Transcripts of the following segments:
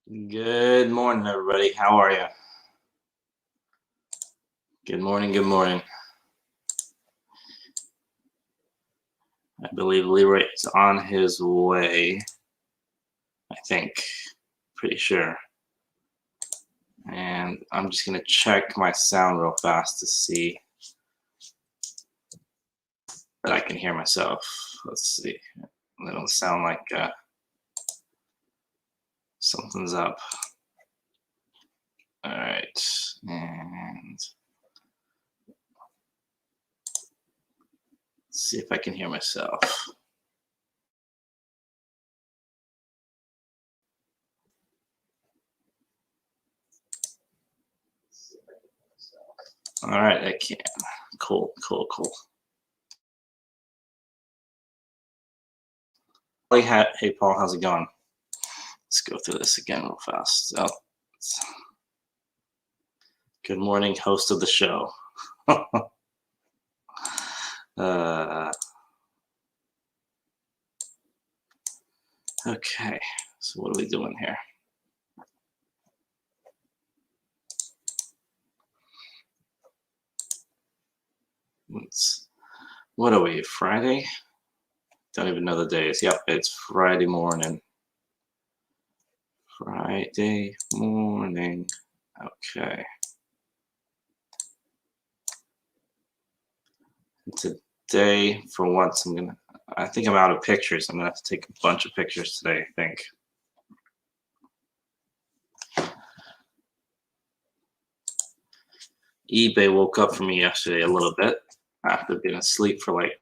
Good morning, everybody. How are you? Good morning. Good morning. I believe Leroy is on his way. I think. Pretty sure. And I'm just going to check my sound real fast to see that I can hear myself. Let's see. It don't sound like something's up. All right. And let's see if I can hear myself. All right, I can. Cool. Hey, Paul, how's it going? Let's go through this again real fast. Oh, good morning, host of the show. Okay, so what are we doing here? What are we, Friday? Don't even know the days. Yep, it's Friday morning. Friday morning. Okay. Today, for once, I think I'm out of pictures. I'm gonna have to take a bunch of pictures today, I think. eBay woke up for me yesterday a little bit after being asleep for like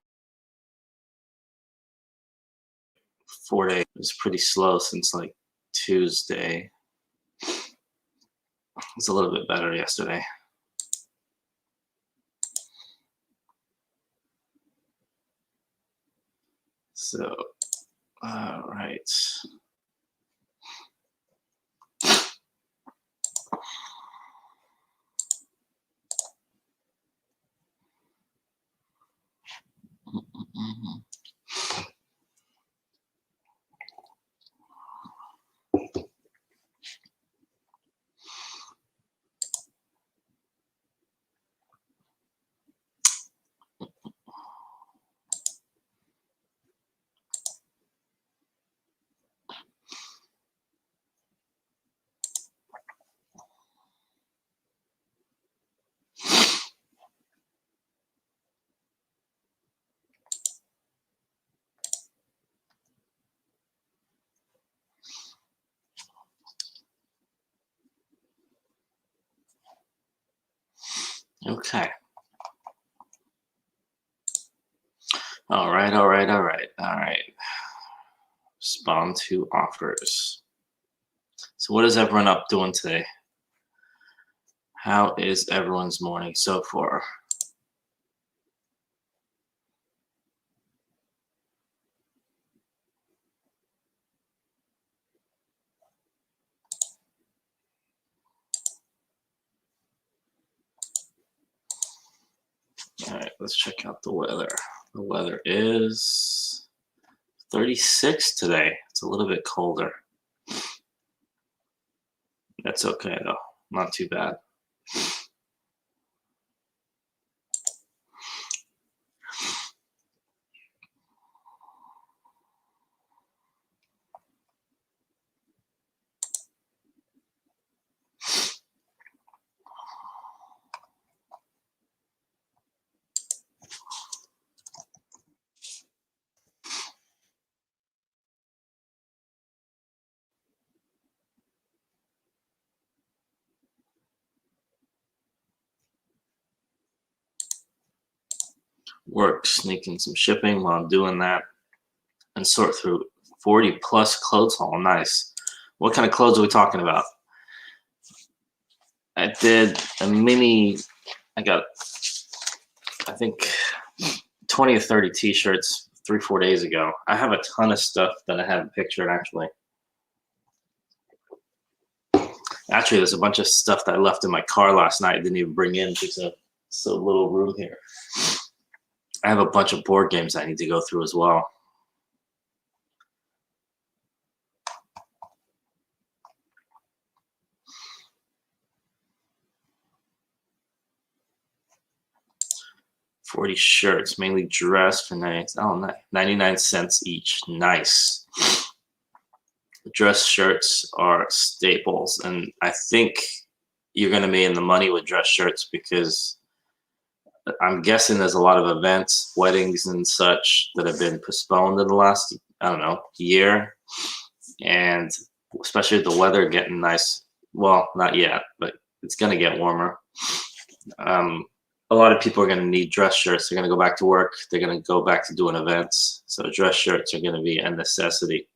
4 days. It was pretty slow since like Tuesday. It was a little bit better yesterday. So, all right. Okay. All right. Respond to offers. So what is everyone up doing today? How is everyone's morning so far? All right, let's check out the weather. The weather is 36 today. It's a little bit colder. That's okay though, not too bad. Work sneaking some shipping while I'm doing that and sort through 40 plus clothes haul. Nice. What kind of clothes are we talking about? I did a mini, I got, I think 20 or 30 t-shirts 3-4 days ago. I have a ton of stuff that I haven't pictured actually. Actually, there's a bunch of stuff that I left in my car last night. I didn't even bring in because of so little room here. I have a bunch of board games I need to go through as well. 40 shirts, mainly dress for 99 cents each. Nice. Dress shirts are staples, and I think you're going to be in the money with dress shirts because I'm guessing there's a lot of events, weddings and such that have been postponed in the last, I don't know, year. And especially with the weather getting nice. Well, not yet, but it's going to get warmer. A lot of people are going to need dress shirts. They're going to go back to work. They're going to go back to doing events. So dress shirts are going to be a necessity.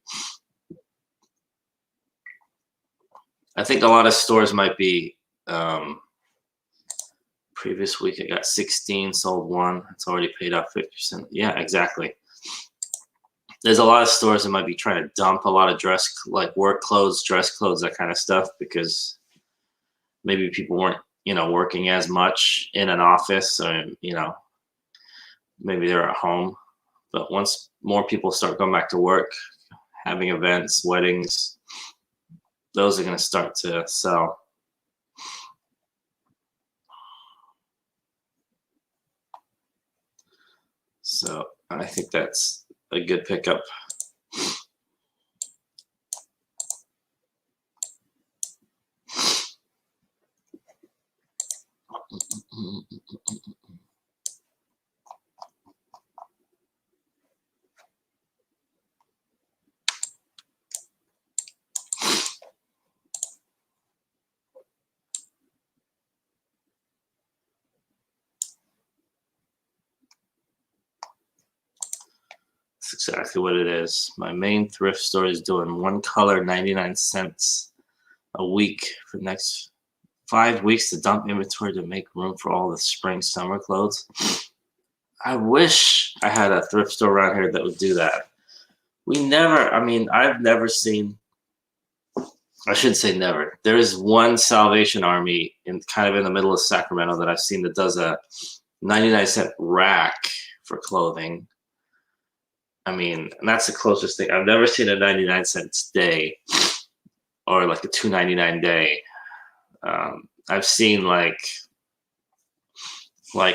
I think a lot of stores might be, previous week I got 16, sold 1. It's already paid off 50%. Yeah, exactly. There's a lot of stores that might be trying to dump a lot of like work clothes, dress clothes, that kind of stuff, because maybe people weren't, working as much in an office, or, maybe they're at home. But once more people start going back to work, having events, weddings, those are going to start to sell. So I think that's a good pickup. That's exactly what it is. My main thrift store is doing one color, 99 cents a week for the next 5 weeks to dump inventory to make room for all the spring, summer clothes. I wish I had a thrift store around here that would do that. I've never seen, I shouldn't say never. There is one Salvation Army in the middle of Sacramento that I've seen that does a 99-cent rack for clothing. And that's the closest thing. I've never seen a 99 cents day or like a $2.99 day. I've seen like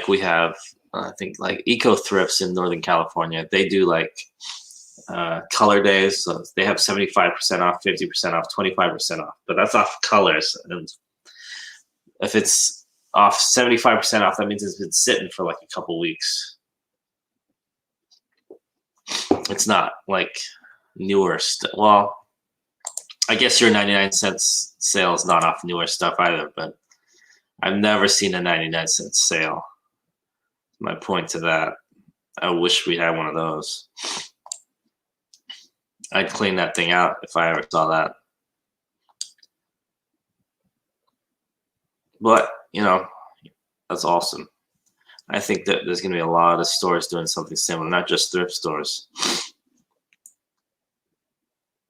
we have, I think, like eco thrifts in Northern California. They do like color days. So they have 75% off, 50% off, 25% off, but that's off colors. And if it's off 75% off, that means it's been sitting for like a couple weeks. It's not like newer stuff. Well, I guess your 99 cents sale is not off newer stuff either, but I've never seen a 99 cent sale. My point to that, I wish we had one of those. I'd clean that thing out if I ever saw that. But, that's awesome. I think that there's going to be a lot of stores doing something similar, not just thrift stores.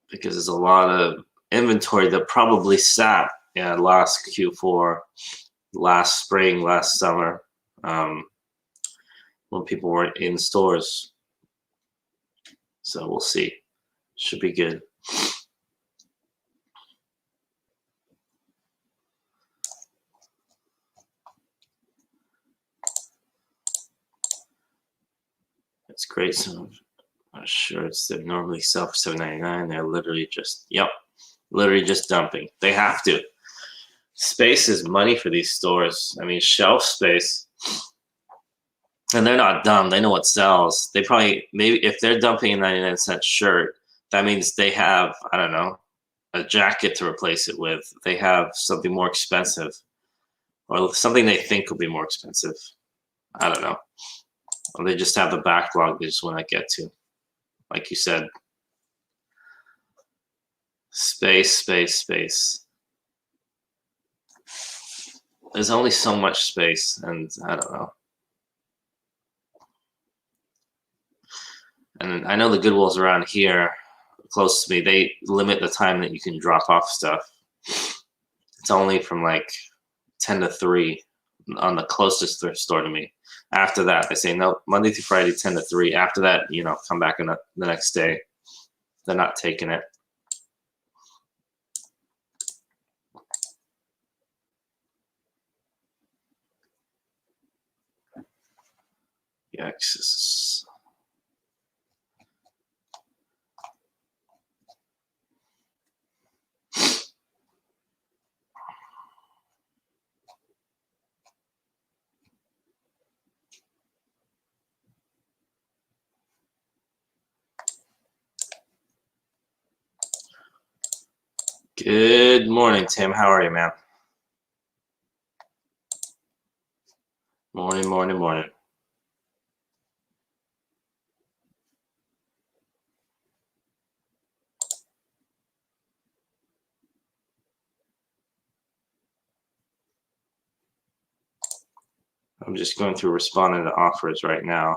Because there's a lot of inventory that probably sat last Q4, last spring, last summer, when people weren't in stores. So we'll see. Should be good. It's great. So shirts that normally sell for $7.99, they're literally just dumping. They have to. Space is money for these stores. Shelf space. And they're not dumb. They know what sells. They probably, maybe if they're dumping a 99-cent shirt, that means they have, I don't know, a jacket to replace it with. They have something more expensive, or something they think will be more expensive. I don't know. Or they just have the backlog they just want to get to. Like you said, space. There's only so much space, and I don't know. And I know the Goodwills around here, close to me, they limit the time that you can drop off stuff. It's only from like 10 to 3 on the closest thrift store to me. After that, they say, no, Monday through Friday, 10 to 3. After that, come back the next day. They're not taking it. Yikes. Good morning, Tim. How are you, man? Morning, morning, morning. I'm just going through responding to offers right now.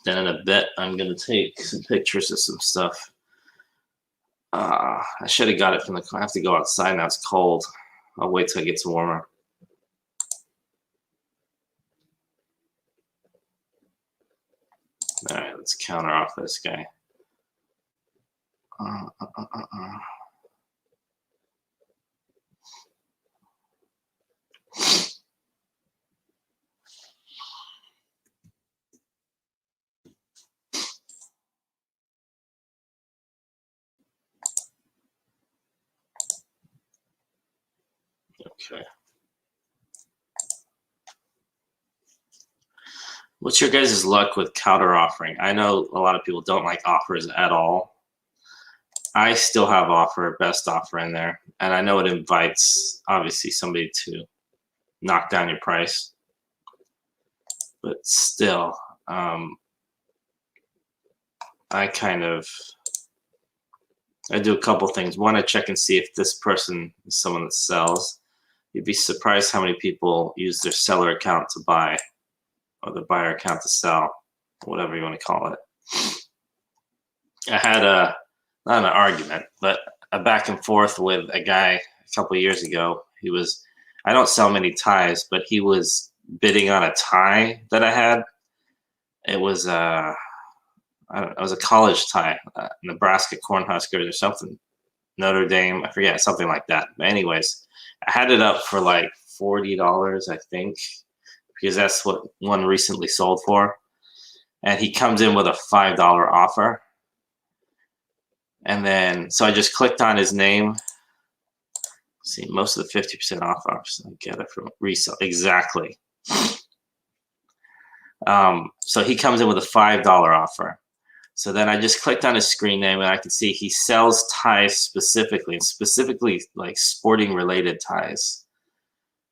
Then in a bit, I'm going to take some pictures of some stuff. I should have got it from the car. I have to go outside now. It's cold. I'll wait till it gets warmer. All right, let's counter off this guy. Okay. What's your guys' luck with counter offering? I know a lot of people don't like offers at all. I still have best offer in there. And I know it invites, obviously, somebody to knock down your price. But still, I do a couple things. One, I check and see if this person is someone that sells. You'd be surprised how many people use their seller account to buy, or the buyer account to sell, whatever you want to call it. I had not an argument, but a back and forth with a guy a couple of years ago. I don't sell many ties, but he was bidding on a tie that I had. It was it was a college tie, Nebraska Cornhuskers or something, Notre Dame, I forget, something like that. But anyways, I had it up for like $40, I think, because that's what one recently sold for. And he comes in with a $5 offer. And then, so I just clicked on his name. See, most of the 50% off offers I get it from Reseller. Exactly. So he comes in with a $5 offer. So then I just clicked on his screen name, and I can see he sells ties specifically, and specifically like sporting related ties.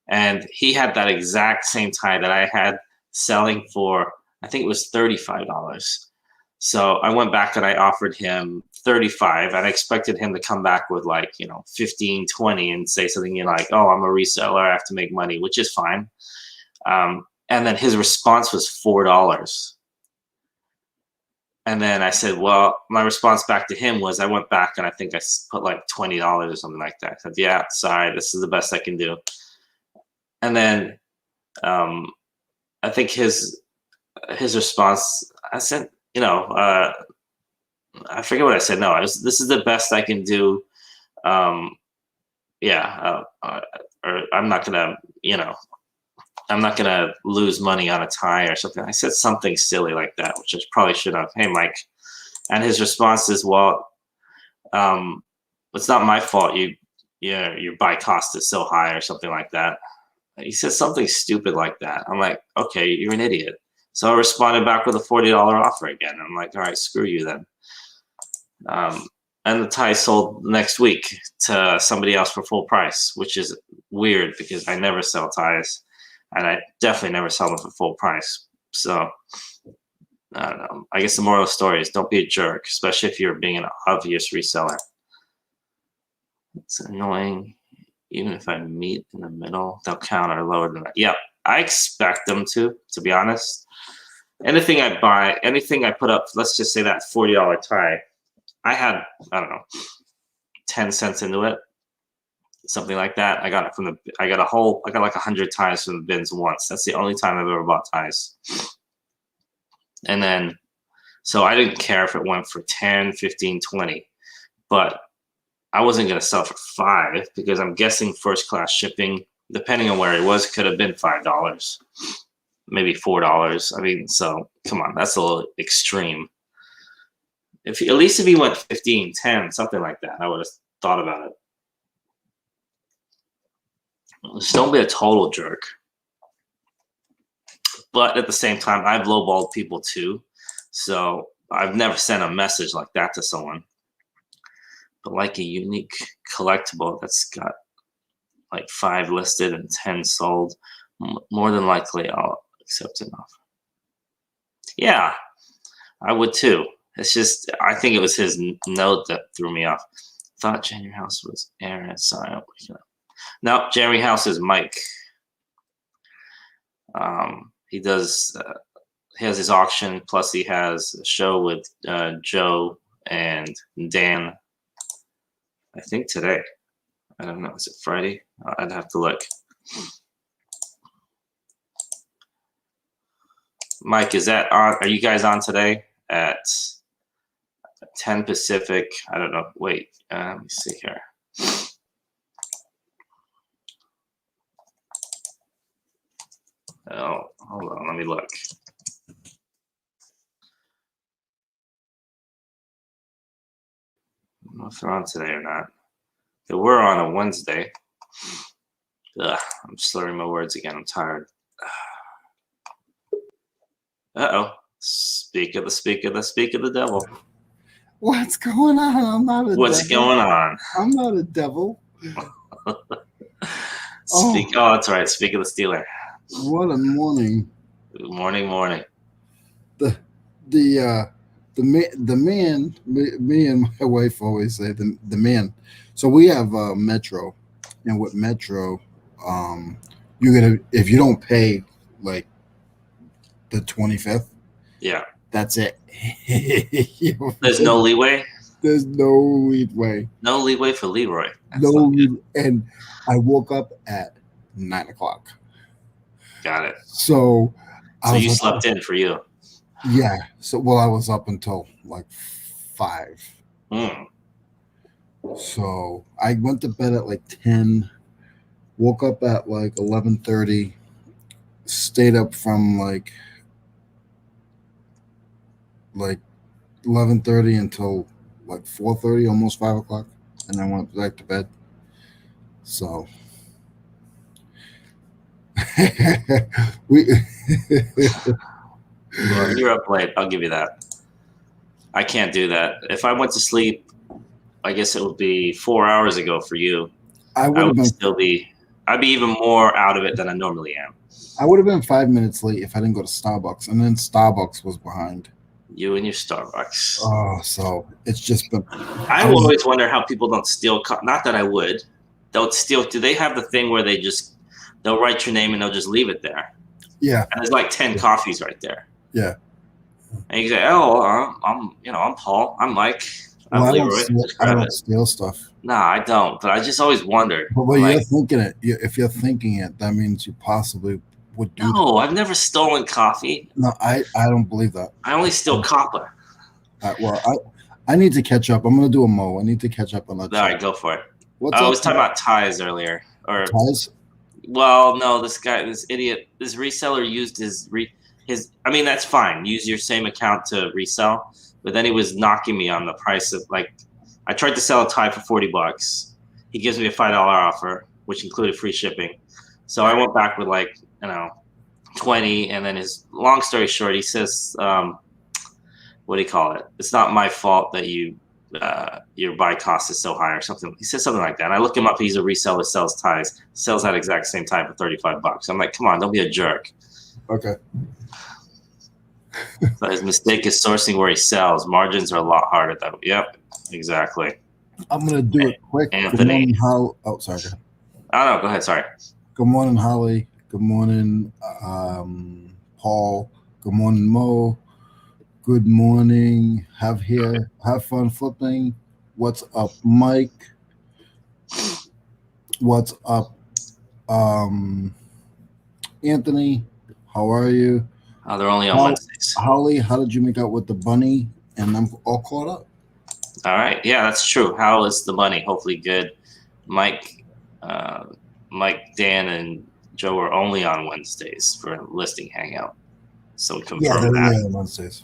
And he had that exact same tie that I had selling for, I think it was $35. So I went back and I offered him $35, and I expected him to come back with like, 15, 20 and say something like, oh, I'm a reseller, I have to make money, which is fine. And then his response was $4. And then I said, well, my response back to him was, I went back and I think I put like $20 or something like that. I said, yeah, sorry, this is the best I can do. And then I think his response, I said, I forget what I said. No, this is the best I can do. Or I'm not gonna, I'm not gonna lose money on a tie or something. I said something silly like that, which I probably should have. Hey, Mike. And his response is, well, it's not my fault. Your buy cost is so high or something like that. He said something stupid like that. I'm like, okay, you're an idiot. So I responded back with a $40 offer again. I'm like, all right, screw you then. And the tie sold next week to somebody else for full price, which is weird because I never sell ties, and I definitely never sell them for full price. So I don't know. I guess the moral of the story is don't be a jerk, especially if you're being an obvious reseller. It's annoying. Even if I meet in the middle, they'll counter lower than that. Yeah, I expect them to be honest. Anything I buy, anything I put up, let's just say that $40 tie, I had, I don't know, 10 cents into it, something like that. I got it from I got like 100 ties from the bins once. That's the only time I've ever bought ties. And then, so I didn't care if it went for 10, 15, 20, but I wasn't going to sell for $5 because I'm guessing first class shipping, depending on where it was, could have been $5. maybe $4. I mean, so come on, that's a little extreme. If at least if he went 15, 10, something like that, I would have thought about it. Just don't be a total jerk. But at the same time, I've lowballed people too. So I've never sent a message like that to someone. But like a unique collectible that's got like 5 listed and 10 sold, more than likely I'll accept an offer. Yeah, I would too. It's just, I think it was his note that threw me off. Thought January House was Aaron. Sorry. No, Jeremy House is Mike. He does. He has his auction. Plus, he has a show with Joe and Dan. I think today. I don't know. Is it Friday? I'd have to look. Mike, is that on? Are you guys on today at 10 Pacific? I don't know. Wait. Let me see here. Oh, hold on. Let me look. I don't know if they're on today or not. They were on a Wednesday. Ugh, I'm slurring my words again. I'm tired. Uh-oh. Speak of the devil. What's going on? I'm not a What's devil. going on? I'm not a devil. Oh, that's right. Speak of the Steeler. What a morning. Morning. The man, me and my wife always say the man. So we have Metro, and with Metro, if you don't pay like the 25th, yeah, that's it. There's no leeway. There's no leeway. No leeway for Leroy. And I woke up at 9 o'clock. Got it. So you slept in for you. Yeah. So I was up until like 5. So I went to bed at like 10, woke up at like 11:30, stayed up from like 11:30 until like 4:30, almost 5 o'clock, and then went back to bed. So Well, you're up late. I'll give you that. I can't do that. If I went to sleep, I guess it would be 4 hours ago for you. I'd be even more out of it than I normally am. I would have been 5 minutes late if I didn't go to Starbucks, and then Starbucks was behind. You and your Starbucks. Oh, so it's just been. I always wonder how people don't steal. Not that I would. Don't steal. Do they have the thing where they'll write your name and they'll just leave it there? Yeah. And there's like 10 coffees right there. Yeah. And you say, "Oh, I'm Paul. I'm Mike. I'm Leroy." I don't steal stuff. No, I don't. But I just always wondered. But you're thinking it. If you're thinking it, that means you possibly would do. No, I've never stolen coffee. No, I don't believe that. I only steal copper. I need to catch up. I'm gonna do a mo. I need to catch up on that. All right, go for it. I was talking about ties earlier. Ties? Well, no, this idiot, this reseller used his. I mean, that's fine. Use your same account to resell, but then he was knocking me on the price of like. I tried to sell a tie for $40. He gives me a $5 offer, which included free shipping. So I went back with 20, and then long story short, he says, what do you call it? It's not my fault that your buy cost is so high or something. He says something like that. And I look him up. He's a reseller, sells ties, sells that exact same time for $35. I'm like, come on, don't be a jerk. Okay. So his mistake is sourcing where he sells. Margins are a lot harder though. Yep, exactly. I'm gonna do it quick. Anthony. Oh, sorry. Oh no, go ahead. Sorry. Good morning, Holly. Good morning, Paul. Good morning, Mo. Good morning. Have fun flipping. What's up, Mike? What's up, Anthony? How are you? Oh, they're only on Wednesdays. Holly, how did you make out with the bunny? And I'm all caught up. All right. Yeah, that's true. How is the bunny? Hopefully good. Mike, Dan, and Joe, we're only on Wednesdays for listing Hangout. So Yeah, confirm that. yeah, Wednesdays.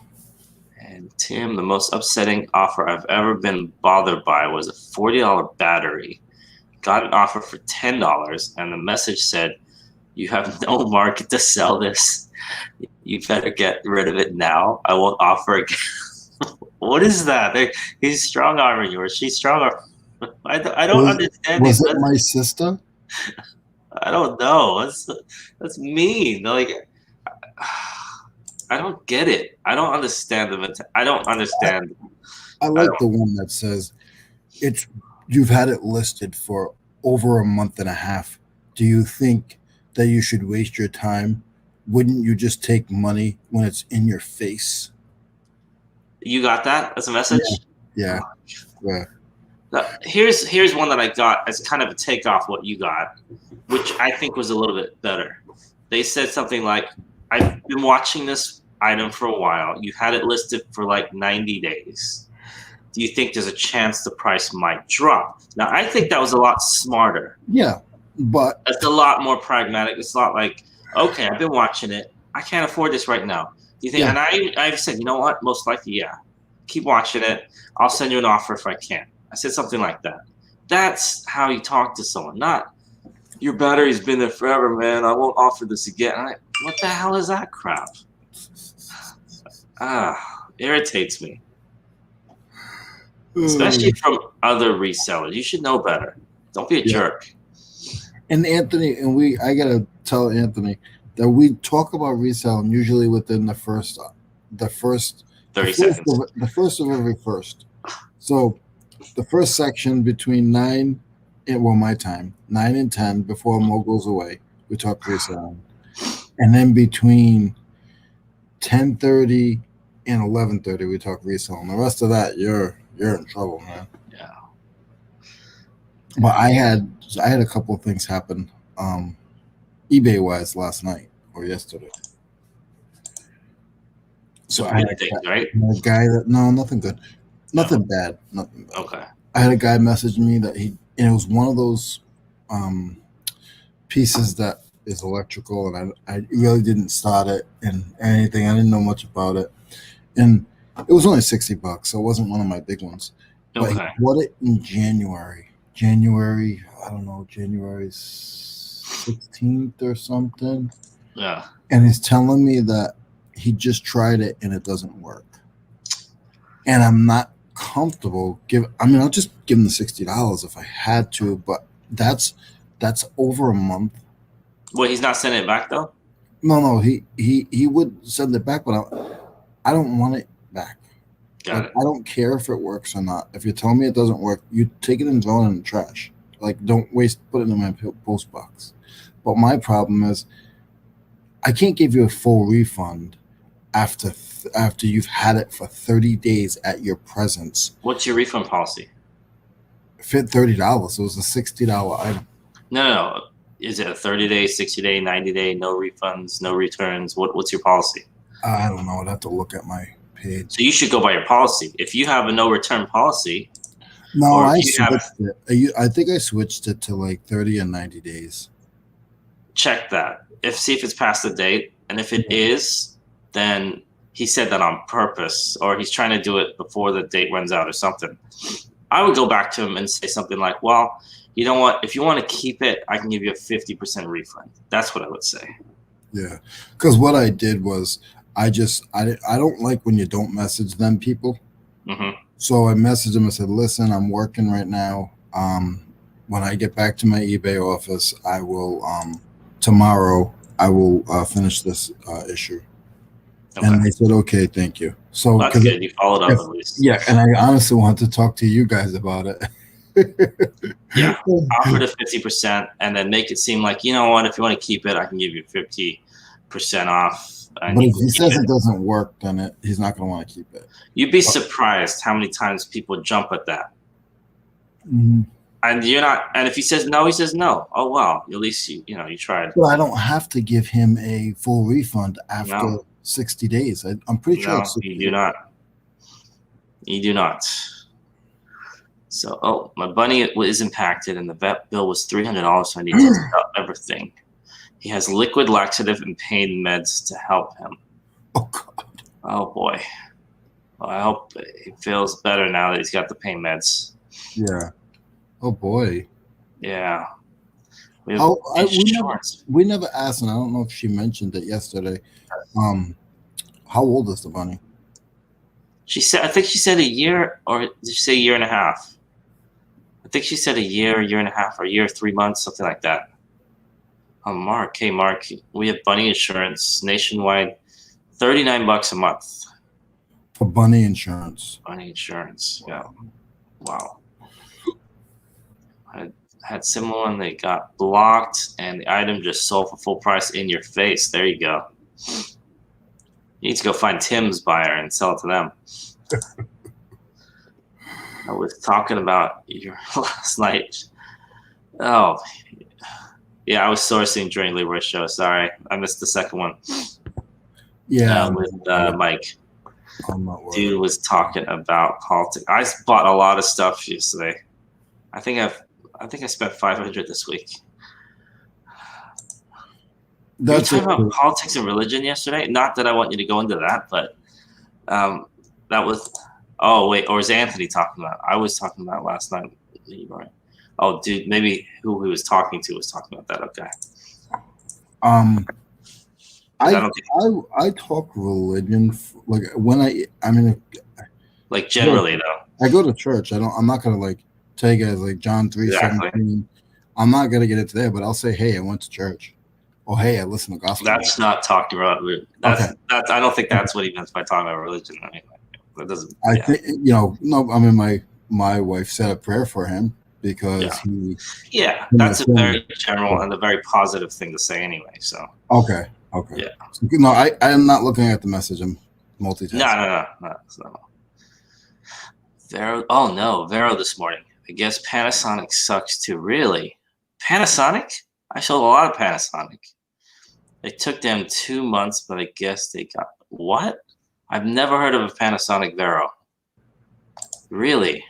And Tim, the most upsetting offer I've ever been bothered by was a $40 battery. Got an offer for $10, and the message said, "You have no market to sell this. You better get rid of it now. I won't offer again." What is that? He's strong arming you, or she's strong arming. I don't understand Was these it my messages. sister? I don't know. That's mean. Like, I don't get it. I don't understand I don't understand. I like the one that says you've had it listed for over a month and a half. Do you think that you should waste your time? Wouldn't you just take money when it's in your face? You got that as a message? Yeah. Yeah. Now, here's one that I got as kind of a takeoff what you got, which I think was a little bit better. They said something like, "I've been watching this item for a while. You had it listed for like 90 days. Do you think there's a chance the price might drop?" Now, I think that was a lot smarter. Yeah, but It's a lot more pragmatic. It's not like, okay, I've been watching it. I can't afford this right now. Do you think? Yeah. And I've said, you know what? Most likely, yeah. Keep watching it. I'll send you an offer if I can. I said something like that. That's how you talk to someone. Not, "Your battery's been there forever, man. I won't offer this again." I'm like, what the hell is that crap? Irritates me. Especially from other resellers. You should know better. Don't be a jerk. And Anthony, I gotta tell Anthony that we talk about reselling usually within the first 30 seconds. The first of every first. So the first section between 9 and my time, 9 and 10 before Mo goes away, we talk reselling. And then between 10:30 and 11:30 we talk reselling. The rest of that you're in trouble, man. Yeah. But I had a couple of things happen eBay wise last night or yesterday. So I had a guy that nothing good. Nothing bad. Nothing bad. Okay. I had a guy message me that and it was one of those pieces that is electrical, and I really didn't start it and anything. I didn't know much about it. And it was only $60, so it wasn't one of my big ones. But he bought it in January, I don't know, January 16th or something. Yeah. And he's telling me that he just tried it and it doesn't work. And I'm not comfortable I'll just give him the $60 if I had to, but that's over a month. Well, he's not sending it back though? No, he would send it back, but I don't want it back. Got it. I don't care if it works or not. If you tell me it doesn't work, you take it and throw it in the trash. Like, don't put it in my post box. But my problem is I can't give you a full refund after you've had it for 30 days at your presence. What's your refund policy? Fit $30. It was a $60 item. No. Is it a 30-day, 60-day, 90-day, no refunds, no returns? What's your policy? I don't know. I'd have to look at my page. So you should go by your policy. If you have a no return policy. No, I switched it. I think I switched it to like 30 and 90 days. Check that. See if it's past the date. And if it is, then he said that on purpose, or he's trying to do it before the date runs out or something. I would go back to him and say something like, well, you know what? If you want to keep it, I can give you a 50% refund. That's what I would say. Yeah. Because what I did was I don't like when you don't message them people. Mm-hmm. So I messaged him and said, listen, I'm working right now. When I get back to my eBay office, I will tomorrow I will finish this issue. Okay. And they said, okay, thank you. So that's good. You followed up at least. Yeah, and I honestly want to talk to you guys about it. Yeah, offer the 50% and then make it seem like, you know what, if you want to keep it, I can give you 50% off. But if he says it doesn't work, then he's not going to want to keep it. You'd be surprised how many times people jump at that. Mm-hmm. And you're not. And if he says no, he says no. Oh well, at least you tried. Well, I don't have to give him a full refund after 60 days. I'm pretty sure. No, you do not. You do not. So, my bunny is impacted, and the vet bill was $300, so I need to stop everything. He has liquid laxative and pain meds to help him. Oh God. Oh boy. Well, I hope he feels better now that he's got the pain meds. Yeah. Oh boy. Yeah. We have How insurance. we never asked, and I don't know if she mentioned it yesterday. How old is the bunny? She said, I think she said a year, or did she say a year and a half? I think she said a year and a half, or a year, 3 months, something like that. Oh, Mark. Hey, Mark. We have bunny insurance nationwide, $39 a month. For bunny insurance. Bunny insurance. Yeah. Wow. I had similar one. They got blocked, and the item just sold for full price in your face. There you go. You need to go find Tim's buyer and sell it to them. I was talking about your last night. Oh, yeah, I was sourcing during Leroy's show. Sorry, I missed the second one. Yeah, with Mike. I'm not worried. Dude was talking about politics. I bought a lot of stuff yesterday. I think I spent $500 this week. We were talking about politics and religion yesterday. Not that I want you to go into that, but that was. Oh wait, or is Anthony talking about? I was talking about last night. Leroy. Oh, dude, maybe who he was talking to was talking about that. Okay. I talk religion like when I mean like generally though. I go to church. I'm not gonna like take it as like John 3:17. I'm not gonna get into there, but I'll say, hey, I went to church. Or hey, I listen to gospel. That's not talking about. That's I don't think that's what he meant by talking about religion. I mean, that doesn't. I think no. I mean, my wife said a prayer for him because he. Yeah, that's a very general and a very positive thing to say anyway. So. Okay. Yeah. So, no, I am not looking at the message. I'm multitasking. No. Vero. Oh no, Vero this morning. I guess Panasonic sucks too. Really, Panasonic? I sold a lot of Panasonic. It took them 2 months, but I guess they got what? I've never heard of a Panasonic Vero. Really?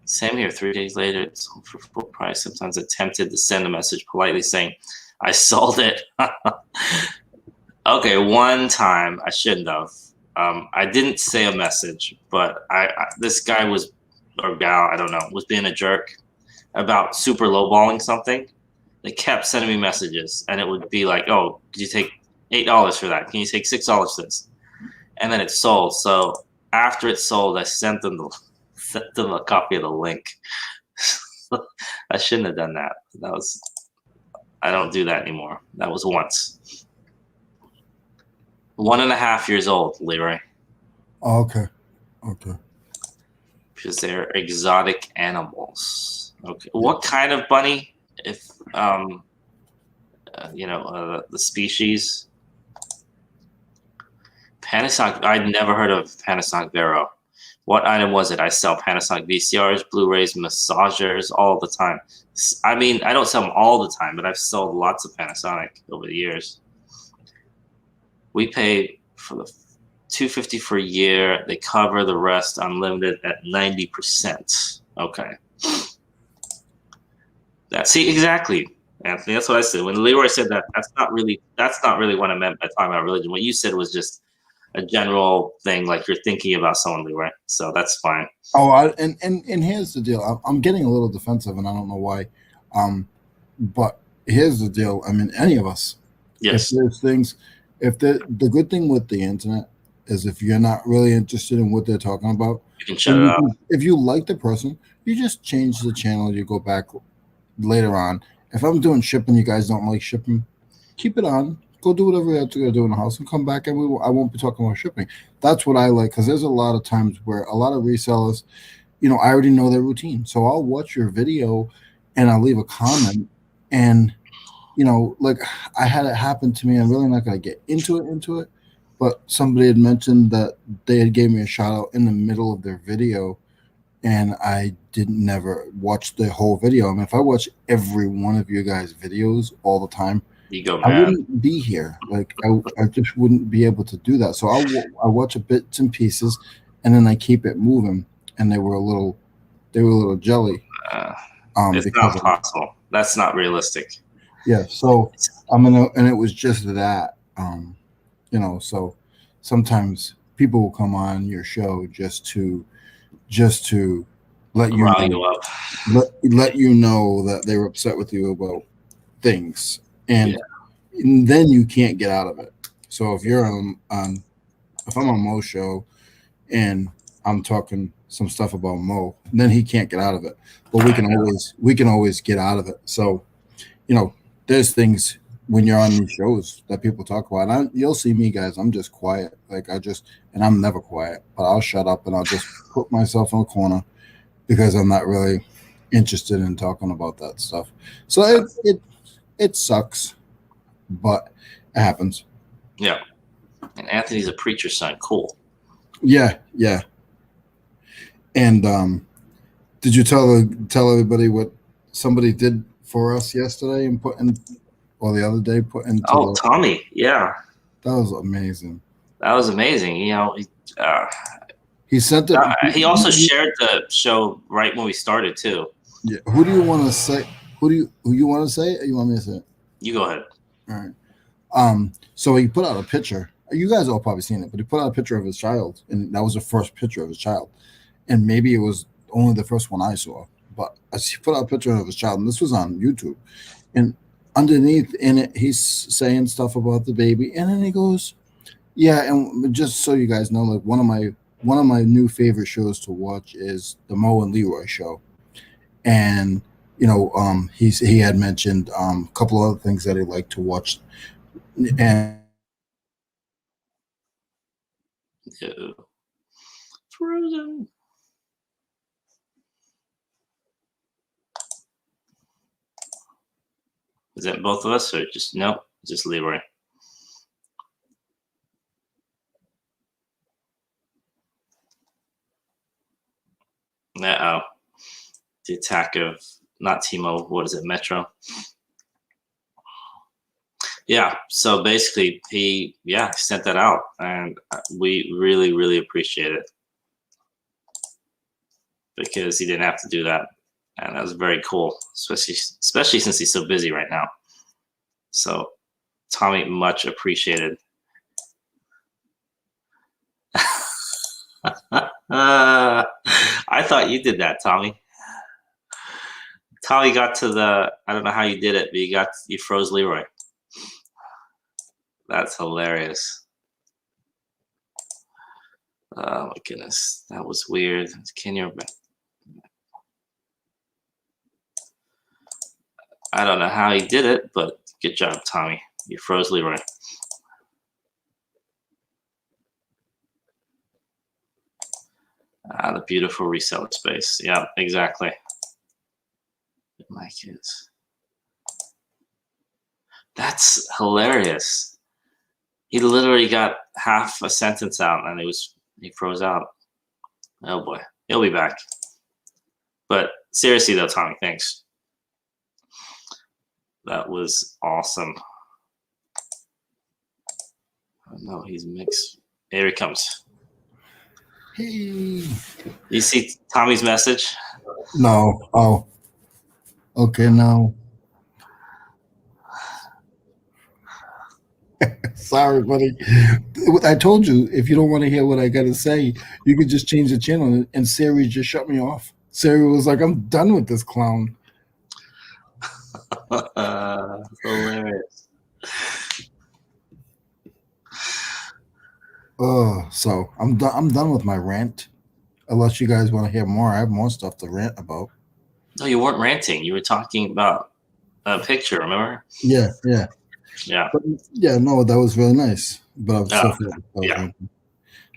Same here. 3 days later, it's sold for full price. Sometimes attempted to send a message politely saying, I sold it. Okay, one time I shouldn't have. I didn't say a message, but this guy was, or gal, I don't know, was being a jerk about super lowballing something. They kept sending me messages, and it would be like, "Oh, could you take $8 for that? Can you take $6 for this?" And then it sold. So after it sold, I sent them a copy of the link. I shouldn't have done that. I don't do that anymore. That was once. 1.5 years old, Leroy. Oh, okay. Because they're exotic animals. Okay. What kind of bunny? If the species. Panasonic. I'd never heard of Panasonic Vero. What item was it? I sell Panasonic VCRs, Blu-rays, massagers all the time. I mean, I don't sell them all the time, but I've sold lots of Panasonic over the years. We pay for the $250 for a year. They cover the rest unlimited at 90%. Okay. See, exactly, Anthony. That's what I said. When Leroy said that, that's not really what I meant by talking about religion. What you said was just a general thing, like you're thinking about someone, Leroy. So that's fine. Oh, and here's the deal. I'm getting a little defensive, and I don't know why. But here's the deal. I mean, any of us. Yes. If there's things, the good thing with the internet is if you're not really interested in what they're talking about, you can shut it up. If you like the person, you just change the channel. You go back later on. If I'm doing shipping, you guys don't like shipping, keep it on. Go do whatever you have to go do in the house and come back, and I won't be talking about shipping. That's what I like, because there's a lot of times where a lot of resellers, I already know their routine. So I'll watch your video and I'll leave a comment, and like I had it happen to me. I'm really not going to get into it, but somebody had mentioned that they had gave me a shout out in the middle of their video, and I never watch the whole video. I mean, if I watch every one of you guys' videos all the time, you go mad. I wouldn't be here. Like I just wouldn't be able to do that. So I watch a bits and pieces, and then I keep it moving. And they were a little jelly. It's not possible. That's not realistic. Yeah. So I'm gonna, and it was just that. So sometimes people will come on your show just to let you Rile know you up. let you know that they were upset with you about things, Yeah. and then you can't get out of it. So if you're on if I'm on Mo's show and I'm talking some stuff about Mo, then he can't get out of it. But we can always get out of it. So you know, there's things when you're on these shows that people talk about. You'll see me, guys. I'm just quiet. And I'm never quiet, but I'll shut up and I'll just put myself in a corner because I'm not really interested in talking about that stuff. So it sucks, but it happens. Yeah. And Anthony's a preacher's son. Cool. Yeah, yeah. And did you tell everybody what somebody did for us yesterday and put in, or the other day put into Oh, the? Tommy. Yeah. That was amazing. That was amazing. He sent it. He also shared the show right when we started too. Yeah. Who do you want to say? Who you want to say it? Or you want me to say it? You go ahead. All right. So he put out a picture. You guys all probably seen it, but he put out a picture of his child, and that was the first picture of his child. And maybe it was only the first one I saw. But as he put out a picture of his child, and this was on YouTube, and underneath in it, he's saying stuff about the baby, and then he goes, "Yeah." And just so you guys know, like one of my new favorite shows to watch is the Mo and Leroy show, and he had mentioned a couple other things that he liked to watch, and Ew. Frozen. Is that both of us or just nope? Just Leroy. Uh oh. The attack of not Timo. What is it? Metro. Yeah. So basically, he sent that out, and we really really appreciate it because he didn't have to do that, and that was very cool, especially since he's so busy right now. So, Tommy, much appreciated. I thought you did that, Tommy. Tommy got to the. I don't know how you did it, but you froze Leroy. That's hilarious. Oh my goodness, that was weird. Can you? I don't know how he did it, but good job, Tommy. You froze Leroy. The beautiful reseller space. Yeah, exactly. My kids. That's hilarious. He literally got half a sentence out and he froze out. Oh boy. He'll be back. But seriously though, Tommy, thanks. That was awesome. Oh no, he's mixed. Here he comes. hey, You see Tommy's message? no, oh, okay, now. Sorry, buddy. I told you if you don't want to hear what I got to say, you could just change the channel. And Siri just shut me off. Siri was like, "I'm done with this clown." Hilarious. So I'm done. I'm done with my rant. Unless you guys want to hear more, I have more stuff to rant about. No, you weren't ranting. You were talking about a picture, remember? Yeah, yeah, Yeah. but yeah. No, that was really nice. But I'm still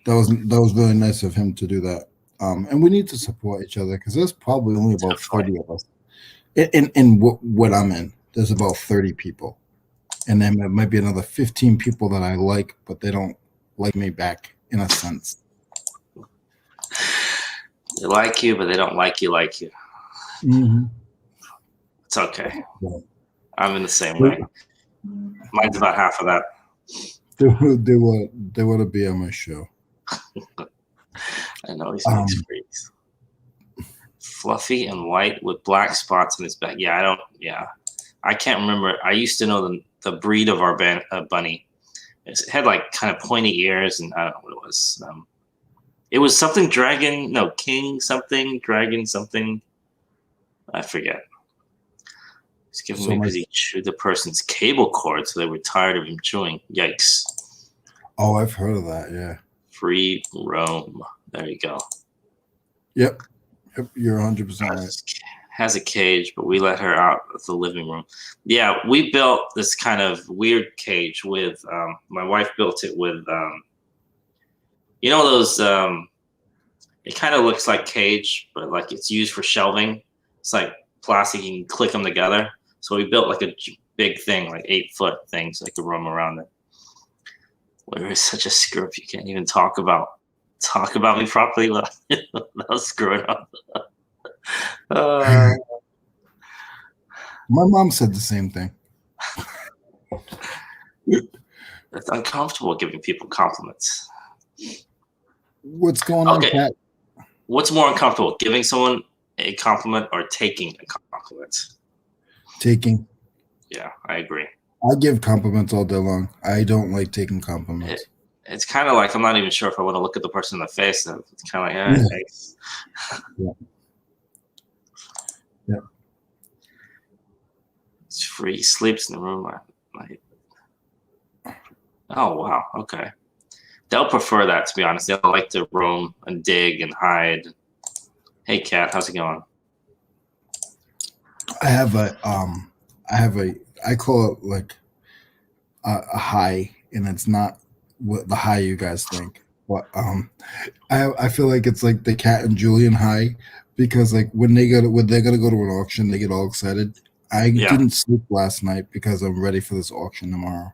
that was really nice of him to do that. And we need to support each other because there's probably only about 30 of us. In what I'm in, there's about 30 people, and then there might be another 15 people that I like, but they don't like me back in a sense. They like you, but they don't like you like you. Mm-hmm. It's okay. Yeah. I'm in the same way. Mine's about half of that. They want to be on my show. I know he's mixed breeds. Fluffy and white with black spots in his back. Yeah, I can't remember. I used to know the breed of our bunny. It had like kind of pointy ears, and I don't know what it was. It was something dragon, no, king something, dragon something. I forget. He's giving me because he chewed the person's cable cord, so they were tired of him chewing. Yikes. Oh, I've heard of that, yeah. Free roam. There you go. Yep, you're 100% right. Has a cage, but we let her out of the living room. Yeah, we built this kind of weird cage with, my wife built it with, you know those, it kind of looks like cage, but like it's used for shelving. It's like plastic, you can click them together. So we built like a big thing, like 8-foot thing, so I could roam around it. Larry is such a screw up. You can't even talk about me properly without screwing up. My mom said the same thing. It's uncomfortable giving people compliments. What's going on, Kat? What's more uncomfortable, giving someone a compliment or taking a compliment? Taking. Yeah, I agree. I give compliments all day long. I don't like taking compliments. It's kind of like I'm not even sure if I want to look at the person in the face. It's kind of like, thanks. Yeah. Yeah. It's free. He sleeps in the room. Oh, wow. Okay. They'll prefer that, to be honest. They'll like to roam and dig and hide. Hey, Kat, how's it going? I call it like a high, and it's not what the high you guys think. But I feel like it's like the Kat and Julian high, because like when they're gonna go to an auction, they get all excited. I didn't sleep last night because I'm ready for this auction tomorrow.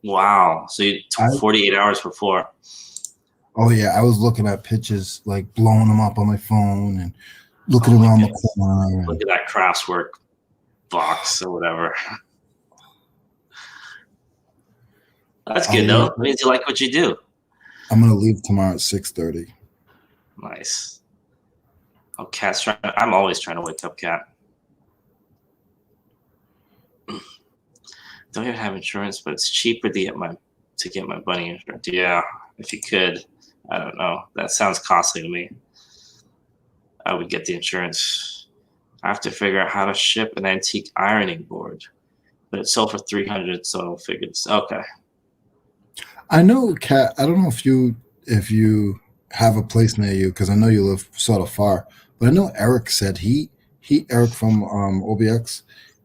Wow. So you took 48 hours before. Oh yeah, I was looking at pictures, like blowing them up on my phone and looking around the corner. Look at that Craftswork box or whatever. That's good though. It means you like what you do. I'm gonna leave tomorrow at 6:30. Nice. Oh, Kat's trying. I'm always trying to wake up Kat. Don't even have insurance, but it's cheaper to get my bunny insurance. Yeah, if you could. I don't know. That sounds costly to me. I would get the insurance. I have to figure out how to ship an antique ironing board, but it sold for $300, so I'll figure this. Okay. I know, Kat. I don't know if you have a place near you, because I know you live sort of far. But I know Eric said Eric from OBX.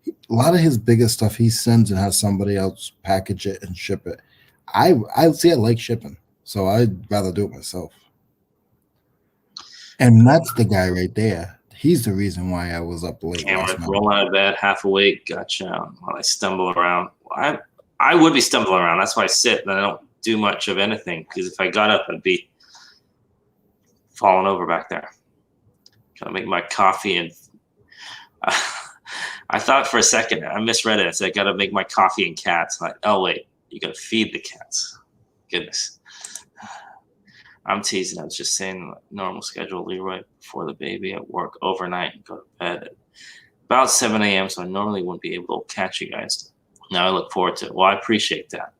A lot of his biggest stuff he sends and has somebody else package it and ship it. I like shipping, so I'd rather do it myself. And that's the guy right there. He's the reason why I was up late. Roll out of bed, half awake, gotcha. While I stumble around. I would be stumbling around. That's why I sit and I don't do much of anything, because if I got up, I'd be falling over back there. Gotta make my coffee, and I thought for a second, I misread it. I said, I gotta make my coffee and cats. I'm like, oh wait, you gotta feed the cats. Goodness. I'm teasing. I was just saying normal schedule, Leroy, before the baby at work overnight and go to bed at about 7 a.m. So I normally wouldn't be able to catch you guys. Now I look forward to it. Well, I appreciate that.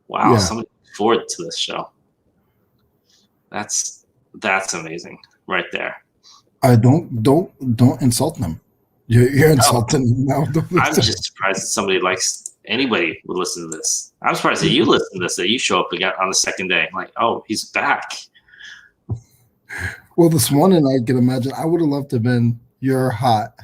Wow, somebody look forward to this show. That's amazing right there. Don't insult them. You're insulting them now. I'm just surprised that anybody would listen to this. I'm surprised that you listen to this, that you show up again on the second day. I'm like, oh, he's back. Well, this morning I can imagine I would have loved to have been You're Hot,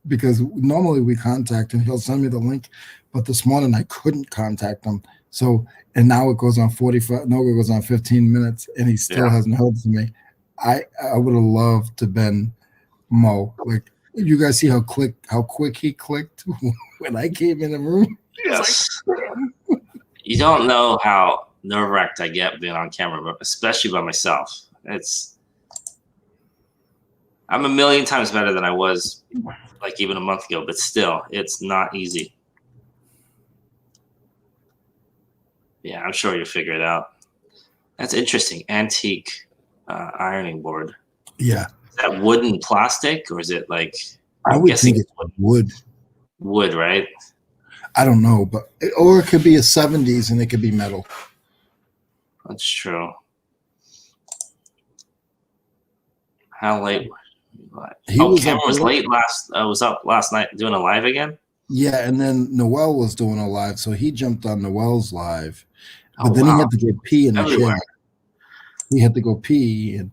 because normally we contact him. He'll send me the link, but this morning I couldn't contact him. So, and now it goes on 15 minutes, and he still hasn't heard from me. I would have loved to have been Mo. Like, you guys see how quick he clicked when I came in the room? Yes. Like, you don't know how nerve-wracked I get being on camera, but especially by myself. I'm a million times better than I was like even a month ago, but still, it's not easy. Yeah, I'm sure you'll figure it out. That's interesting. Antique ironing board. Yeah. Is that wooden plastic, or is it like? I would think it's wood. Wood, right? I don't know, but or it could be a 70s and it could be metal. That's true. How late? He Oh, was Cameron up was early. late last. Was up last night doing a live again. Yeah, and then Noel was doing a live, so he jumped on Noel's live, Oh but then he wow, had to go pee in the everywhere. shower. He had to go pee, and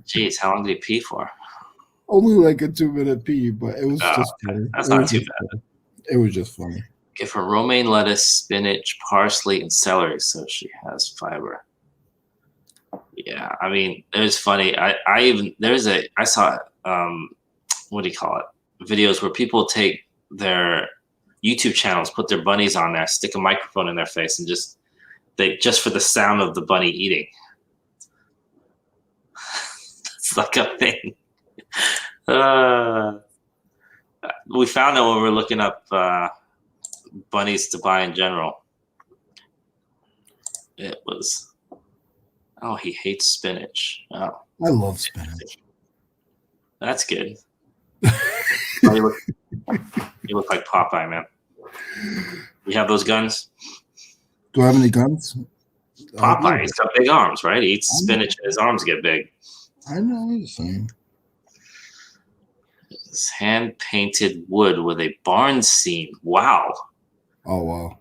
Jeez, how long did he pee for? only like a 2-minute pee, but it was Oh, just okay. funny. That's It not was too just bad. funny. It was just funny. Give her romaine lettuce, spinach, parsley, and celery so she has fiber. Yeah, I mean, it was funny. I saw what do you call it? Videos where people take their YouTube channels, put their bunnies on there, stick a microphone in their face, and just for the sound of the bunny eating. It's like a thing. We found that when we were looking up bunnies to buy in general. It was, oh, he hates spinach. Oh, I love spinach. that's good. Oh, you look like Popeye, man. You have those guns? Do I have any guns? Popeye, he's got big arms, right? He eats spinach and his arms get big. I know what you're saying. It's hand-painted wood with a barn scene. Wow. Oh, wow.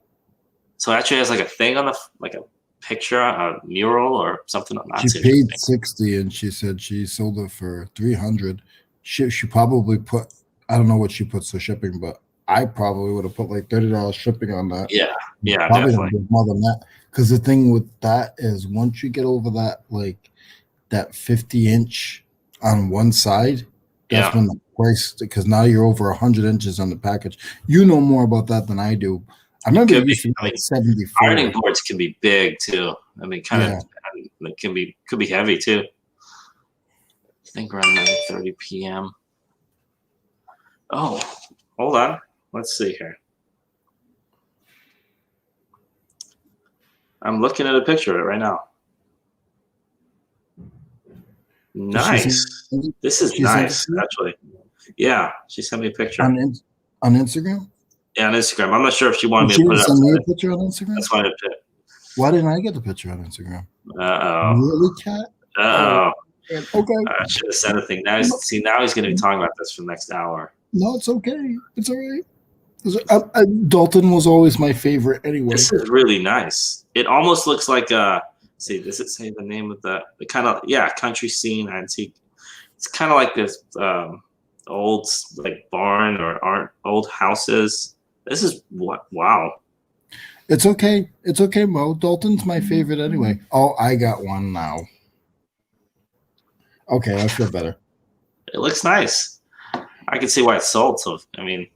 So it actually has like a thing on like a picture, a mural or something. She paid 60 and she said she sold it for 300. She probably put, I don't know what she puts for shipping, but I probably would have put like $30 shipping on that. Yeah, probably definitely. more than that. Because the thing with that is once you get over that, like that 50-inch on one side, that's when the price, because now you're over 100 inches on the package. You know more about that than I do. I remember it used to be like 74. Ironing boards can be big too. I mean, it could be heavy too. I think around 9:30 p.m. Oh, hold on. Let's see here. I'm looking at a picture of it right now. Nice. This is nice, actually. Yeah, she sent me a picture. On Instagram? Yeah, on Instagram. I'm not sure if she wanted me to put it up. Send me a picture on Instagram? That's why I did. Why didn't I get the picture on Instagram? Uh-oh. Really, Cat? Uh-oh. Okay. I should have said a thing. Now he's going to be talking about this for the next hour. No, it's okay. It's all right. Dalton was always my favorite anyway. This is really nice. It almost looks like does it say the name of the kind of, country scene antique? It's kind of like this old like barn or old houses. This is wow. It's okay. It's okay, Mo. Dalton's my favorite anyway. Oh, I got one now. Okay, I feel better. It looks nice. I can see why it's sold. So I mean,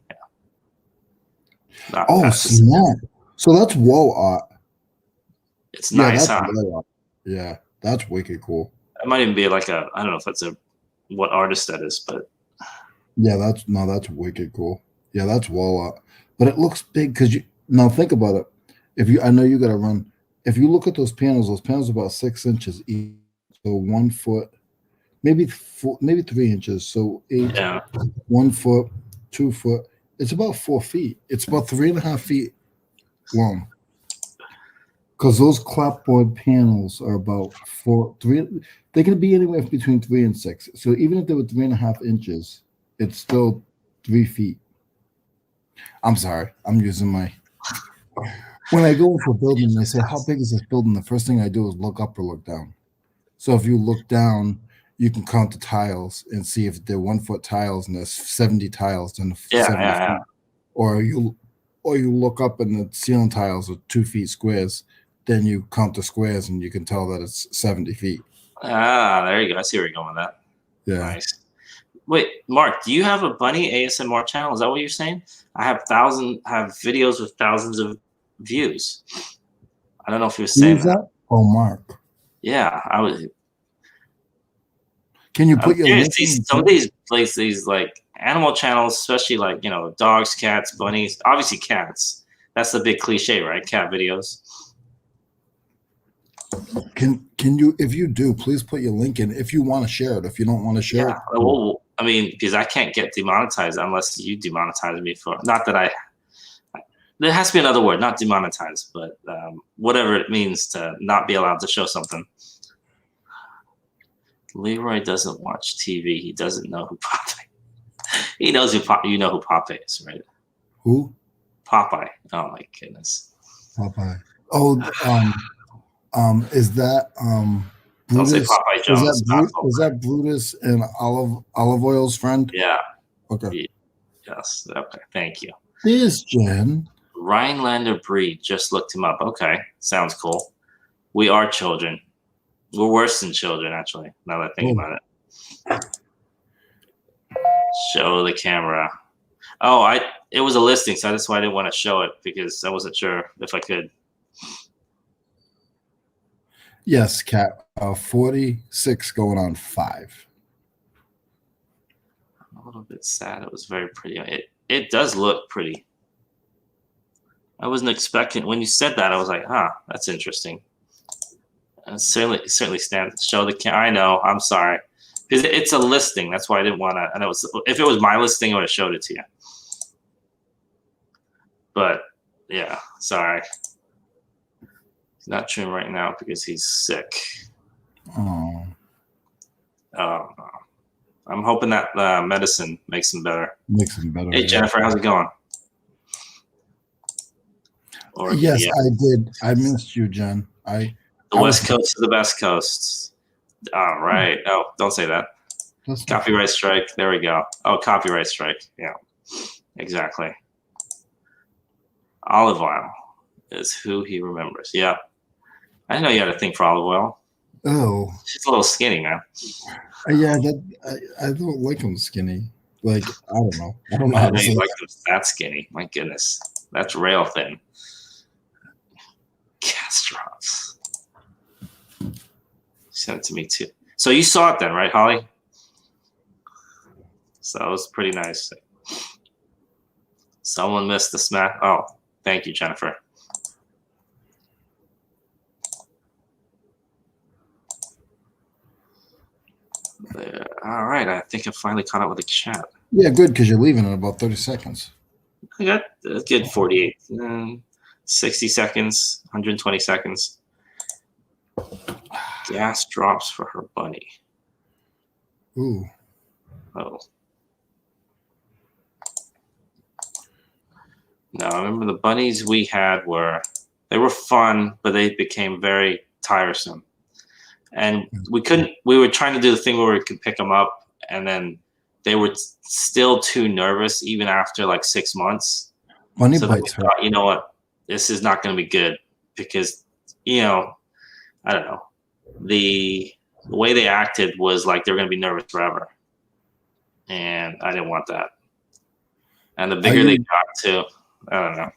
snap! So that's wall art. It's nice, huh? Yeah, that's wicked cool. It might even be like I don't know if that's what artist that is, but yeah, that's wicked cool. Yeah, that's wall art, but it looks big because now think about it. I know you got to run. If you look at those panels are about 6 inches each, so 1 foot, maybe 3 inches. So 1 foot, 2 foot. It's about 4 feet. It's about 3.5 feet long. Because those clapboard panels are about 3. They can be anywhere between 3 and 6. So even if they were 3.5 inches, it's still 3 feet. I'm sorry. I'm using my. When I go into a building, they say, "How big is this building?" The first thing I do is look up or look down. So if you look down, you can count the tiles and see if they're 1 foot tiles and there's 70 tiles, then 70 feet. Or you look up and the ceiling tiles are 2 feet squares, then you count the squares and you can tell that it's 70 feet. There you go. I see where you're going with that. Yeah. Nice. Wait, Mark, do you have a bunny ASMR channel? Is that what you're saying? I have videos with thousands of views. I don't know if you were saying that. Oh, Mark. Yeah, I was. Can you put your link some of these places like animal channels, especially like dogs, cats, bunnies, obviously cats. That's the big cliche, right? Cat videos. Can you, if you do, please put your link in if you want to share it. If you don't want to share it, I mean, because I can't get demonetized unless you demonetize me for. Not that I. There has to be another word, not demonetized, but whatever it means to not be allowed to show something. Leroy doesn't watch TV. He doesn't know who Popeye. He knows who you know who Popeye is, right? Who? Popeye. Oh my goodness. Popeye. Oh, is that Don't say Brutus? Popeye Jones. Is that Brutus and Olive Oil's friend? Yeah. Okay. Yes. Okay. Thank you. Yes, Jen. Rhinelander breed. Just looked him up. Okay. Sounds cool. We are children. We're worse than children, actually, now that I think about it. Show the camera. Oh, it was a listing, so that's why I didn't want to show it, because I wasn't sure if I could. Yes, Cat. 46 going on 5. I'm a little bit sad. It was very pretty. It does look pretty. I wasn't expecting. When you said that, I was like, huh, that's interesting. Certainly stand. Show the camera. I know. I'm sorry, because it's a listing. That's why I didn't want to. And if it was my listing, I would have showed it to you. But yeah, sorry. He's not trim right now because he's sick. Oh. I'm hoping that medicine makes him better. Makes him better. Hey, Jennifer, how's it going? Yes, yeah. I did. I missed you, Jen. The West Coast is the best coast. All right. Oh, don't say that. Copyright strike. There we go. Oh, copyright strike. Yeah, exactly. Olive oil is who he remembers. Yeah. I didn't know you had a thing for olive oil. Oh. She's a little skinny, man. Yeah, I don't like him skinny. Like, I don't know. I don't know how to say like him that skinny. My goodness. That's rail thin. Gas drops. Sent it to me too. So you saw it then, right, Holly? So that was pretty nice. Someone missed the smack. Oh, thank you, Jennifer. There. All right, I think I finally caught up with the chat. Yeah, good, because you're leaving in about 30 seconds. I got a good 48, 60 seconds, 120 seconds. Gas drops for her bunny. Ooh. Oh. No, I remember the bunnies we had they were fun, but they became very tiresome. And we were trying to do the thing where we could pick them up, and then they were still too nervous even after like 6 months. Bunny so bites thought, you know what, this is not going to be good, because, I don't know, the way they acted was like they're going to be nervous forever. And I didn't want that. And the bigger they got too, I don't know.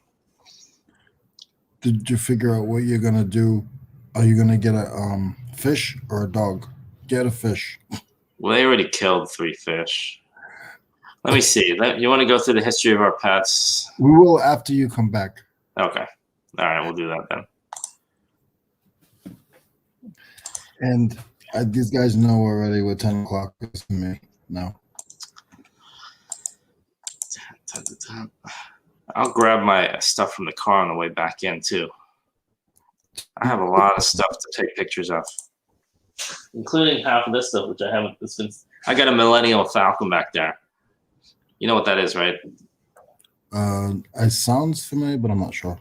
Did you figure out what you're going to do? Are you going to get a fish or a dog? Get a fish. Well, they already killed 3 fish. Let me see. You want to go through the history of our pets? We will after you come back. Okay. All right, we'll do that then. And these guys know already what 10 o'clock is to me now. I'll grab my stuff from the car on the way back in, too. I have a lot of stuff to take pictures of, including half of this stuff, which I haven't. I got a Millennial Falcon back there. You know what that is, right? It sounds familiar, but I'm not sure.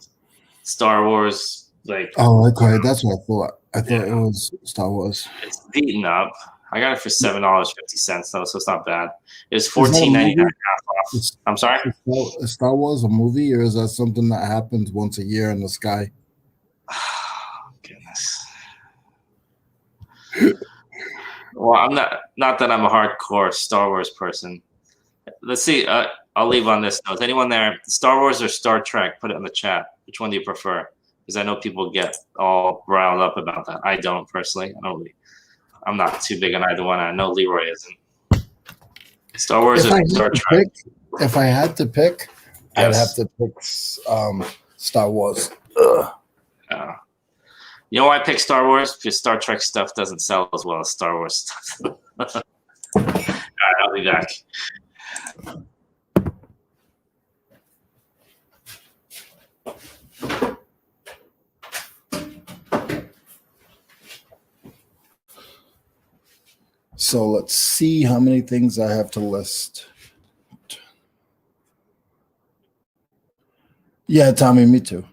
Star Wars, like. Oh, okay, that's what I thought. I thought it was Star Wars. It's beaten up. I got it for $7.50 though, so it's not bad. It was $14.99 half off. I'm sorry. Is Star Wars a movie, or is that something that happens once a year in the sky? Oh, goodness. Well, I'm not that I'm a hardcore Star Wars person. Let's see. I'll leave on this note. Anyone there, Star Wars or Star Trek? Put it in the chat. Which one do you prefer? Because I know people get all riled up about that. I don't personally. I'm not too big on either one. I know Leroy isn't. Star Wars or Star Trek? If I had to pick, yes. I'd have to pick Star Wars. You know why I pick Star Wars? Because Star Trek stuff doesn't sell as well as Star Wars stuff. All right, I'll be back. So let's see how many things I have to list. Yeah, Tommy, me too.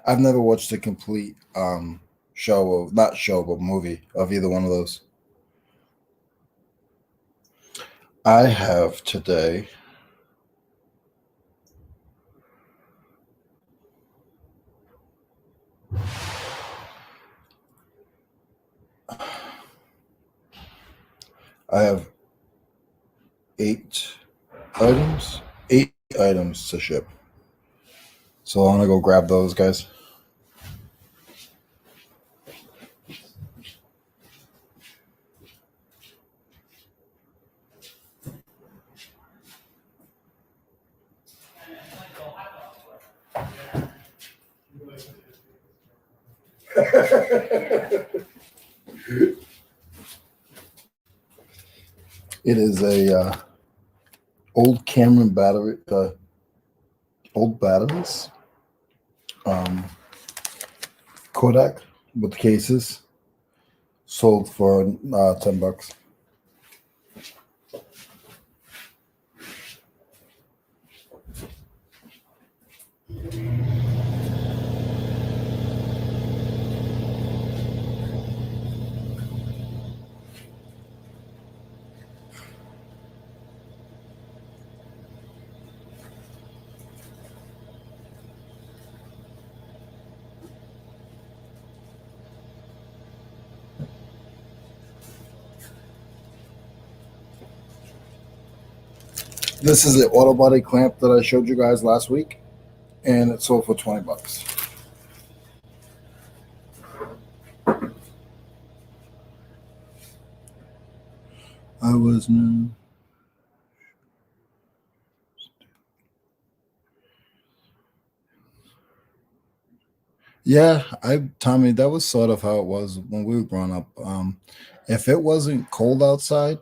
I've never watched a complete not show, but movie of either one of those. I have today I have 8 items to ship. So I'm gonna go grab those, guys. It is a old Cameron battery, old batteries, Kodak with cases, sold for $10. This is the auto body clamp that I showed you guys last week, and it sold for $20. I was new. Yeah, Tommy, that was sort of how it was when we were growing up. If it wasn't cold outside,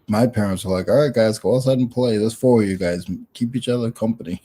my parents were like, "All right, guys, go outside and play. There's 4 of you guys. Keep each other company."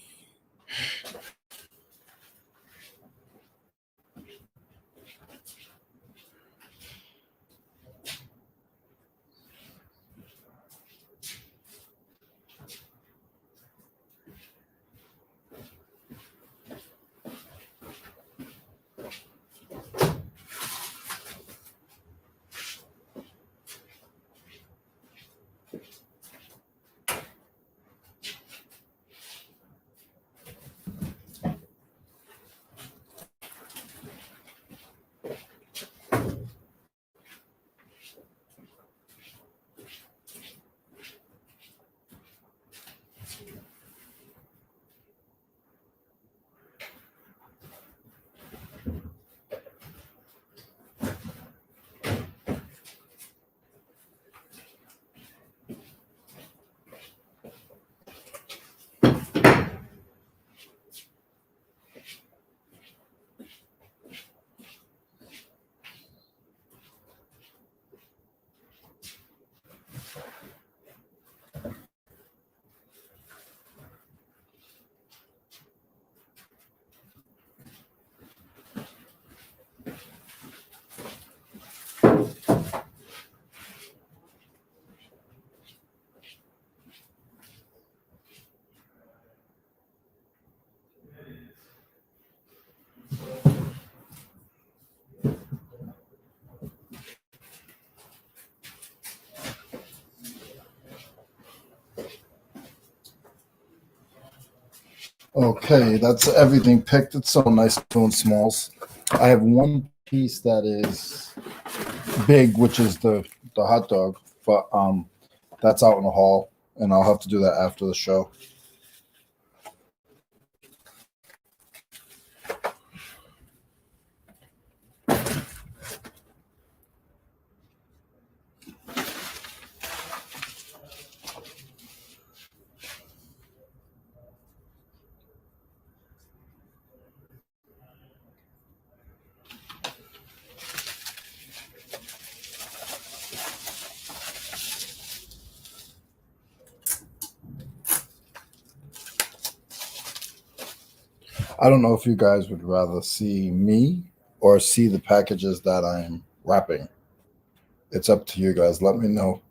Okay, that's everything picked. It's so nice doing smalls. I have one piece that is big, which is the hot dog, but that's out in the hall, and I'll have to do that after the show. I don't know if you guys would rather see me or see the packages that I'm wrapping. It's up to you guys. Let me know.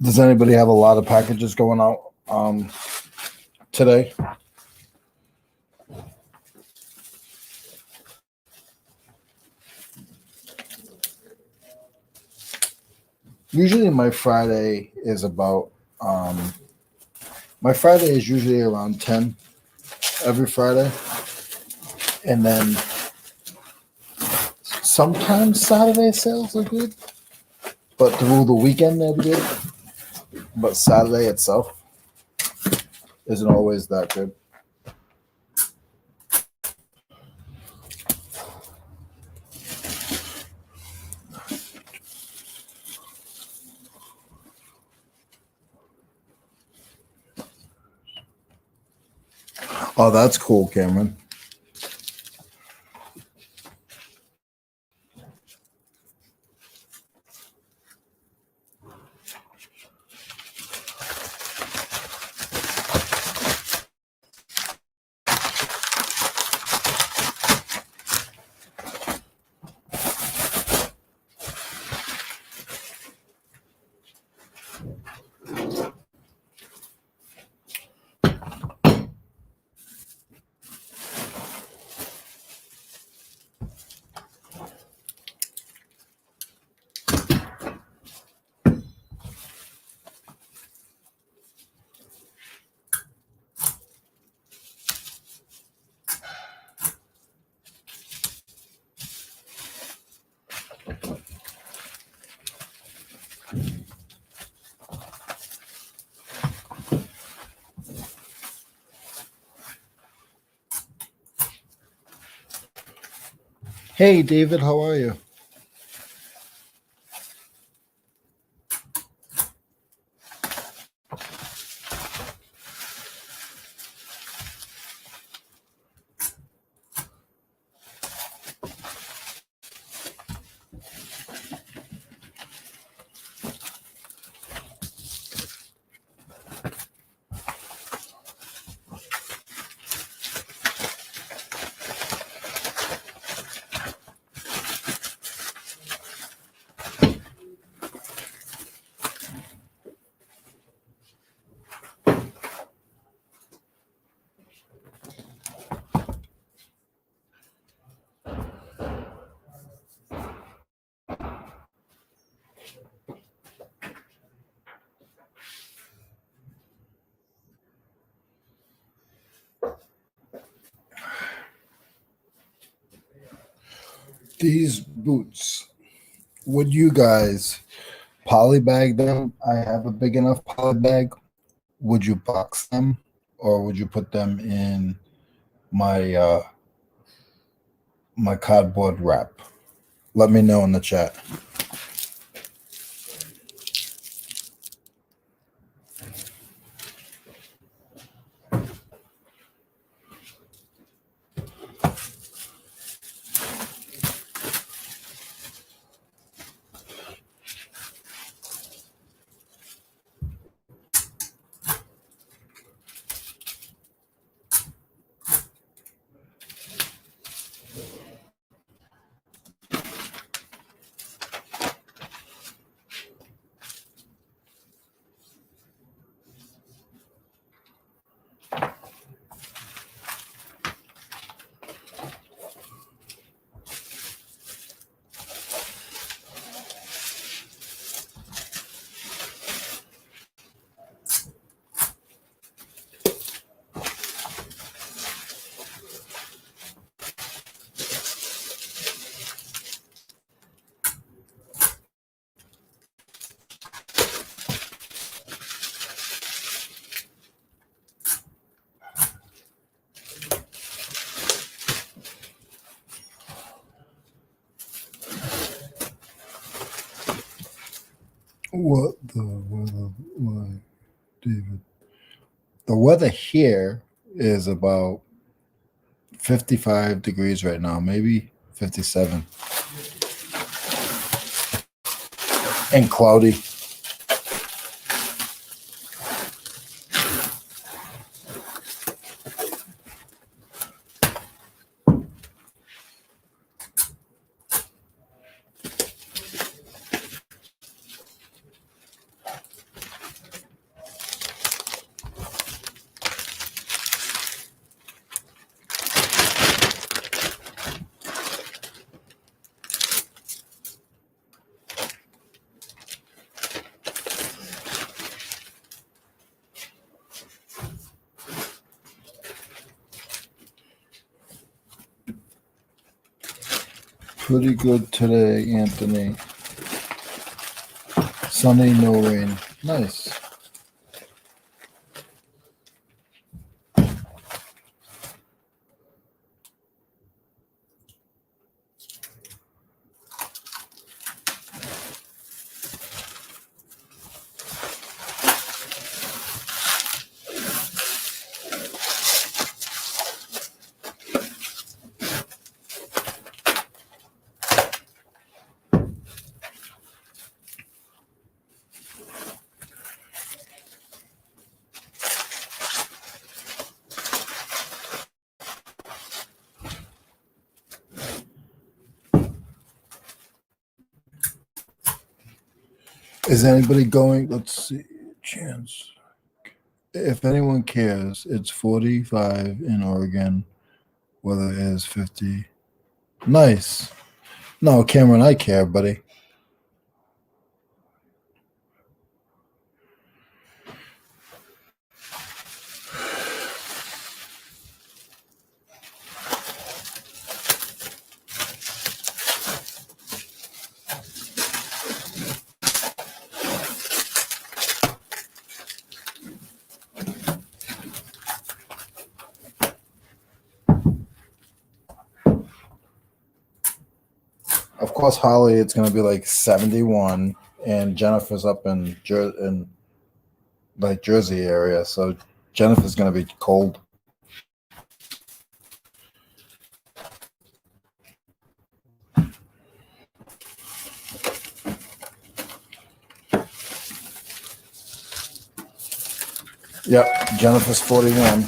Does anybody have a lot of packages going out today? Usually my Friday is usually around 10 every Friday. And then sometimes Saturday sales are good, but through the weekend they're good. But Saturday itself isn't always that good. Oh, that's cool, Cameron. Hey, David, how are you? These boots, would you guys polybag them? I have a big enough polybag. Would you box them or would you put them in my my cardboard wrap? Let me know in the chat. What the weather like, David? The weather here is about 55 degrees right now, maybe 57, and cloudy. Pretty good today, Anthony. Sunny, no rain. Nice. Is anybody going? Let's see. Chance. If anyone cares, it's 45 in Oregon. Weather is 50. Nice. No, Cameron, I care, buddy. Of course, Holly, it's going to be like 71, and Jennifer's up in like Jersey area, so Jennifer's going to be cold. Yep, Jennifer's 41.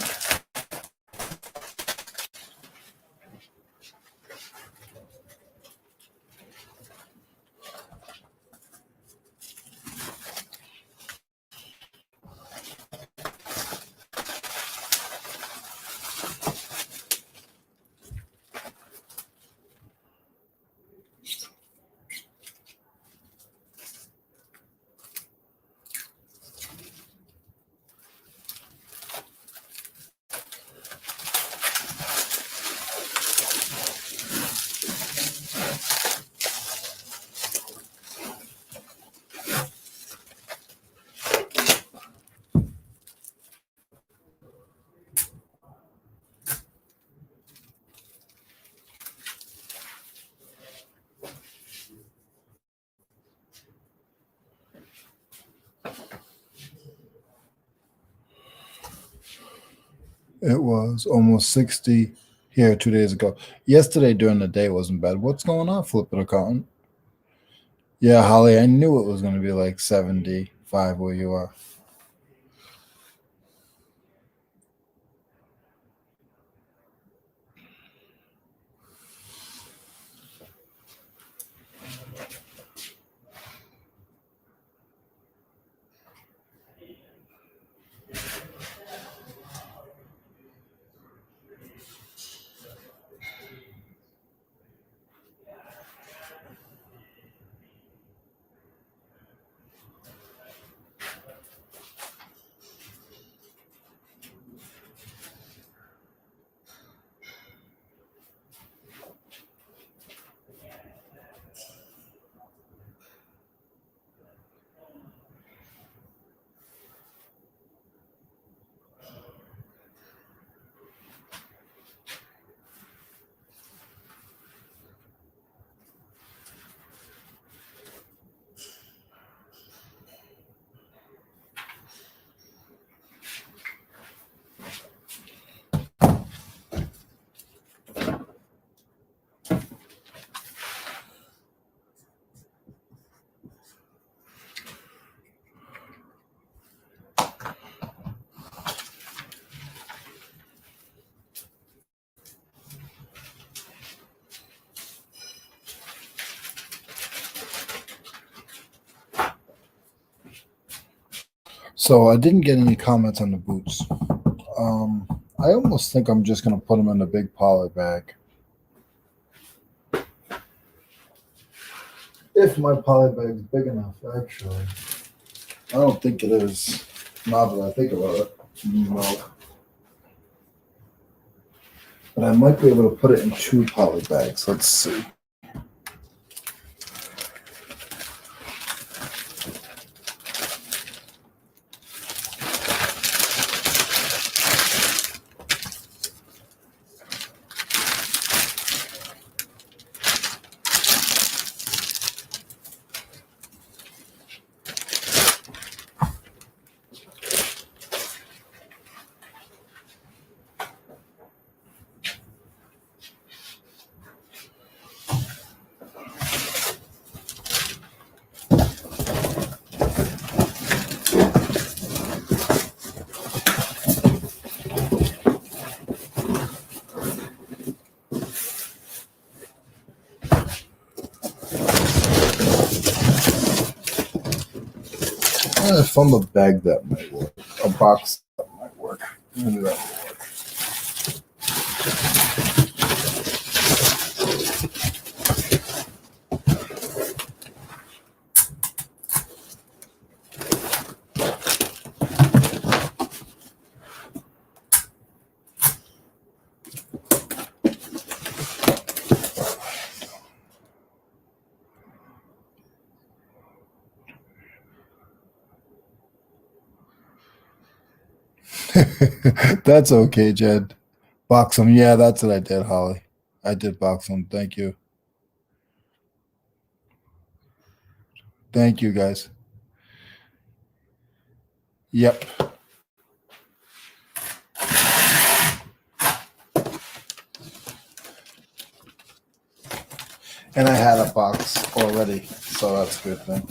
It was almost 60 here 2 days ago. Yesterday during the day wasn't bad. What's going on, Flippin' Accountant? Yeah, Holly, I knew it was going to be like 75 where you are. So I didn't get any comments on the boots. I almost think I'm just gonna put them in a big poly bag. If my poly bag's big enough, actually. I don't think it is. Now that I think about it. No. But I might be able to put it in 2 poly bags. Let's see. I found a bag that might work. A box that might work. Maybe that will work. That's okay, Jed. Box them. Yeah, that's what I did, Holly. I did box them. Thank you. Thank you, guys. Yep. And I had a box already, so that's a good thing.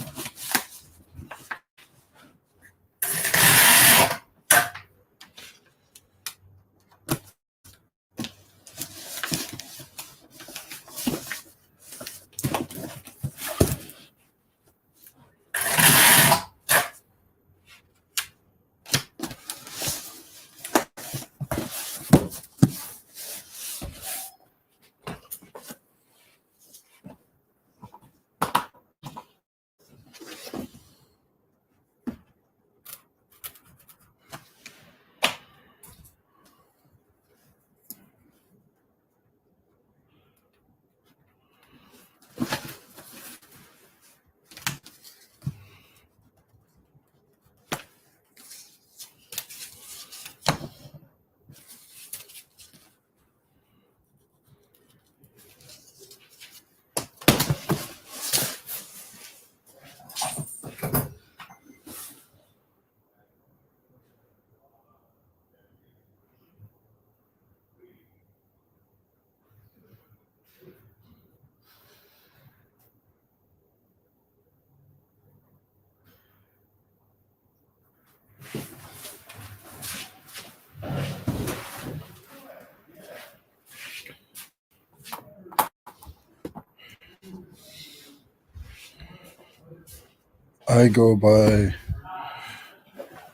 I go by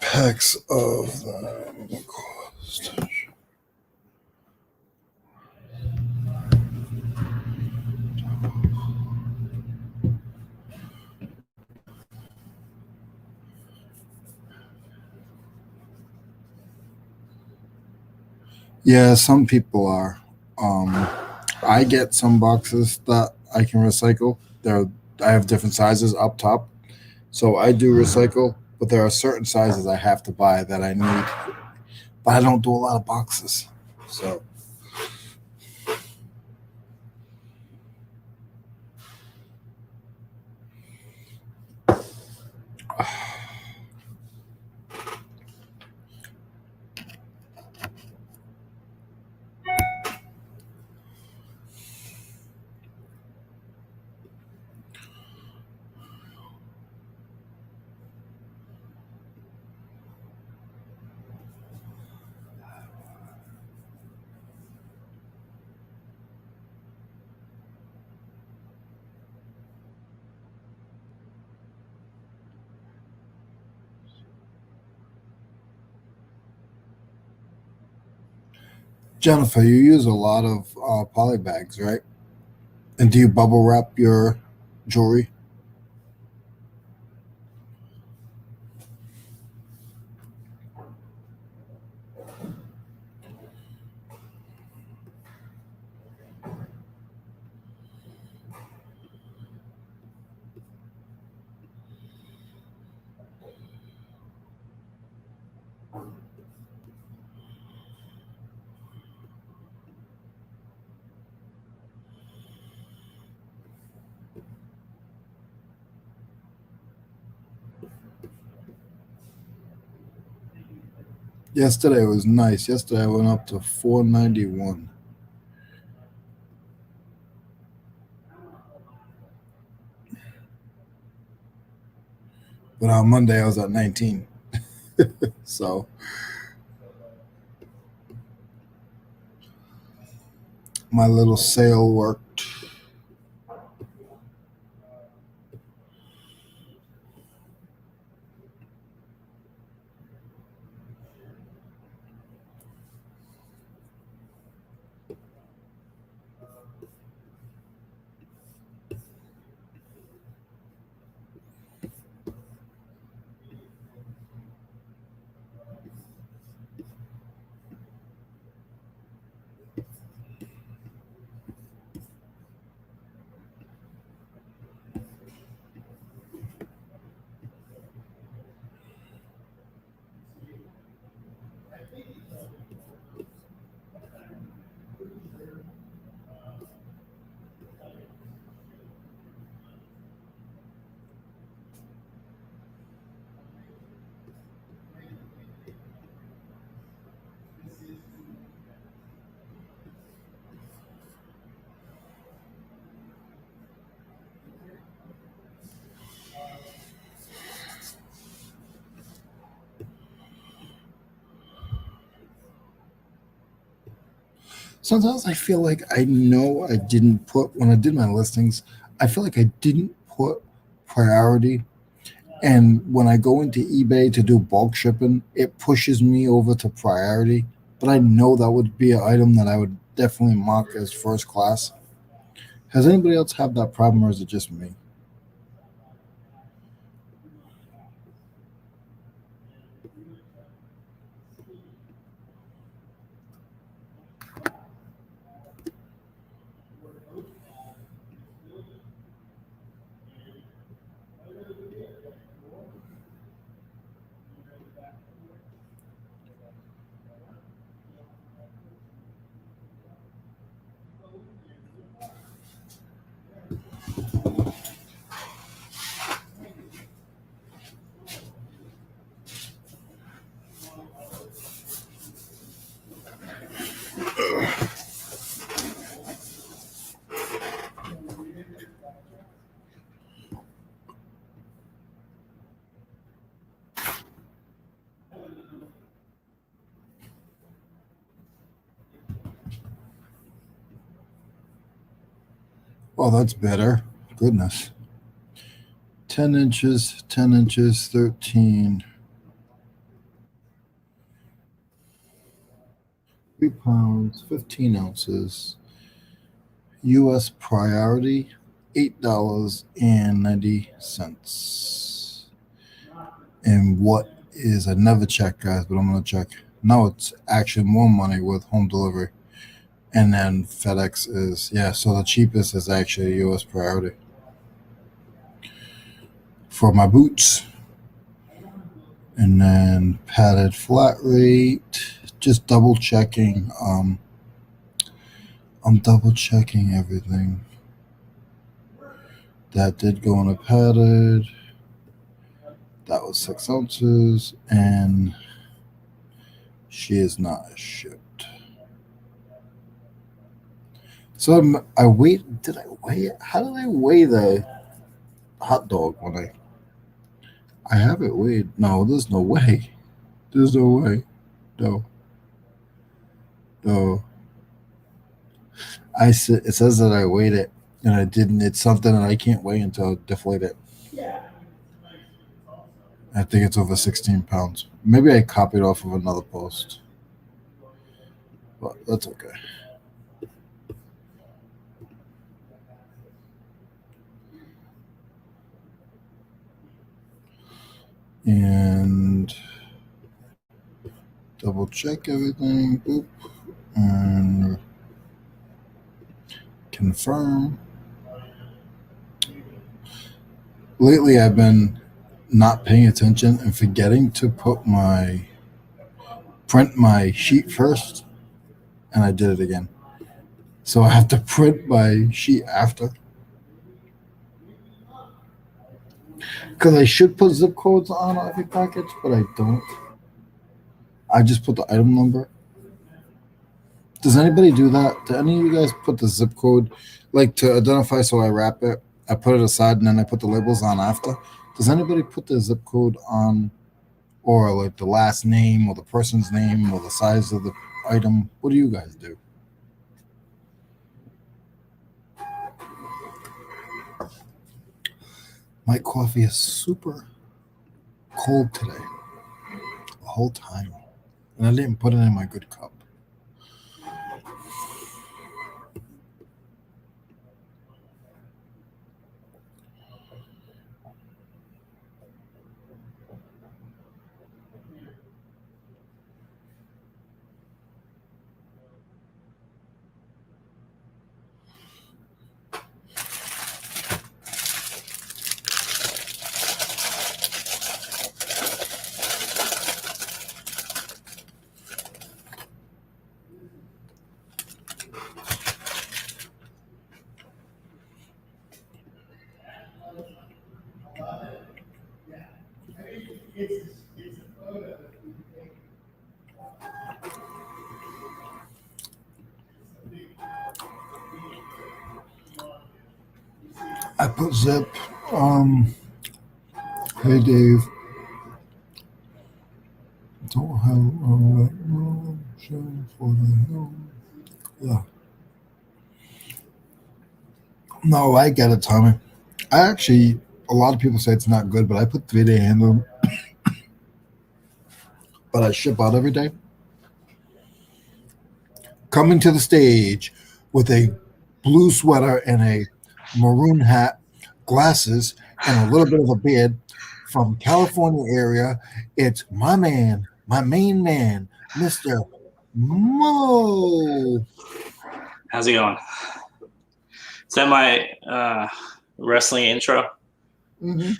packs of them. Yeah, some people are. I get some boxes that I can recycle. I have different sizes up top, so I do recycle. But there are certain sizes I have to buy that I need. But I don't do a lot of boxes, so. Jennifer, you use a lot of poly bags, right? And do you bubble wrap your jewelry? Yesterday was nice. Yesterday I went up to 491. But on Monday I was at 19. So my little sale worked. Sometimes I feel like I know I didn't put, when I did my listings, I feel like I didn't put priority. And when I go into eBay to do bulk shipping, it pushes me over to priority. But I know that would be an item that I would definitely mark as first class. Has anybody else have that problem, or is it just me? Well, that's better. Goodness. 10 inches, 10 inches, 13. 3 pounds, 15 ounces. U.S. priority, $8.90. And what is, I never check, guys, but I'm going to check. No, it's actually more money with home delivery. And then FedEx is, yeah, so the cheapest is actually U.S. priority for my boots. And then padded flat rate, just double checking. I'm double checking everything. That did go in a padded. That was 6 ounces, and she is not shipped. So I weighed. Did I weigh it? How did I weigh the hot dog when I have it weighed? No, there's no way. There's no way. No, no. It says that I weighed it, and I didn't. It's something that I can't weigh until I deflate it. I think it's over 16 pounds. Maybe I copied off of another post. but that's okay. And double check everything. Boop. And confirm. Lately, I've been not paying attention and forgetting to print my sheet first, and I did it again. So I have to print my sheet after. Because I should put zip codes on every package, but I don't. I just put the item number. Does anybody do that? Do any of you guys put the zip code, like to identify so I wrap it? I put it aside and then I put the labels on after. Does anybody put the zip code on, or like the last name or the person's name or the size of the item? What do you guys do? My coffee is super cold today, the whole time, and I didn't put it in my good cup. I put zip. Hey Dave. Don't have for the yeah. No, I get it, Tommy. I actually, a lot of people say it's not good, but I put 3-day handle, but I ship out every day. Coming to the stage with a blue sweater and a maroon hat, glasses, and a little bit of a beard from California area, it's my man, my main man, Mr. Mo. How's it going? Is that my wrestling intro? Mm-hmm.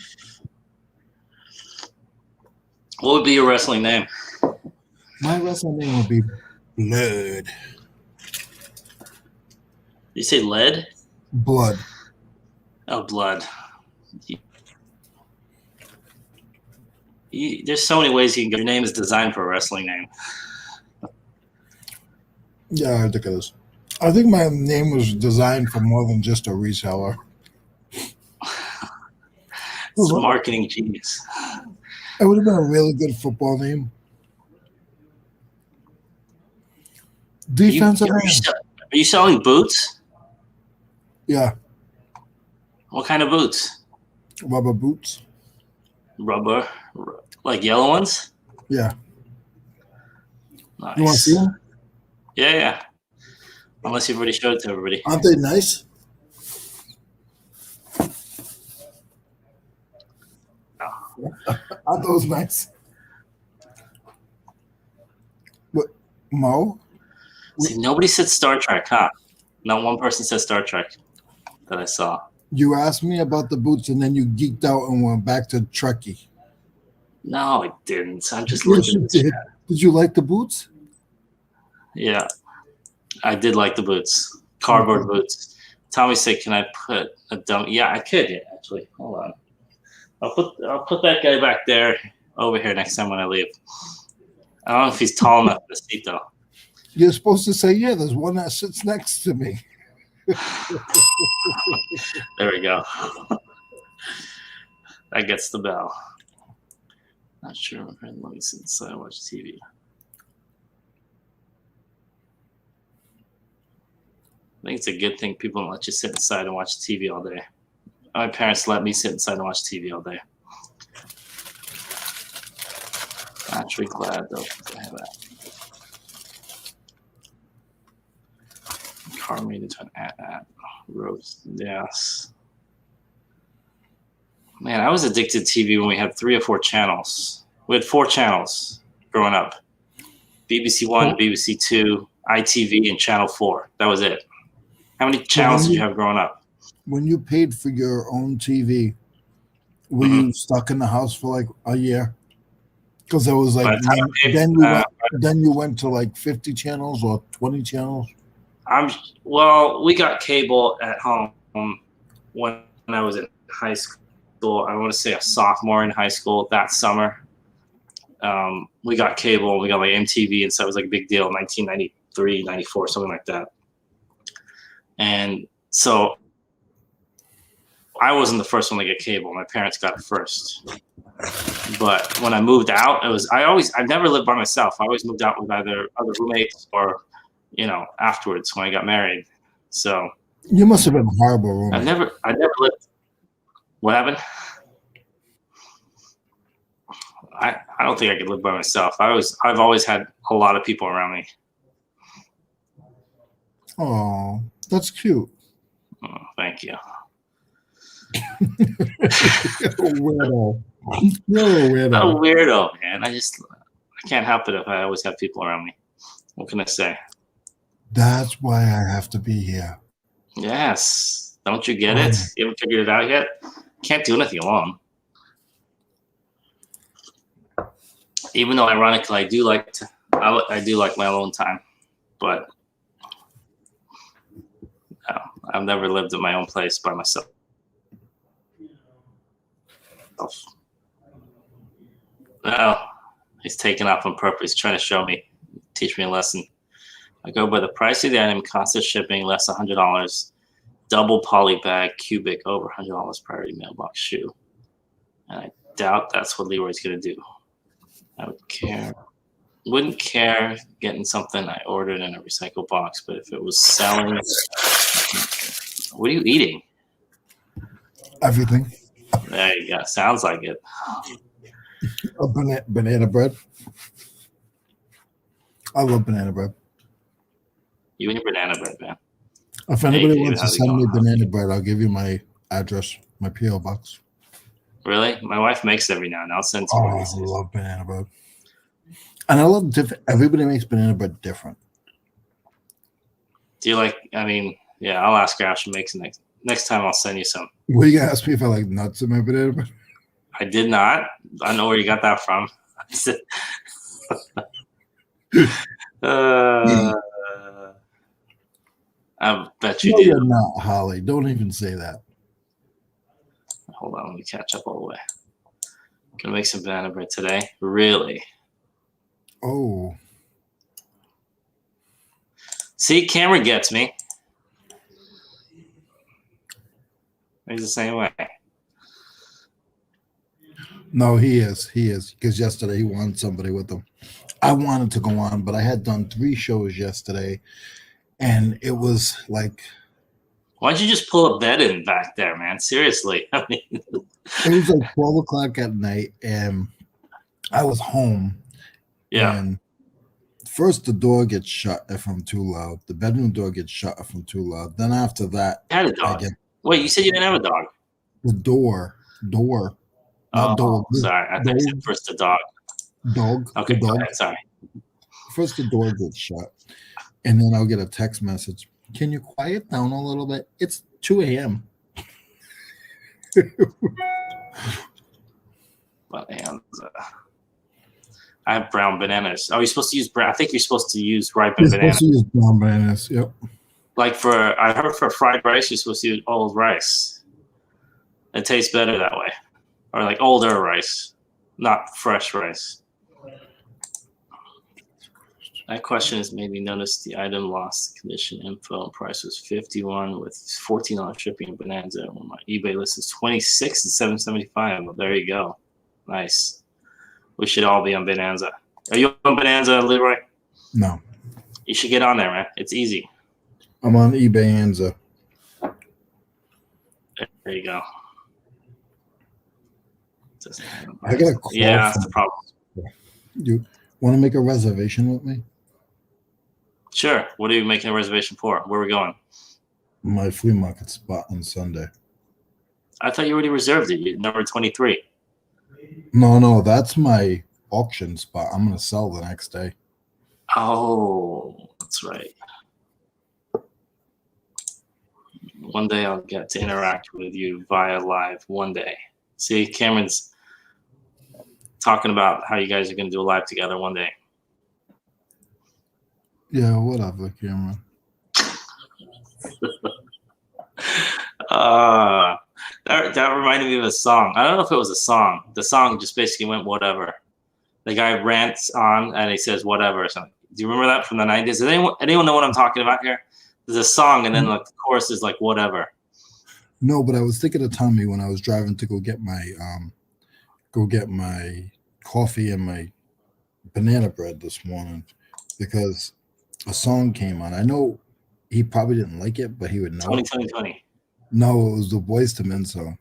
What would be your wrestling name? My wrestling name would be Blood. Did you say lead? Blood. Oh, blood. There's so many ways you can go. Your name is designed for a wrestling name. Yeah, ridiculous. I think my name was designed for more than just a reseller. It's a marketing genius. It would have been a really good football name. Defensive end. Are you selling boots? Yeah. What kind of boots? Rubber boots. Rubber, like yellow ones? Yeah. Nice. You want to see them? Yeah. Unless you've already showed it to everybody. Aren't they nice? No. Aren't those nice? What, Mo? See, nobody said Star Trek, huh? Not one person said Star Trek that I saw. You asked me about the boots and then you geeked out and went back to Trekkie. No, I didn't. I'm just Yes, looking you at the did. chat. Did you like the boots? Yeah, I did like the boots. Cardboard boots. Tommy said, "Can I put a dummy?" Yeah, I could. Yeah, actually, hold on. I'll put that guy back there over here next time when I leave. I don't know if he's tall enough for the seat though. You're supposed to say, yeah, there's one that sits next to me. There we go. That gets the bell. Not sure. Let me sit inside and watch TV. I think it's a good thing people don't let you sit inside and watch TV all day. My parents let me sit inside and watch TV all day. Actually glad though to have that. car made into an ad. Roast. Yes. Man, I was addicted to TV when we had 3 or 4 channels. We had 4 channels growing up. BBC One, BBC Two, ITV, and Channel 4. That was it. How many channels did you have growing up? When you paid for your own TV, were you stuck in the house for like a year? Because there was like then you went to like 50 channels or 20 channels. Well, we got cable at home when I was in high school. I want to say a sophomore in high school that summer. We got cable. We got like MTV, and so it was like a big deal. 1993, 94, something like that. And so I wasn't the first one to get cable. My parents got it first. But when I moved out, I never lived by myself. I always moved out with either other roommates or, afterwards when I got married. So you must have been a horrible roommate. I never lived. What happened? I don't think I could live by myself. I've always had a lot of people around me. Oh, that's cute. Oh, thank you. Weirdo. You're a weirdo. I'm a weirdo, man. I can't help it if I always have people around me. What can I say? That's why I have to be here. Yes. Don't you get it? You haven't figured it out yet? Can't do anything alone. Even though, ironically, I do like my alone time, but no, I've never lived in my own place by myself. No, he's taking off on purpose, trying to teach me a lesson. I go by the price of the item, cost of shipping, less $100, double poly bag, cubic, over $100, priority mailbox shoe. And I doubt that's what Leroy's going to do. I wouldn't care getting something I ordered in a recycle box, but if it was selling, what are you eating? Everything. There you go. Sounds like it. A banana bread. I love banana bread. You and your banana bread, man. If anybody wants to send me banana bread, I'll give you my address, my P.O. box. Really? My wife makes it every now and then. I'll send it to you. I love banana bread. And I love everybody makes banana bread different. Do you like, I'll ask her how she makes it next time. I'll send you some. Were you going to ask me if I like nuts in my banana bread? I did not. I know where you got that from. I bet you did. You're not, Holly. Don't even say that. Hold on, let me catch up all the way. Gonna make some banana bread today. Really? Oh. See, Cameron gets me. He's the same way. No, he is. Because yesterday he wanted somebody with him. I wanted to go on, but I had done 3 shows yesterday, and it was like. Why don't you just pull a bed in back there, man? Seriously. It was like 12 o'clock at night, and I was home. Yeah. And first the door gets shut if I'm too loud. The bedroom door gets shut if I'm too loud. Then after that, I had a dog. Wait, you said you didn't have a dog? The door. Not dog. Sorry. I thought you said first the dog. Dog. Okay, dog. go ahead. Sorry. First the door gets shut, and then I'll get a text message. Can you quiet down a little bit? It's 2 a.m. Bonanza. I have brown bananas. Oh, you're supposed to use brown. I think you're supposed to use ripened bananas. You're supposed to use brown bananas. Yep. Like I heard for fried rice, you're supposed to use old rice. It tastes better that way, or like older rice, not fresh rice. That question has made me notice the item lost condition info and price was $51 with $14 shipping and Bonanza. When my eBay list is $26 and $7.75. Well, there you go. Nice. We should all be on Bonanza. Are you on Bonanza, Leroy? No. You should get on there, man. It's easy. I'm on eBay-anza. There you go. I got a call. Yeah, that's the problem. You want to make a reservation with me? Sure. What are you making a reservation for? Where are we going? My flea market spot on Sunday. I thought you already reserved it. You're number 23. No, that's my auction spot. I'm gonna sell the next day. Oh, that's right. One day I'll get to interact with you via live. One day. See, Cameron's talking about how you guys are going to do a live together one day. Yeah, whatever, Cameron. That reminded me of a song. I don't know if it was a song. The song just basically went whatever. The guy rants on and he says whatever or something. Do you remember that from the 90s? Does anyone know what I'm talking about here? There's a song and then like the chorus is like whatever. No, but I was thinking of Tommy when I was driving to go get my coffee and my banana bread this morning because a song came on. I know he probably didn't like it, but he would know. 2020. No, it was the Boyz II Men song.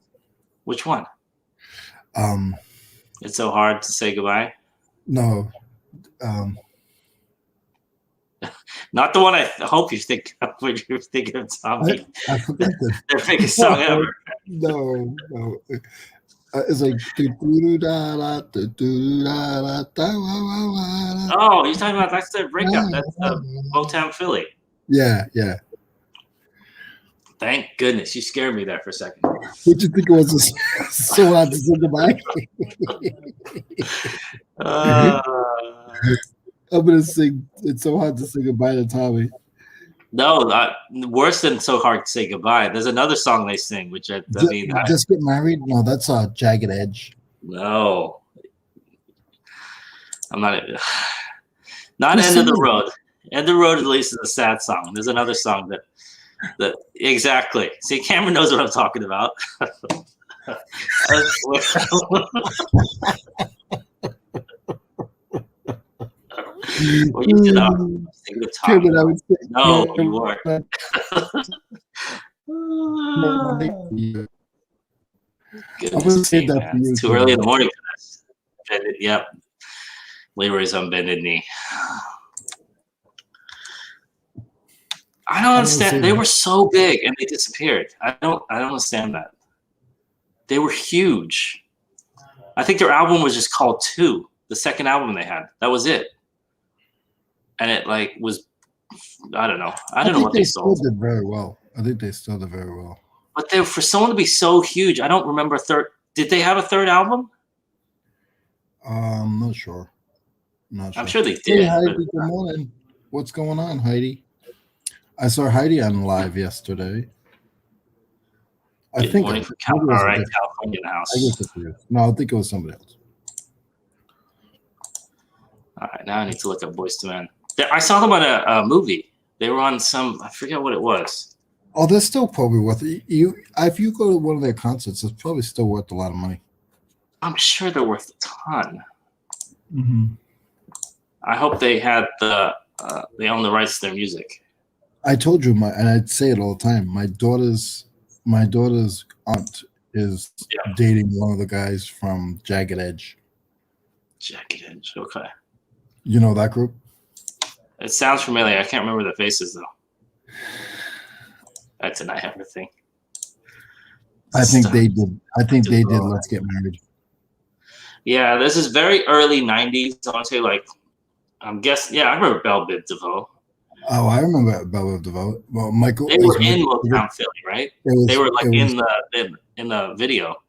Which one? It's so hard to say goodbye. No. Not the one I hope you think of when you're thinking of Tommy. I forgot their biggest song ever. No. It's like oh, you're talking about that's their breakup. That's Motown Philly. Yeah. Thank goodness. You scared me there for a second. What you think it was so hard to say goodbye? I'm going to sing It's So Hard to Say Goodbye to Tommy. No, worse than So Hard to Say Goodbye. There's another song they sing, which I mean... Just Get Married? No, that's Jagged Edge. No. I'm not... Not End of the Road. End of the Road, at least, is a sad song. There's another song that exactly. See, Cameron knows what I'm talking about. Well, you did not. No, you weren't. Goodness, it's too early in the morning for this. Yep. Leroy's on bended knee. I don't understand. They were so big and they disappeared. I don't understand that. They were huge. I think their album was just called 2. The second album they had. That was it. And it like was, I don't know. I don't know what they sold. Did very well. I think they still did very well. But for someone to be so huge, I don't remember a third. Did they have a third album? I'm not sure. I'm sure they did. Hey, Heidi, good morning. What's going on, Heidi? I saw Heidi on live yesterday. Good morning from California. All right, California in the house. I think it was somebody else. All right, now I need to look up Boyz II Men. I saw them on a movie. They were on some, I forget what it was. Oh, they're still probably worth it. If you go to one of their concerts, it's probably still worth a lot of money. I'm sure they're worth a ton. Mm-hmm. I hope they had they own the rights to their music. I told you, and I'd say it all the time. My daughter's aunt is dating one of the guys from Jagged Edge. Jagged Edge, okay. You know that group? It sounds familiar. I can't remember the faces though. That's an I have a thing. I think they did. Let's Get Married. Yeah, this is very early '90s. I want to say I'm guessing. Yeah, I remember Belle Biv DeVoe. Oh, I remember Belle Biv DeVoe. Well, Michael. They were in Motown Philly, right? They were in the video.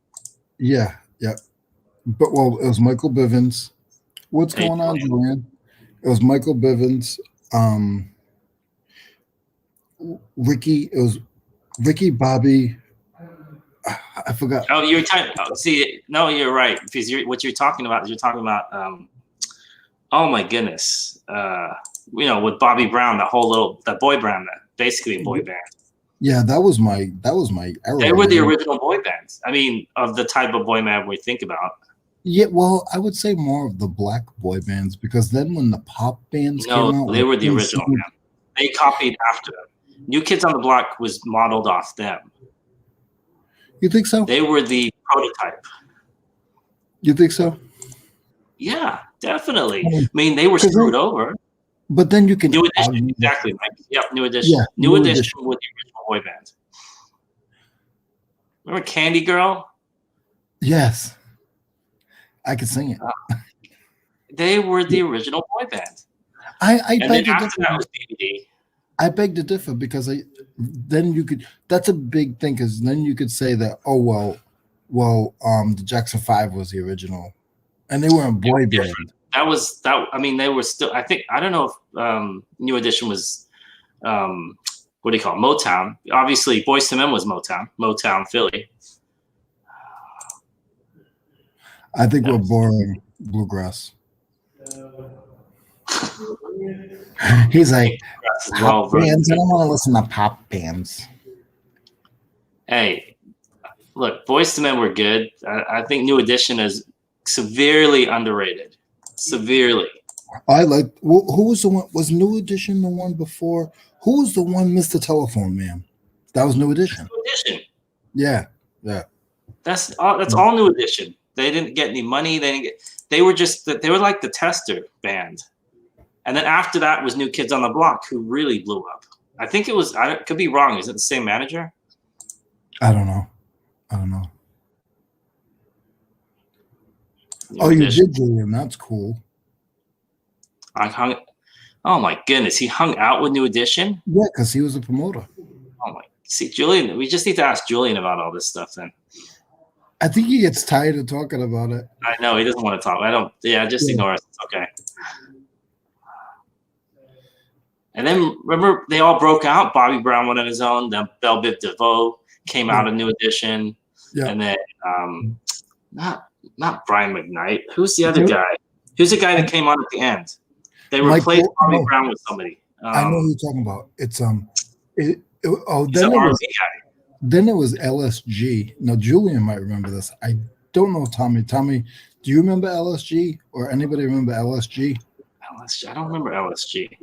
Yeah. But it was Michael Bivins. What's going on, Joanne? It was Michael Bivins. Ricky. It was Ricky Bobby. I forgot. Oh, you're talking. See, no, you're right. Because what you're talking about is oh my goodness. With Bobby Brown, that boy band, basically a boy band. Yeah, that was my era. They were the original boy bands. I mean, of the type of boy band we think about. Yeah, well, I would say more of the black boy bands because then when the pop bands came out, they were the original band. They copied after them. New Kids on the Block was modeled off them. You think so? They were the prototype. You think so? Yeah, definitely. I mean, they were screwed over. But then you can New Edition, argue that, exactly, Mike. Yep, New Edition. yeah, New New Edition Edition. with the original boy band. Remember Candy Girl? Yes, I could sing it. They were the original boy band. I And then beg to after differ. that was DVD. I beg to differ because then you could. That's a big thing because then you could say that the Jackson 5 was the original, and they weren't They were boy band. different. That was that. I mean, they were still. I think I don't know if New Edition was what do you call it? Motown. Obviously, Boyz II Men was Motown Philly. I think we're boring bluegrass. He's like pop bands. I don't want to listen to pop bands. Hey, look, Boyz II Men were good. I think New Edition is severely underrated. Severely. I like. Who was the one? Was New Edition the one before? Who was the one, Mr. Telephone Man? That was New Edition. New Edition. Yeah. That's all New Edition. They didn't get any money. They were like the tester band. And then after that was New Kids on the Block, who really blew up. I think it was. I could be wrong. Is it the same manager? I don't know. New Edition. You did, Julian. That's cool. Oh my goodness, he hung out with New Edition. Yeah, because he was a promoter. Oh my. See, Julian. We just need to ask Julian about all this stuff then. I think he gets tired of talking about it. I know he doesn't want to talk. I don't. Yeah, just ignore us. It's okay. And then remember, they all broke out. Bobby Brown went on his own. Then Belle Biv DeVoe came out of New Edition. Yeah. And then not Brian McKnight. Who's the other guy? Who's the guy that came on at the end? They replaced Bobby Brown with somebody. I know who you're talking about. It's then it was LSG. Now Julian might remember this. I don't know, Tommy. Tommy, do you remember LSG or anybody remember LSG? LSG. I don't remember LSG.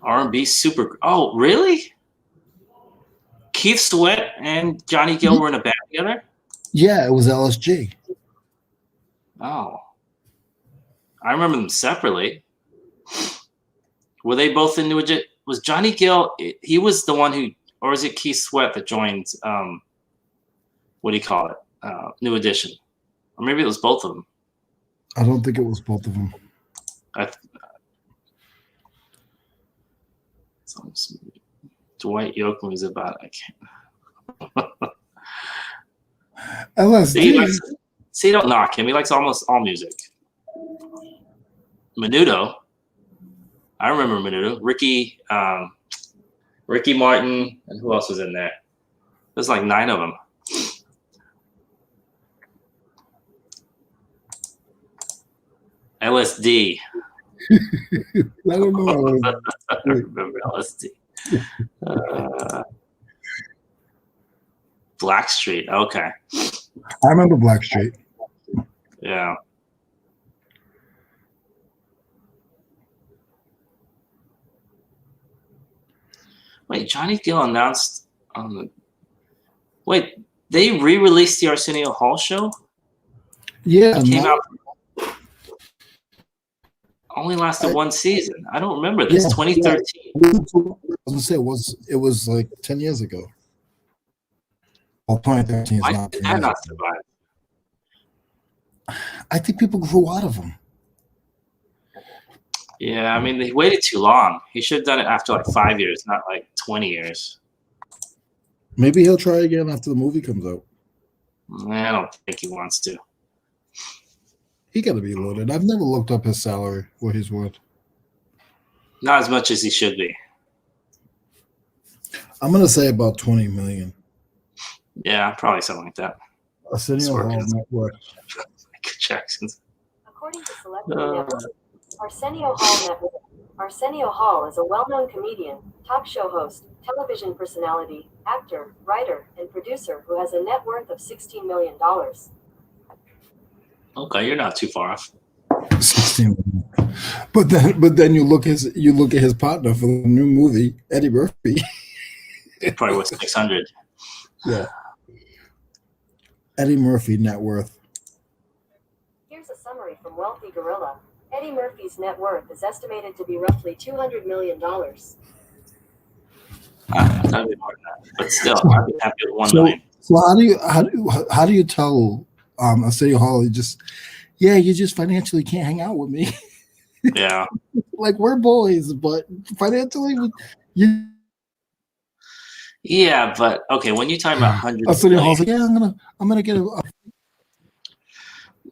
R&B super. Oh, really? Keith Sweat and Johnny Gill were in a band together? Yeah, it was LSG. Oh. I remember them separately. Were they both in New Edition? Was Johnny Gill, he was the one who, or is it Keith Sweat that joined, what do you call it? New Edition. Or maybe it was both of them. I don't think it was both of them. Dwight Yoakam was about, I can't. LSD. See, don't knock him. He likes almost all music. Menudo. I remember Menudo. Ricky Martin, and who else was in there? There's like 9 of them. LSD. I don't know. I remember LSD. Blackstreet. Okay. I remember Blackstreet. Yeah. Wait, Johnny Gill announced on the. Wait, they re-released the Arsenio Hall show? Yeah. It came out. Only lasted one season. I don't remember this. 2013. I was gonna say it was like 10 years ago. Well, 2013 is not. Did that not survive? I think people grew out of them. Yeah, I mean they waited too long. He should have done it after like 5 years, not like 20 years. Maybe he'll try again after the movie comes out. I don't think he wants to. He got to be loaded. I've never looked up his salary, what he's worth. Not as much as he should be. I'm going to say about 20 million. Yeah, probably something like that. Arsenio Hall Network. Michael Jackson's. According to Celebrity Network, Arsenio Hall is a well-known comedian, talk show host, television personality, actor, writer, and producer who has a net worth of $16 million. Okay, you're not too far off. 16 million. But then you look at his partner for the new movie, Eddie Murphy. Probably worth 600. Yeah. Eddie Murphy net worth. Here's a summary from Wealthy Gorilla. Eddie Murphy's net worth is estimated to be roughly $200 million. I'd be more than that, but still, I'd be happy with 1 million. So how do you tell a city hall you just financially can't hang out with me? Yeah. Like we're boys, but financially you. Yeah, but okay, when you're talking about 100 A city million, hall's like, yeah, I'm gonna get a.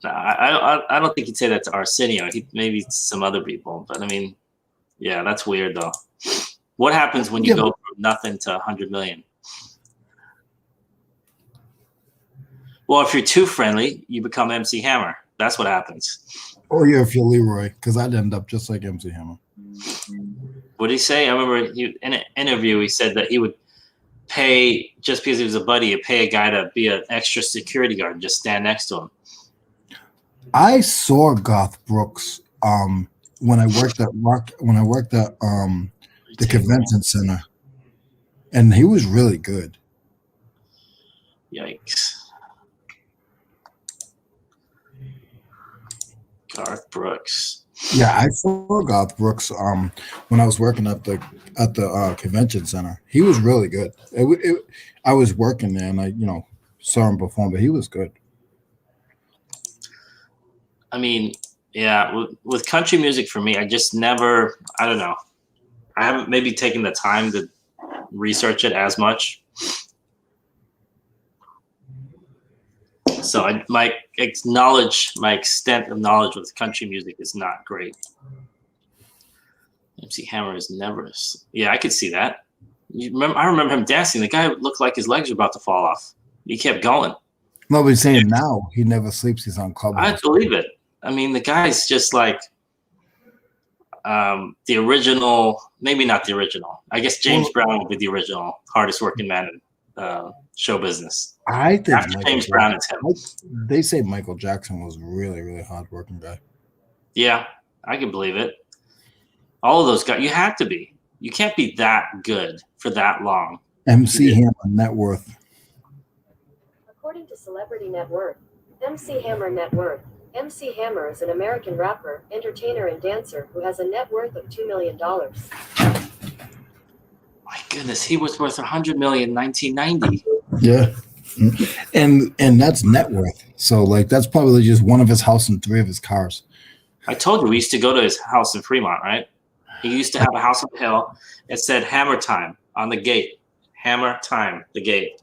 I don't think he'd say that to Arsenio. Maybe some other people, but I mean, yeah, that's weird though. What happens when you go from nothing to 100 million? Well, if you're too friendly, you become MC Hammer. That's what happens. Or yeah, if you're Leroy, because I'd end up just like MC Hammer. What did he say? I remember in an interview he said that he would pay, just because he was a buddy, he'd pay a guy to be an extra security guard and just stand next to him. I saw Garth Brooks when I worked at the convention center, and he was really good. Yikes. Garth Brooks. Yeah, I saw Garth Brooks when I was working at the convention center. He was really good. I was working there, and I saw him perform, but he was good. I mean, yeah, with country music for me, I just never, I don't know. I haven't maybe taken the time to research it as much. So my extent of knowledge with country music is not great. MC Hammer is never. Yeah, I could see that. I remember him dancing. The guy looked like his legs were about to fall off. He kept going. Nobody's saying now he never sleeps. He's on Clubhouse. I believe it. I mean, the guy's just like the original, maybe not the original. I guess James Brown would be the original hardest working man in show business. I think after James Brown, it's him. They say Michael Jackson was really, really hard working guy. Yeah, I can believe it. All of those guys, you have to be. You can't be that good for that long. MC Hammer net worth. According to Celebrity Net Worth, MC Hammer net worth. MC Hammer is an American rapper, entertainer, and dancer who has a net worth of $2 million. My goodness, he was worth $100 million in 1990. Yeah, and that's net worth. So like that's probably just one of his house and 3 of his cars. I told you we used to go to his house in Fremont, right? He used to have a house on the hill. It said "Hammer Time" on the gate. Hammer Time, the gate,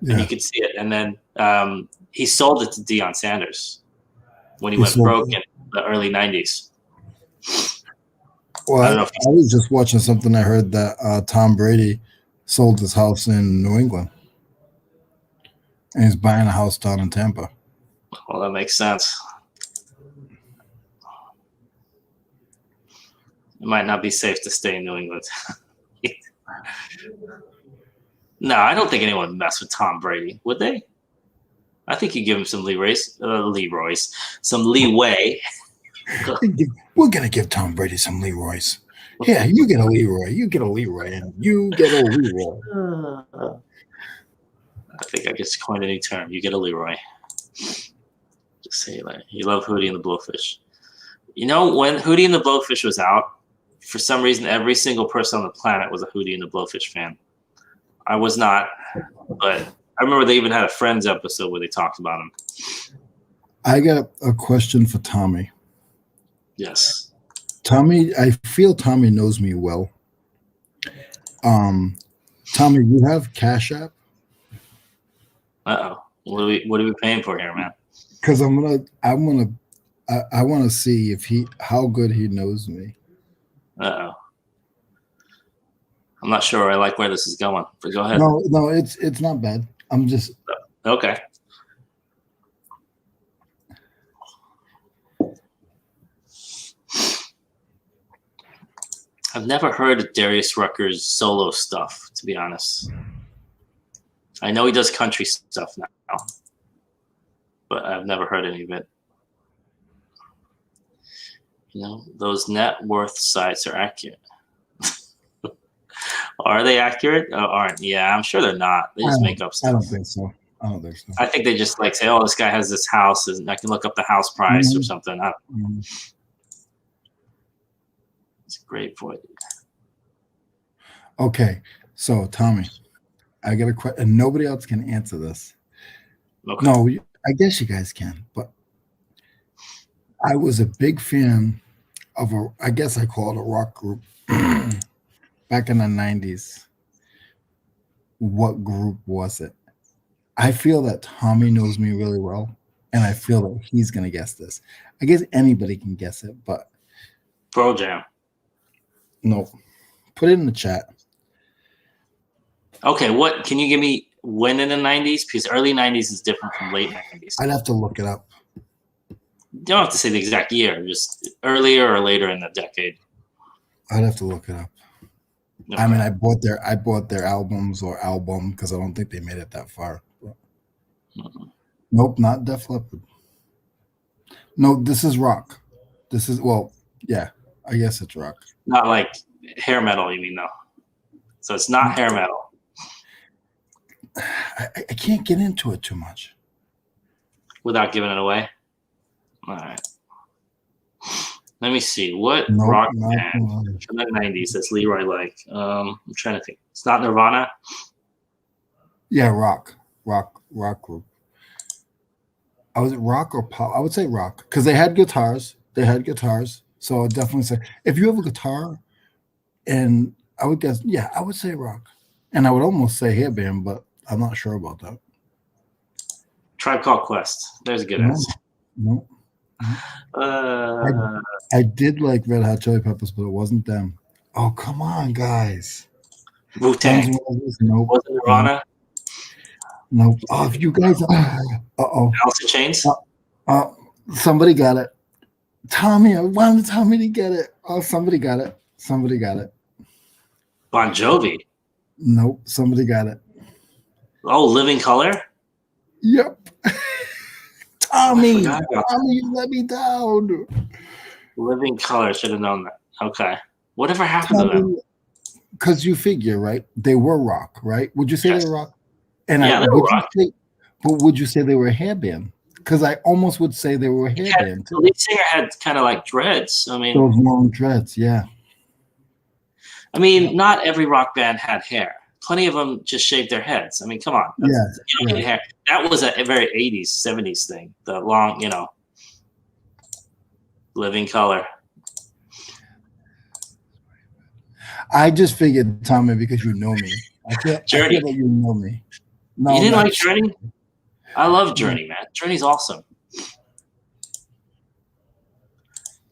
and you could see it. And then he sold it to Deion Sanders when he went broke in the early 90s. Well, I was just watching something. I heard that Tom Brady sold his house in New England, and he's buying a house down in Tampa. Well, that makes sense. It might not be safe to stay in New England. No, I don't think anyone would mess with Tom Brady, would they? I think you give him some some leeway. We're gonna give Tom Brady some Leroy's. Yeah, you get a Leroy, you get a Leroy, and you get a Leroy. I think I just coined a new term. You get a Leroy. Just say like you love Hootie and the Blowfish. You know, when Hootie and the Blowfish was out, for some reason, every single person on the planet was a Hootie and the Blowfish fan. I was not, but I remember they even had a Friends episode where they talked about him. I got a question for Tommy. Yes. Tommy, I feel Tommy knows me well. Tommy, you have Cash App? Uh-oh. What are we paying for here, man? Because I want to see how good he knows me. Uh-oh. I'm not sure I like where this is going, but go ahead. No, it's not bad. I'm just okay. I've never heard of Darius Rucker's solo stuff, to be honest. I know he does country stuff now, but I've never heard any of it. You know, those net worth sites are accurate. Are they accurate? Aren't? Yeah, I'm sure they're not. They just make up stuff. I don't think so. I don't think so. I think they just like say, "Oh, this guy has this house, and I can look up the house price or something." It's a great point. Okay, so Tommy, I got a question, and nobody else can answer this. Okay. No, I guess you guys can, but I was a big fan of I guess I call it a rock group back in the 90s. What group was it? I feel that Tommy knows me really well, and I feel that he's going to guess this. I guess anybody can guess it, but Pearl Jam. no. Put it in the chat. Okay, what can you give me when in the 90s? Because early 90s is different from late 90s. I'd have to look it up. You don't have to say the exact year, just earlier or later in the decade. I'd have to look it up. Okay. I mean, I bought their albums or album because I don't think they made it that far. Nope, not Def Leppard. No, this is rock. This is yeah, I guess it's rock. Not like hair metal, you mean though? So it's not hair metal. I can't get into it too much Without giving it away. All right. Let me see. What rock band from the 90s does Leroy like? I'm trying to think. It's not Nirvana? Yeah, rock group. Was it rock or pop? I would say rock because they had guitars. So I would definitely say if you have a guitar, and I would guess, yeah, I would say rock. And I would almost say hairband, but I'm not sure about that. Tribe Called Quest. There's a good answer. No. I did like Red Hot Chili Peppers, but it wasn't them. Oh, come on, guys. Wu-Tang. Nope. Was it Nirvana? Nope. Oh, if you guys. Uh-oh. Alice in Chains? Somebody got it. Tommy, I wanted Tommy to get it. Oh, somebody got it. Bon Jovi? Nope. Somebody got it. Oh, Living Color? Yep. Tommy, you let me down. Living Color. Should have known that. Okay. Whatever happened to them? Because you figure, right? They were rock, right? Would you say they were rock? And yeah, they were rock. But would you say they were a hairband? Because I almost would say they were a hairband. The lead singer had kind of like dreads. I mean, those long dreads, yeah. I mean, not every rock band had hair. Plenty of them just shaved their heads. I mean, come on. You don't need hair. That was a very 80s, 70s thing. The long, Living Color. I just figured, Tommy, because you know me. Journey. I feel that you know me. No, you didn't like Journey? I love Journey, man. Journey's awesome.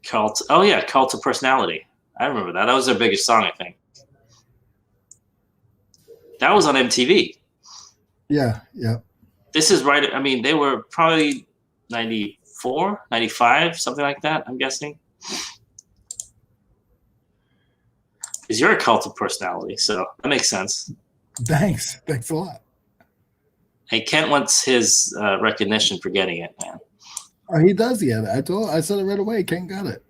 Cult. Oh, yeah, Cult of Personality. I remember that. That was their biggest song, I think. That was on MTV. Yeah. This is right. I mean, they were probably 94, 95, something like that, I'm guessing. Because you're a Cult of Personality, so that makes sense. Thanks a lot. Hey, Kent wants his recognition for getting it, man. Oh, he does get it. I said it right away. Kent got it.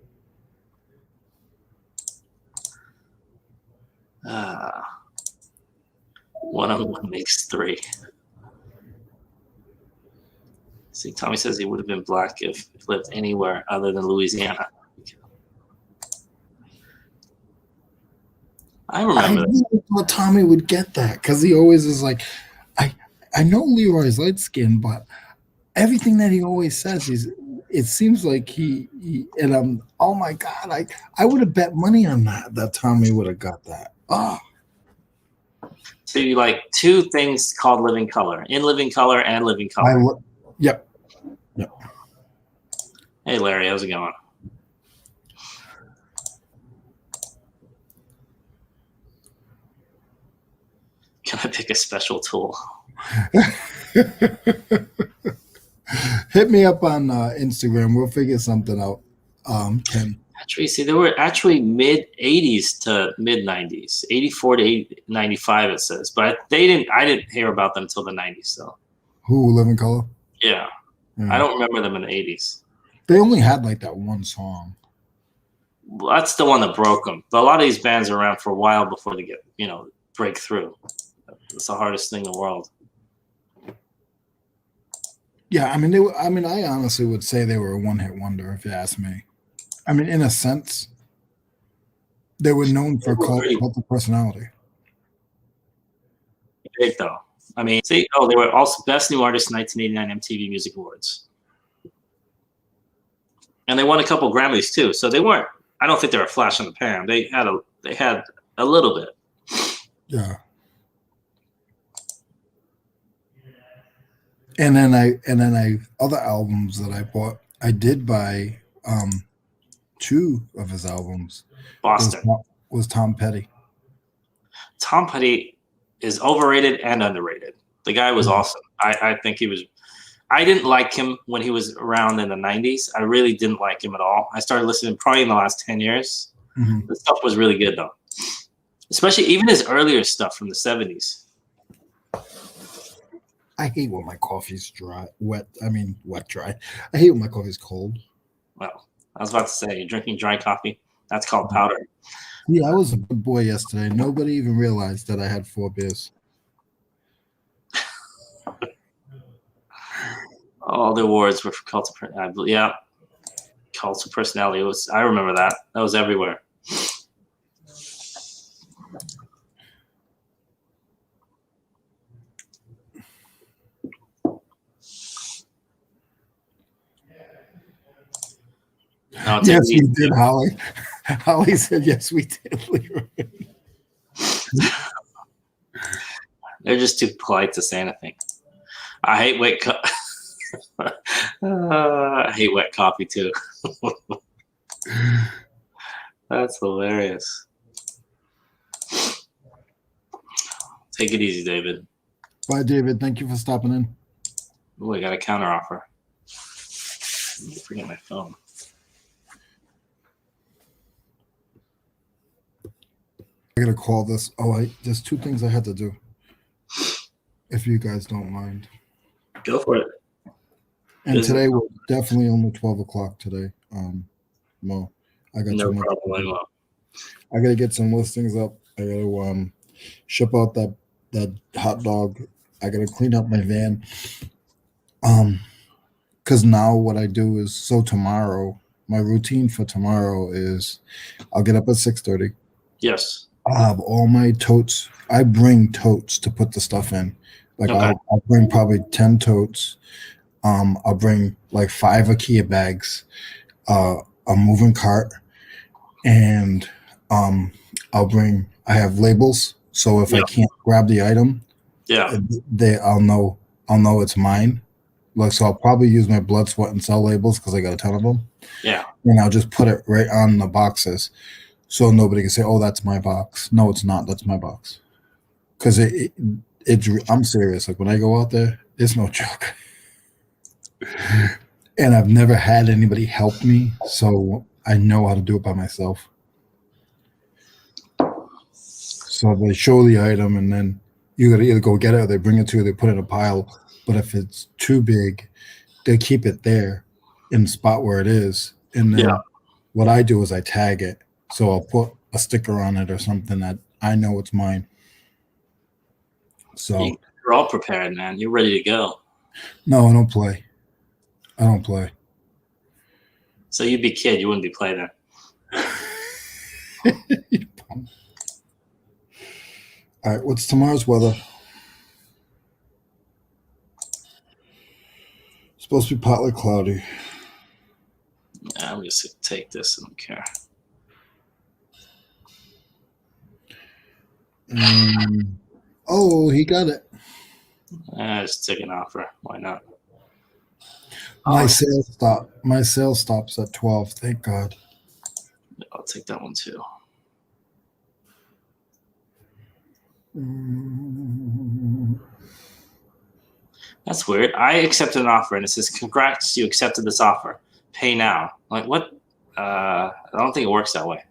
One on one makes three. See, Tommy says he would have been black if lived anywhere other than Louisiana. I remember that. Thought Tommy would get that because he always is like, I know Leroy's light skinned, but everything that he always says it seems like he and I'm oh my god, I would have bet money on that Tommy would have got that. Oh. So you like two things called Living Color, In Living Color and Living Color. Yep. Hey Larry, how's it going? Can I pick a special tool? Hit me up on Instagram. We'll figure something out. Ken. Actually, see, they were actually mid 80s to mid 90s, 84 to 95 it says, but I didn't hear about them until the 90s though. Who, Living Color? Yeah. I don't remember them in the 80s. They only had like that one song. Well, that's the one that broke them. But a lot of these bands are around for a while before they get, break through. It's the hardest thing in the world. Yeah, I mean, I honestly would say they were a one-hit wonder, if you ask me. I mean, in a sense, they were known They for were pretty cult of personality. big, though. I mean, they were also Best New Artist 1989 MTV Music Awards. And they won a couple Grammys, too. So they weren't, I don't think they were a flash in the pan. They had a little bit. Yeah. And then other albums that I bought, I did buy 2 of his albums. Boston. Was Tom Petty. Tom Petty is overrated and underrated. The guy was awesome. I think he was. I didn't like him when he was around in the 90s. I really didn't like him at all. I started listening probably in the last 10 years. Mm-hmm. The stuff was really good, though. Especially even his earlier stuff from the 70s. I hate when my coffee's wet dry. I hate when my coffee's cold. Well, I was about to say, you're drinking dry coffee. That's called powder. Yeah, I was a good boy yesterday. Nobody even realized that I had 4 beers. All the awards were for Cult of Cult of Personality. I remember that. That was everywhere. No, yes, we did, Holly. Holly said, yes, we did, Leroy. They're just too polite to say anything. I hate wet I hate wet coffee, too. That's hilarious. Take it easy, David. Bye, David. Thank you for stopping in. Oh, I got a counter offer. Forget my phone. I gotta call this. There's 2 things I had to do. If you guys don't mind. Go for it. And today was definitely only 12 o'clock today. Mo, I got no problem. I gotta get some listings up. I gotta ship out that hot dog. I gotta clean up my van. Because now what I do is tomorrow. My routine for tomorrow is I'll get up at 6:30. Yes. I'll have all my totes. I bring totes to put the stuff in. Like okay. I'll bring probably 10 totes. I'll bring like 5 IKEA bags, a moving cart, and I have labels. So if I can't grab the item, I'll know it's mine. Like, so I'll probably use my blood, sweat, and cell labels because I got a ton of them. Yeah. And I'll just put it right on the boxes. So nobody can say, "Oh, that's my box." No, it's not. That's my box. Because I'm serious. Like when I go out there, it's no joke. And I've never had anybody help me, so I know how to do it by myself. So they show the item, and then you got to either go get it, or they bring it to you. They put it in a pile. But if it's too big, they keep it there in the spot where it is. And then what I do is I tag it. So I'll put a sticker on it or something that I know it's mine. So you're all prepared, man. You're ready to go. No, I don't play. So you'd be kid. You wouldn't be playing there. All right. What's tomorrow's weather? Supposed to be partly cloudy. I'm just going to take this. I don't care. He got it. Just take an offer. Why not? My sale stops at 12. Thank God. I'll take that one too. That's weird. I accepted an offer and it says, "Congrats, you accepted this offer. Pay now." I'm like, what? I don't think it works that way.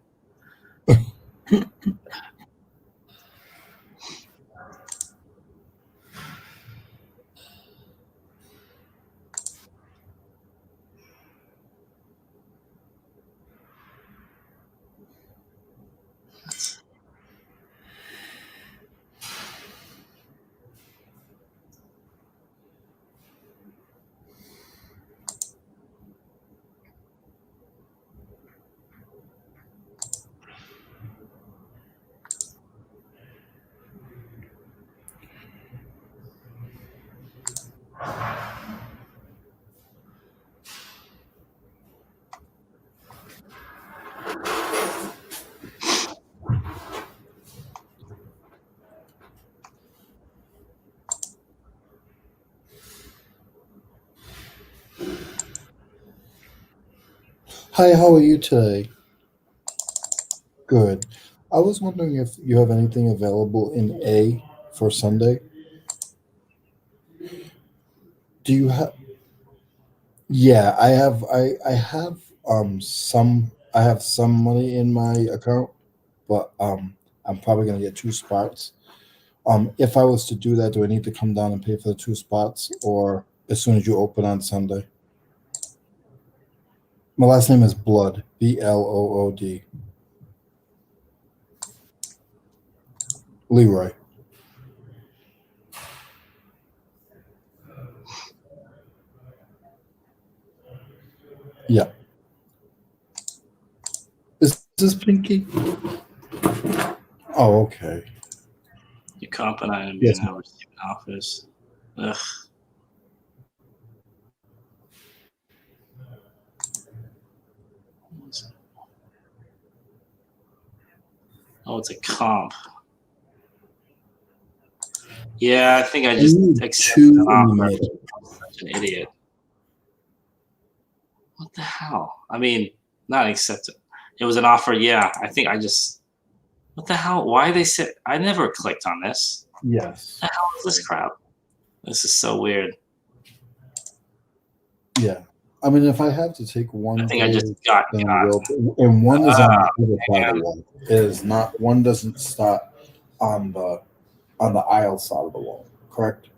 Hi, how are you today? Good. I was wondering if you have anything available in A for Sunday. Do you have? Yeah, I have. I have some. I have some money in my account, but I'm probably gonna get two spots. If I was to do that, do I need to come down and pay for the two spots, or as soon as you open on Sunday? My last name is Blood. Blood. Leroy. Yeah. Is this Pinky? Oh, okay. Your comp and item Yes. you're now receiving offers. Ugh. Oh, it's a comp. Yeah, I think I I just need accepted two an in the offer. middle. I'm such an idiot. What the hell? I mean, not accepted. It was an offer. Yeah, I think I just. What the hell? Why they said I never clicked on this? Yes. What the hell is this crap? This is so weird. Yeah. I mean, if I have to take one I think I just page, got then I got. will. And one is on the other side of Man. the wall. It is not. One doesn't start on the aisle side of the wall. Correct.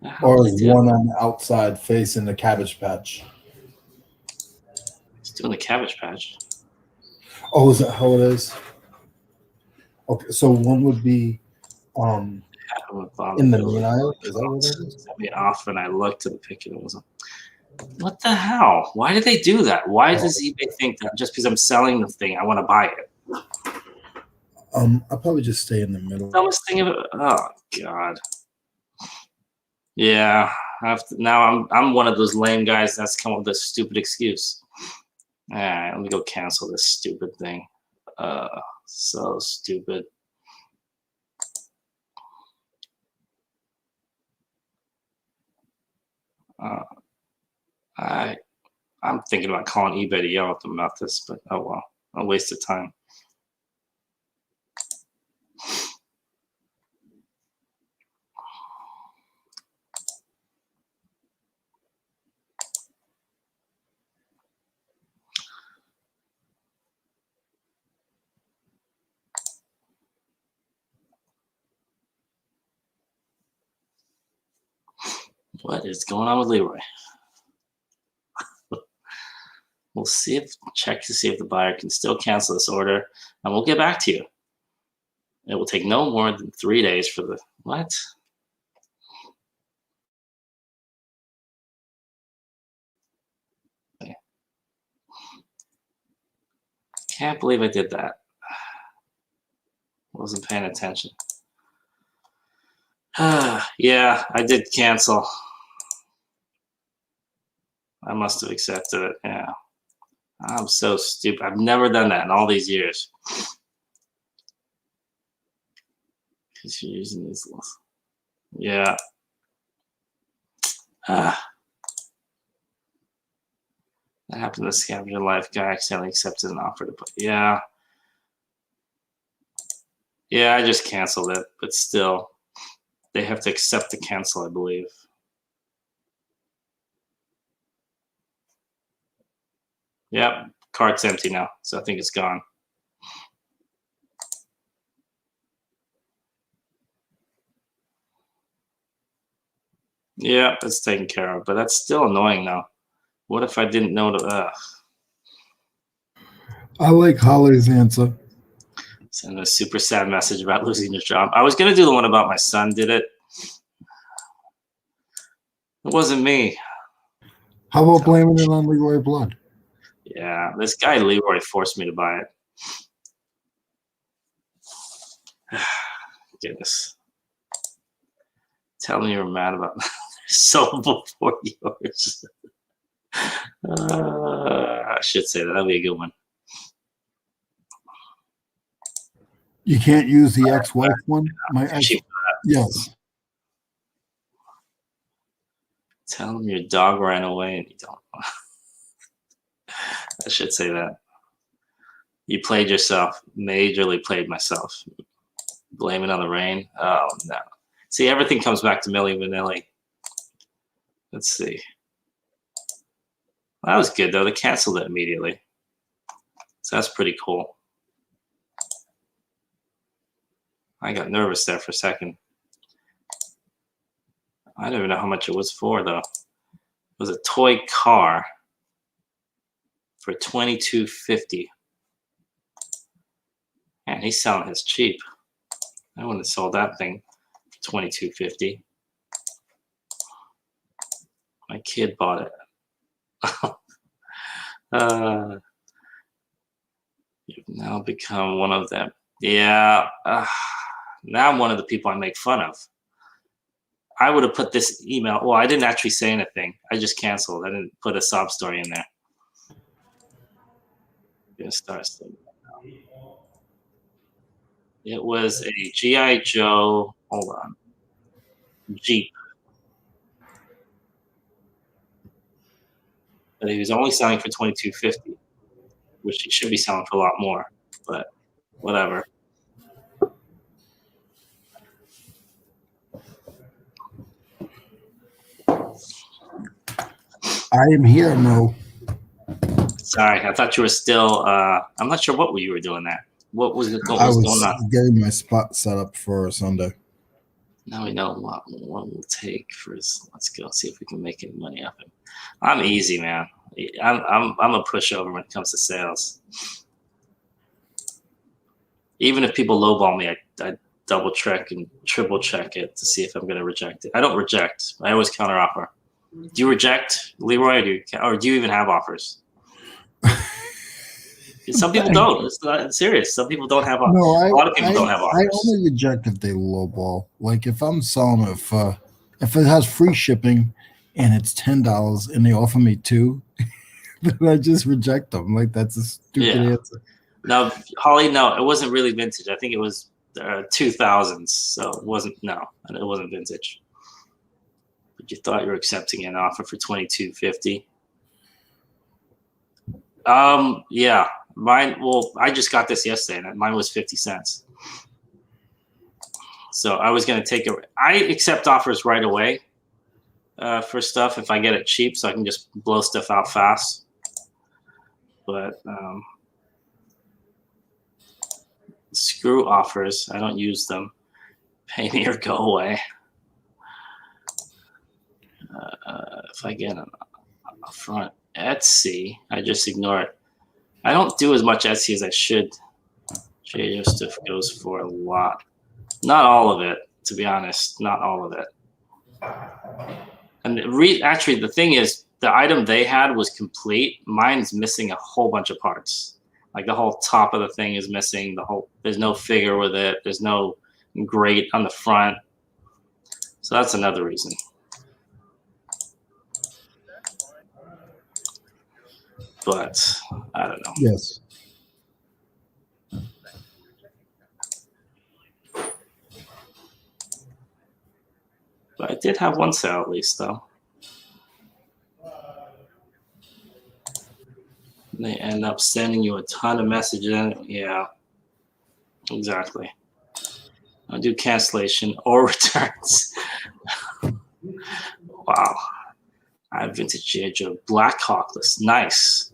How Or did is they do it? one on the outside facing the cabbage patch? It's doing the Cabbage Patch. Oh, is that how it is? Okay, so one would be um in the main aisle. Is that what it is? Sent me off, and I looked at the picture. It wasn't. What the hell? Why did they do that? Why Oh, does eBay think that just because I'm selling the thing, I want to buy it? I'll probably just stay in the middle. Dumbest thing of it. Oh God. Yeah. I have to, now I'm one of those lame guys that's come up with this stupid excuse. All right, let me go cancel this stupid thing. So stupid. Uh, I'm thinking about calling eBay to yell at them about this, but oh well, a waste of time. What is going on with Leroy? We'll check to see if the buyer can still cancel this order, and we'll get back to you. It will take no more than 3 days for the what? Can't believe I did that. Wasn't paying attention. Yeah, I did cancel. I must have accepted it. Yeah. I'm so stupid. I've never done that in all these years. Because you're using these. Yeah. That happened to Scavenger Life guy. Accidentally accepted an offer to put. Yeah. Yeah, I just canceled it, but still, they have to accept the cancel, I believe. Yep, cart's empty now, so I think it's gone. Yeah, it's taken care of, but that's still annoying though. What if I didn't know to I like Holly's answer. send a super sad message about losing your job? I was gonna do the one about my son did it. It wasn't me. How about blaming it on Leroy Blood? Yeah, this guy Leroy forced me to buy it. Goodness. Tell me you're mad about sold before yours. I should say that. That'll be a good one. You can't use the ex-wife one. My ex. Yes. Tell him your dog ran away and you don't. I should say that. You played yourself. Majorly played myself. Blame it on the rain. Oh, no. See, everything comes back to Milli Vanilli. Let's see. Well, that was good, though. They canceled it immediately. So that's pretty cool. I got nervous there for a second. I don't even know how much it was for, though. It was a toy car for $22.50. Man, he's selling his cheap. I wouldn't have sold that thing for $22.50. My kid bought it. You've now become one of them. Yeah. Now I'm one of the people I make fun of. I would have put this email. Well, I didn't actually say anything. I just canceled. I didn't put a sob story in there. I'm gonna start saying that now. It was a G.I. Joe. Hold on. Jeep. But he was only selling for $22.50, which he should be selling for a lot more. But whatever. I am here, Mo. Sorry, I thought you were still. I'm not sure what you were doing there. What was going on? Getting my spot set up for Sunday. Now we know what we'll take for his. Let's go see if we can make any money off him. I'm easy, man. I'm a pushover when it comes to sales. Even if people lowball me, I double check and triple check it to see if I'm going to reject it. I don't reject. I always counter offer. Do you reject, Leroy, or do you even have offers? Some people don't. It's not serious. Some people don't have offers. No, a lot of people don't have offers. I only reject if they lowball. Like if I'm selling if it has free shipping and it's $10 and they offer me $2, then I just reject them. Like that's a stupid answer. No, Holly, no, it wasn't really vintage. I think it was 2000s, so it wasn't vintage. But you thought you were accepting an offer for $22.50. Yeah, mine. Well, I just got this yesterday, and mine was 50 cents. So I was gonna take it. I accept offers right away for stuff if I get it cheap, so I can just blow stuff out fast. But screw offers. I don't use them. Pay me or go away. If I get an upfront Etsy, I just ignore it. I don't do as much Etsy as I should. JJ stuff goes for a lot. Not all of it, to be honest. Not all of it. And actually, the thing is, the item they had was complete. Mine's missing a whole bunch of parts. Like the whole top of the thing is missing. There's no figure with it. There's no grate on the front. So that's another reason. But I don't know. Yes. But I did have one sale at least, though. They end up sending you a ton of messages. Yeah, exactly. I do cancellation or returns. Wow. I have vintage G.I. Joe Black Hawkless. Nice.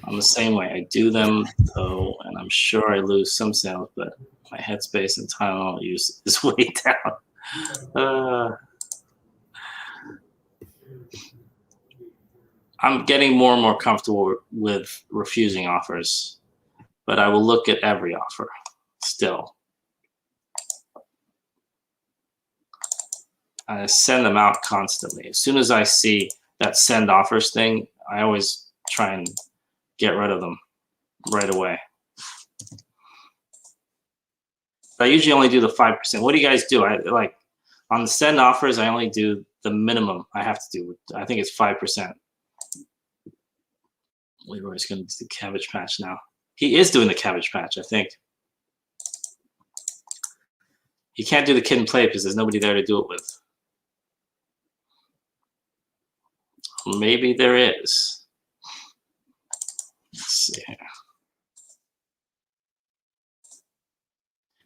I'm the same way. I do them, though, and I'm sure I lose some sales, but my headspace and time I'll use is way down. I'm getting more and more comfortable with refusing offers, but I will look at every offer still. I send them out constantly. As soon as I see that send offers thing, I always try and get rid of them right away. I usually only do the 5%. What do you guys do? I like on the send offers, I only do the minimum I have to do. I think it's 5%. Leroy's going to do the Cabbage Patch now. He is doing the Cabbage Patch, I think. He can't do the Kid and Play because there's nobody there to do it with. Maybe there is. Let's see here.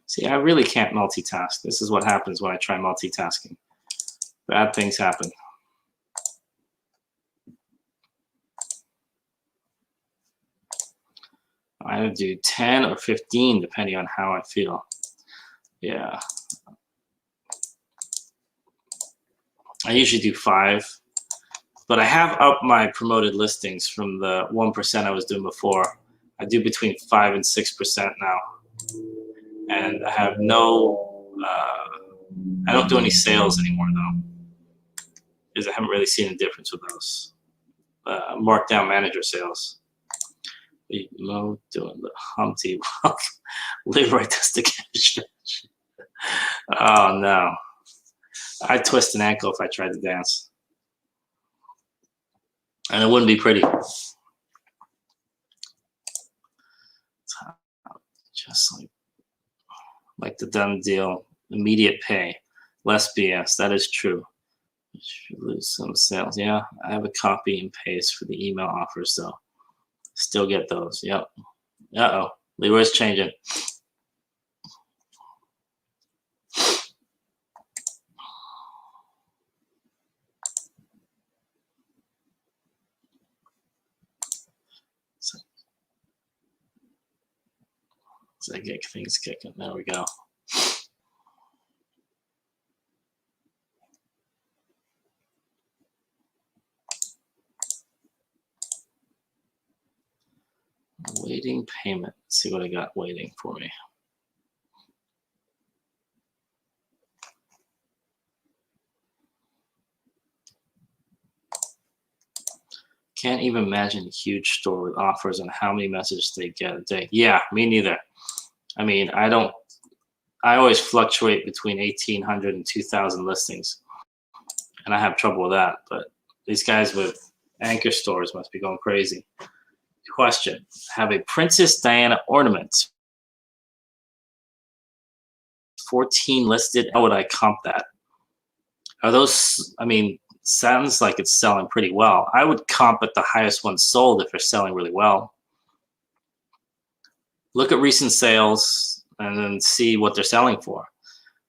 See, I really can't multitask. This is what happens when I try multitasking. Bad things happen. I either do 10 or 15 depending on how I feel. Yeah. I usually do 5, but I have upped my promoted listings from the 1% I was doing before. I do between 5 and 6% now. And I have no, I don't do any sales anymore though, because I haven't really seen a difference with those markdown manager sales. Mo doing the Humpty Walk. Leroy does the cabbage patch. Oh no. I'd twist an ankle if I tried to dance. And it wouldn't be pretty. Just like the done deal. Immediate pay. Less BS. That is true. You should lose some sales. Yeah, I have a copy and paste for the email offers though. Still get those. Yep. Uh-oh. Leroy's changing. So I get things kicking. There we go. Waiting payment. Let's see what I got waiting for me. Can't even imagine a huge store with offers on how many messages they get a day. Yeah, me neither. I mean, I always fluctuate between 1,800 and 2,000 listings. And I have trouble with that. But these guys with anchor stores must be going crazy. Question. Have a Princess Diana ornament. 14 listed. How would I comp that? Are those, I mean, sounds like it's selling pretty well. I would comp at the highest one sold if they're selling really well. Look at recent sales and then see what they're selling for.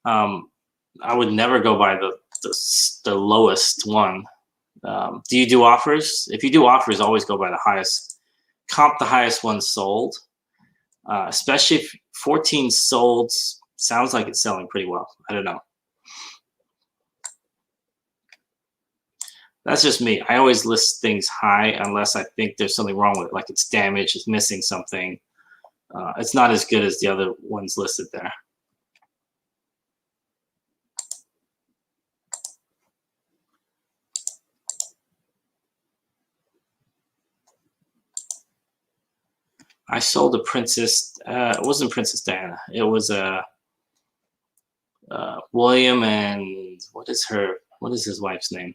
I would never go by the lowest one. Do you do offers? If you do offers, always go by the highest. Comp the highest one sold, especially if 14 sold sounds like it's selling pretty well. I don't know. That's just me. I always list things high unless I think there's something wrong with it, like it's damaged, it's missing something. It's not as good as the other ones listed there. I sold a Princess, it wasn't Princess Diana. It was a William and what is his wife's name?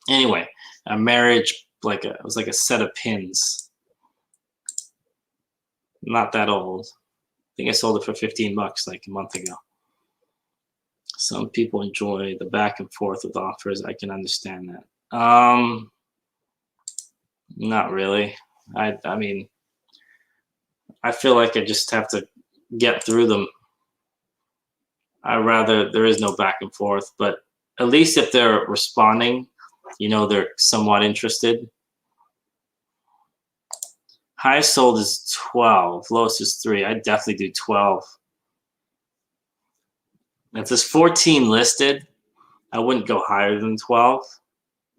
Anyway, a marriage, it was like a set of pins. Not that old. I think I sold it for 15 bucks like a month ago. Some people enjoy the back and forth with offers. I can understand that. Not really. I mean, I feel like I just have to get through them. There is no back and forth, but at least if they're responding, you know, they're somewhat interested. Highest sold is 12, lowest is 3. I'd definitely do 12. If there's 14 listed, I wouldn't go higher than 12.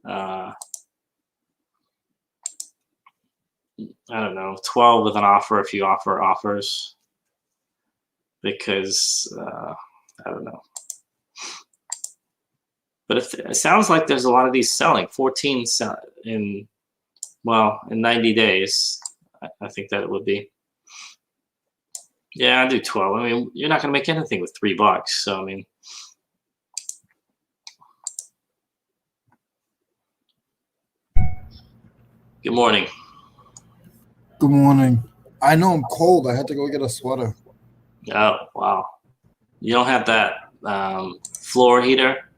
I don't know, 12 with an offer if you offer offers, because I don't know. But if it sounds like there's a lot of these selling, 14 in 90 days, I think that it would be. Yeah, I do 12. I mean, you're not going to make anything with $3, so I mean. Good morning. Good morning. I know I'm cold. I had to go get a sweater. Oh, wow. You don't have that floor heater?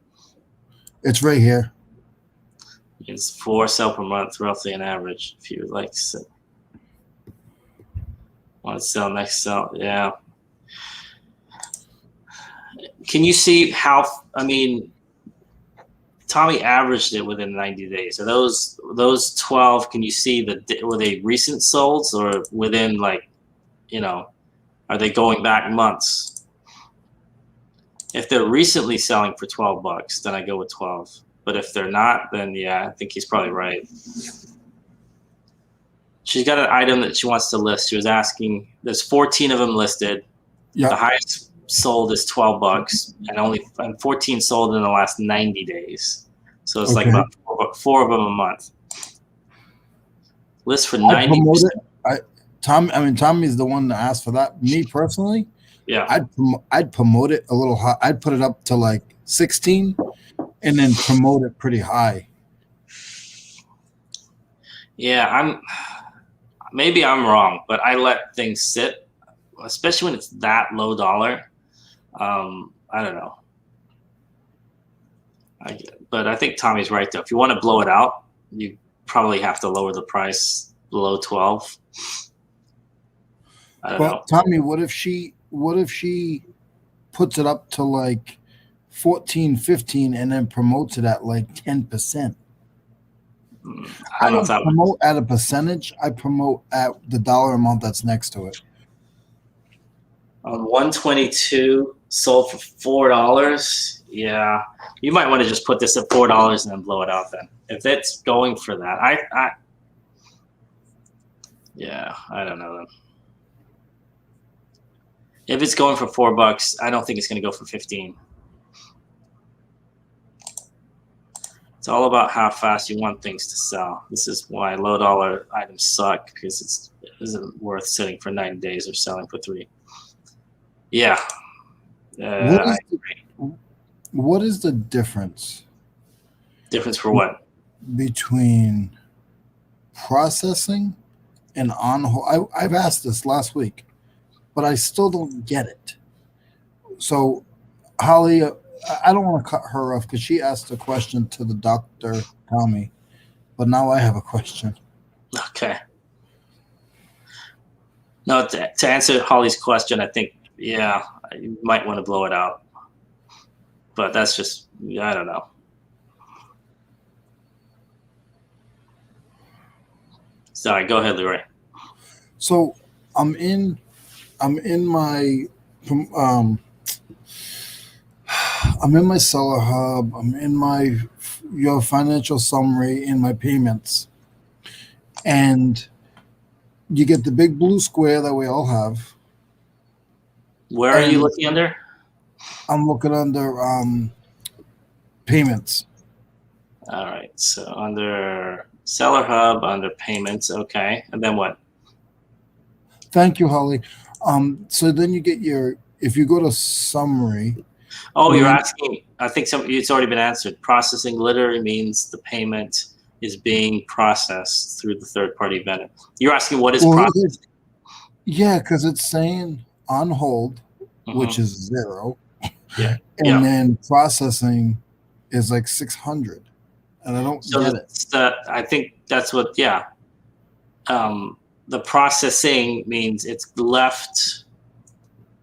It's right here. It's 4 sell per month, roughly an average, if you would like to sit. Want to sell next sell? Yeah. Can you see how? I mean, Tommy averaged it within 90 days. So those 12, can you see were they recent solds or within like, are they going back months? If they're recently selling for $12, then I go with 12. But if they're not, then yeah, I think he's probably right. She's got an item that she wants to list. She was asking, there's 14 of them listed. Yeah. The highest sold is $12 and 14 sold in the last 90 days. So it's like about four of them a month. List for 90%. Tommy's the one that asked for that. Me personally, yeah, I'd promote it a little high. I'd put it up to like 16 and then promote it pretty high. Yeah, maybe I'm wrong, but I let things sit, especially when it's that low dollar. I don't know. But I think Tommy's right though. If you want to blow it out, you probably have to lower the price below 12. I don't know. Tommy, what if she puts it up to like 14, 15 and then promotes it at like 10%? I don't promote at a percentage. I promote at the dollar amount that's next to it. On 122 sold for $4. Yeah, you might want to just put this at $4 and then blow it out. Then, if it's going for that, I don't know. Then, if it's going for $4, I don't think it's going to go for 15. It's all about how fast you want things to sell. This is why low dollar items suck, because it isn't worth sitting for 90 days or selling for 3. Yeah. What is the difference? Difference for what? Between processing and on hold. I've asked this last week, but I still don't get it. So, Holly, I don't want to cut her off because she asked a question to the doctor, Tommy, but now I have a question. Okay. No, to answer Holly's question, I think, yeah, you might want to blow it out. But that's just, I don't know. Sorry, go ahead, Leroy. So I'm in my seller hub. I'm in your financial summary in my payments, and you get the big blue square that we all have. Where are you looking under? I'm looking under payments. All right, so under seller hub, under payments, okay, and then what? Thank you, Holly. So then you get if you go to summary. Oh, you're asking, I think it's already been answered. Processing literally means the payment is being processed through the third-party vendor. You're asking what is processing? Yeah, because it's saying on hold, which is 0. Yeah. And then processing is like 600. And I don't get it. I think that's what, yeah. The processing means it's left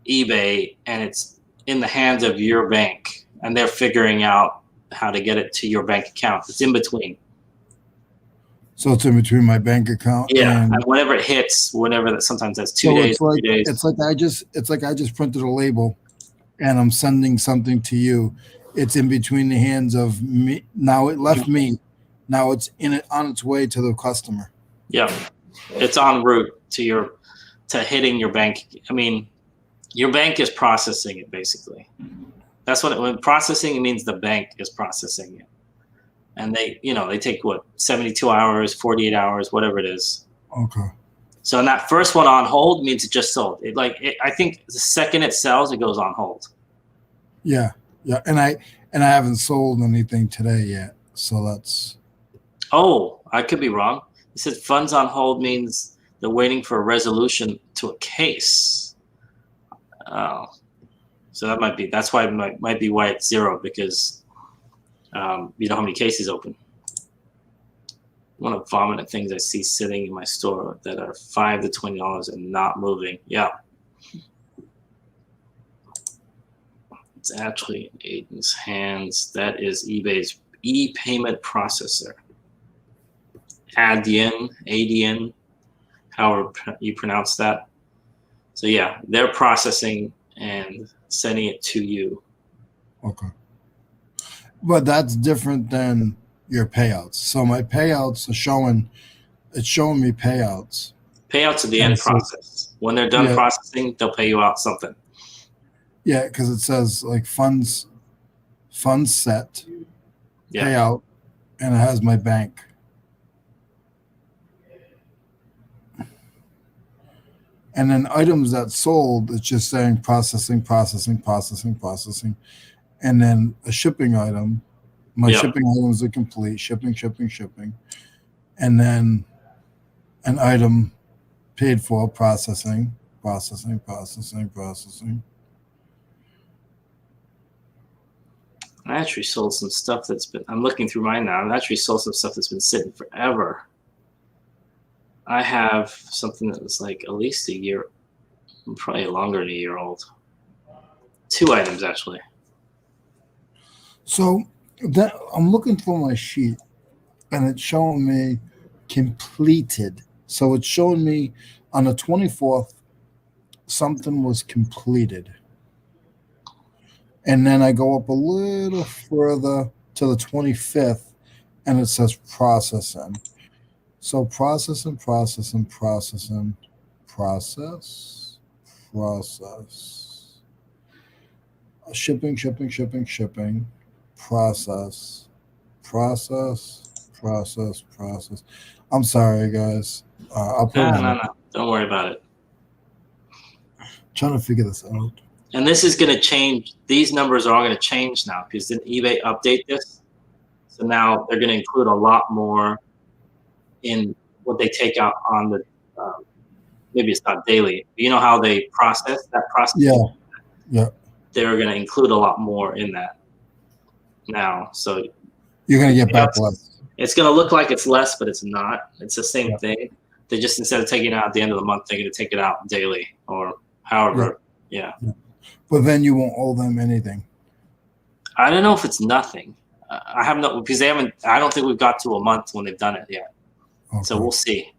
eBay and it's in the hands of your bank, and they're figuring out how to get it to your bank account. It's in between. So it's in between my bank account. Yeah, and whenever it hits, sometimes that's 2 days, 3 days. It's like I just printed a label, and I'm sending something to you. It's in between the hands of me. Now it left me. Now it's on its way to the customer. Yeah, it's en route to hitting your bank. I mean, your bank is processing it basically. That's when processing, it means the bank is processing it. And they take 72 hours, 48 hours, whatever it is. Okay. So in that first one on hold means it just sold. I think the second it sells, it goes on hold. Yeah. Yeah. And I haven't sold anything today yet. So that's. Oh, I could be wrong. It says funds on hold means they're waiting for a resolution to a case. Oh, so that's why it might be why it's 0, because you know how many cases open. want to vomit at things I see sitting in my store that are $5 to $20 and not moving. Yeah. It's actually in Aiden's hands. That is eBay's e-payment processor. Adyen, however you pronounce that. So yeah, they're processing and sending it to you. Okay. But that's different than your payouts. So my payouts are showing me payouts. Payouts at the end process. When they're done processing, they'll pay you out something. Yeah, because it says like funds set, payout, and it has my bank. And then items that sold, it's just saying processing. And then a shipping item, my shipping items are complete, shipping. And then an item paid for, processing. I actually sold some stuff I'm looking through mine now. I actually sold some stuff that's been sitting forever. I have something that was like at least a year, probably longer than a year old. 2 items actually. So that I'm looking for my sheet and it's showing me completed. So it's showing me on the 24th, something was completed. And then I go up a little further to the 25th and it says processing. So processing. Shipping. Process. I'm sorry, guys. I'll put No. Don't worry about it. Trying to figure this out. And this is going to change. These numbers are all going to change now because didn't eBay update this? So now they're going to include a lot more in what they take out on the, maybe it's not daily. You know how they process that process? Yeah. They're going to include a lot more in that now. So you're going to get back less. It's going to look like it's less, but it's not. It's the same thing. They just, instead of taking it out at the end of the month, they're going to take it out daily or however. Yeah. But then you won't owe them anything. I don't know if it's nothing. I have no, because I don't think we've got to a month when they've done it yet. Okay. So we'll see.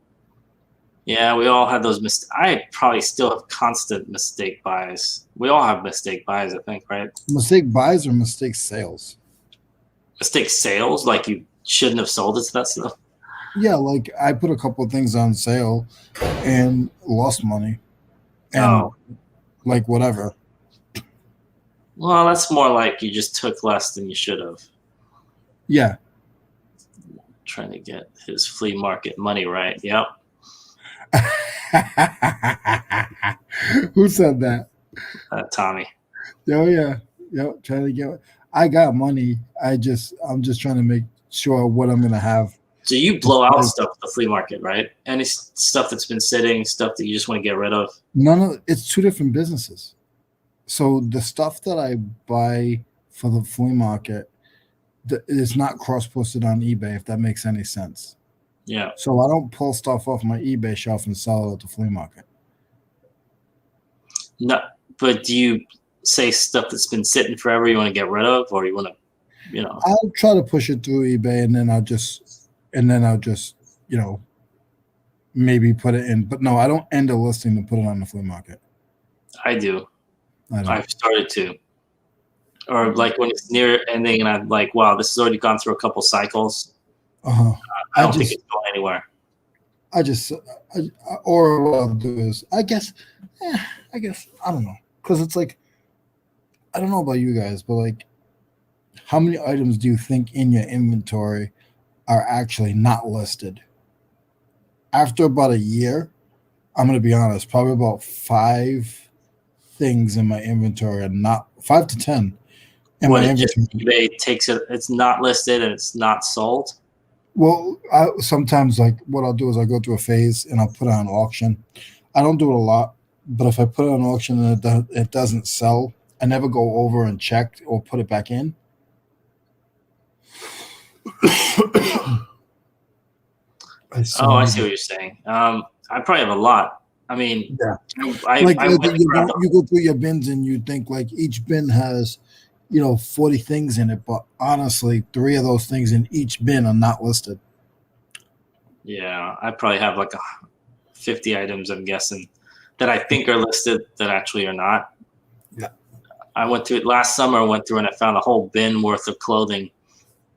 Yeah, we all have those mistakes. I probably still have constant mistake buys. We all have mistake buys, I think, right? Mistake buys or mistake sales? Mistake sales, like you shouldn't have sold it to that stuff? Yeah, like I put a couple of things on sale and lost money. And like whatever. Well, that's more like you just took less than you should have. Yeah. Trying to get his flea market money right. Yep. Who said that? Tommy. Oh yeah. Yep. Trying to get. I got money. I'm just trying to make sure what I'm gonna have. So you blow out stuff at the flea market, right? Any stuff that's been sitting, stuff that you just want to get rid of? No, it's 2 different businesses. So the stuff that I buy for the flea market is not cross-posted on eBay, if that makes any sense. Yeah. So I don't pull stuff off my eBay shelf and sell it at the flea market. No, but do you say stuff that's been sitting forever you want to get rid of, or you want to, I'll try to push it through eBay and then I'll just, maybe put it in. But no, I don't end a listing to put it on the flea market. I do. I've started to. Or like when it's near ending and I'm like, wow, this has already gone through a couple cycles. I don't think it's going anywhere. Or what I'll do is, I guess, I don't know. Because it's like, I don't know about you guys, but like, how many items do you think in your inventory are actually not listed? After about a year, I'm going to be honest, probably about 5 things in my inventory are not, 5 to 10. eBay takes it, it's not listed and it's not sold? Well, sometimes like what I'll do is I go through a phase and I'll put it on auction. I don't do it a lot, but if I put it on auction and it doesn't sell, I never go over and check or put it back in. so Oh, I many. see what you're saying. I probably have a lot. I mean, Yeah. I Like went and grabbed you go through your bins and you think like each bin has, 40 things in it, but honestly, 3 of those things in each bin are not listed. yeah, I probably have like 50 items, I'm guessing, that I think are listed that actually are not. Yeah. I went through it last summer. I went through and I found a whole bin worth of clothing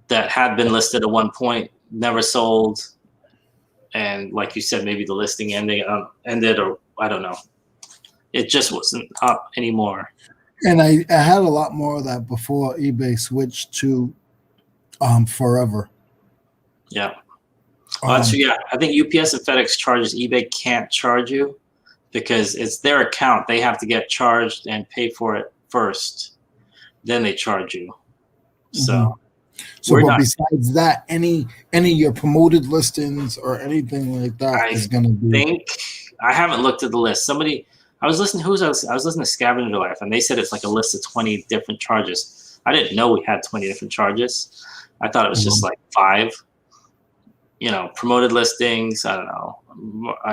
that had been listed at one point, never sold, and like you said, maybe the listing ended, or I don't know. It just wasn't up anymore. And I had a lot more of that before eBay switched to forever. Yeah. Well, Um, yeah, I think UPS and FedEx charges. eBay can't charge you because it's their account. They have to get charged and pay for it first. Then they charge you. So So, but besides that, any of your promoted listings or anything like that is going to be. I haven't looked at the list. I was listening. I was listening to Scavenger Life, and they said it's like a list of 20 different charges. I didn't know we had 20 different charges. I thought it was just like 5. Promoted listings. I don't know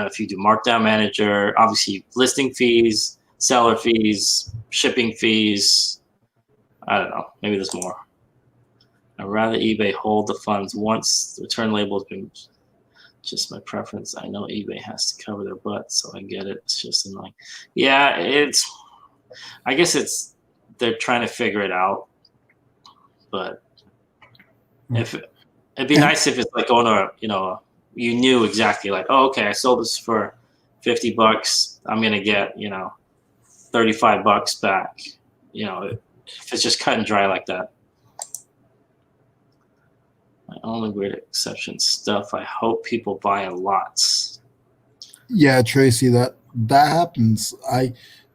if you do markdown manager. Obviously, listing fees, seller fees, shipping fees. I don't know. Maybe there's more. I'd rather eBay hold the funds once the return label has been. Just my preference. I know eBay has to cover their butt, so I get it. It's just annoying. Yeah, I guess they're trying to figure it out. But it'd be nice if it's like going to, you knew exactly like, oh, okay, I sold this for $50. I'm gonna get, $35 back. If it's just cut and dry like that. My only weird exception stuff. I hope people buy a lot. Yeah, Tracy, that happens.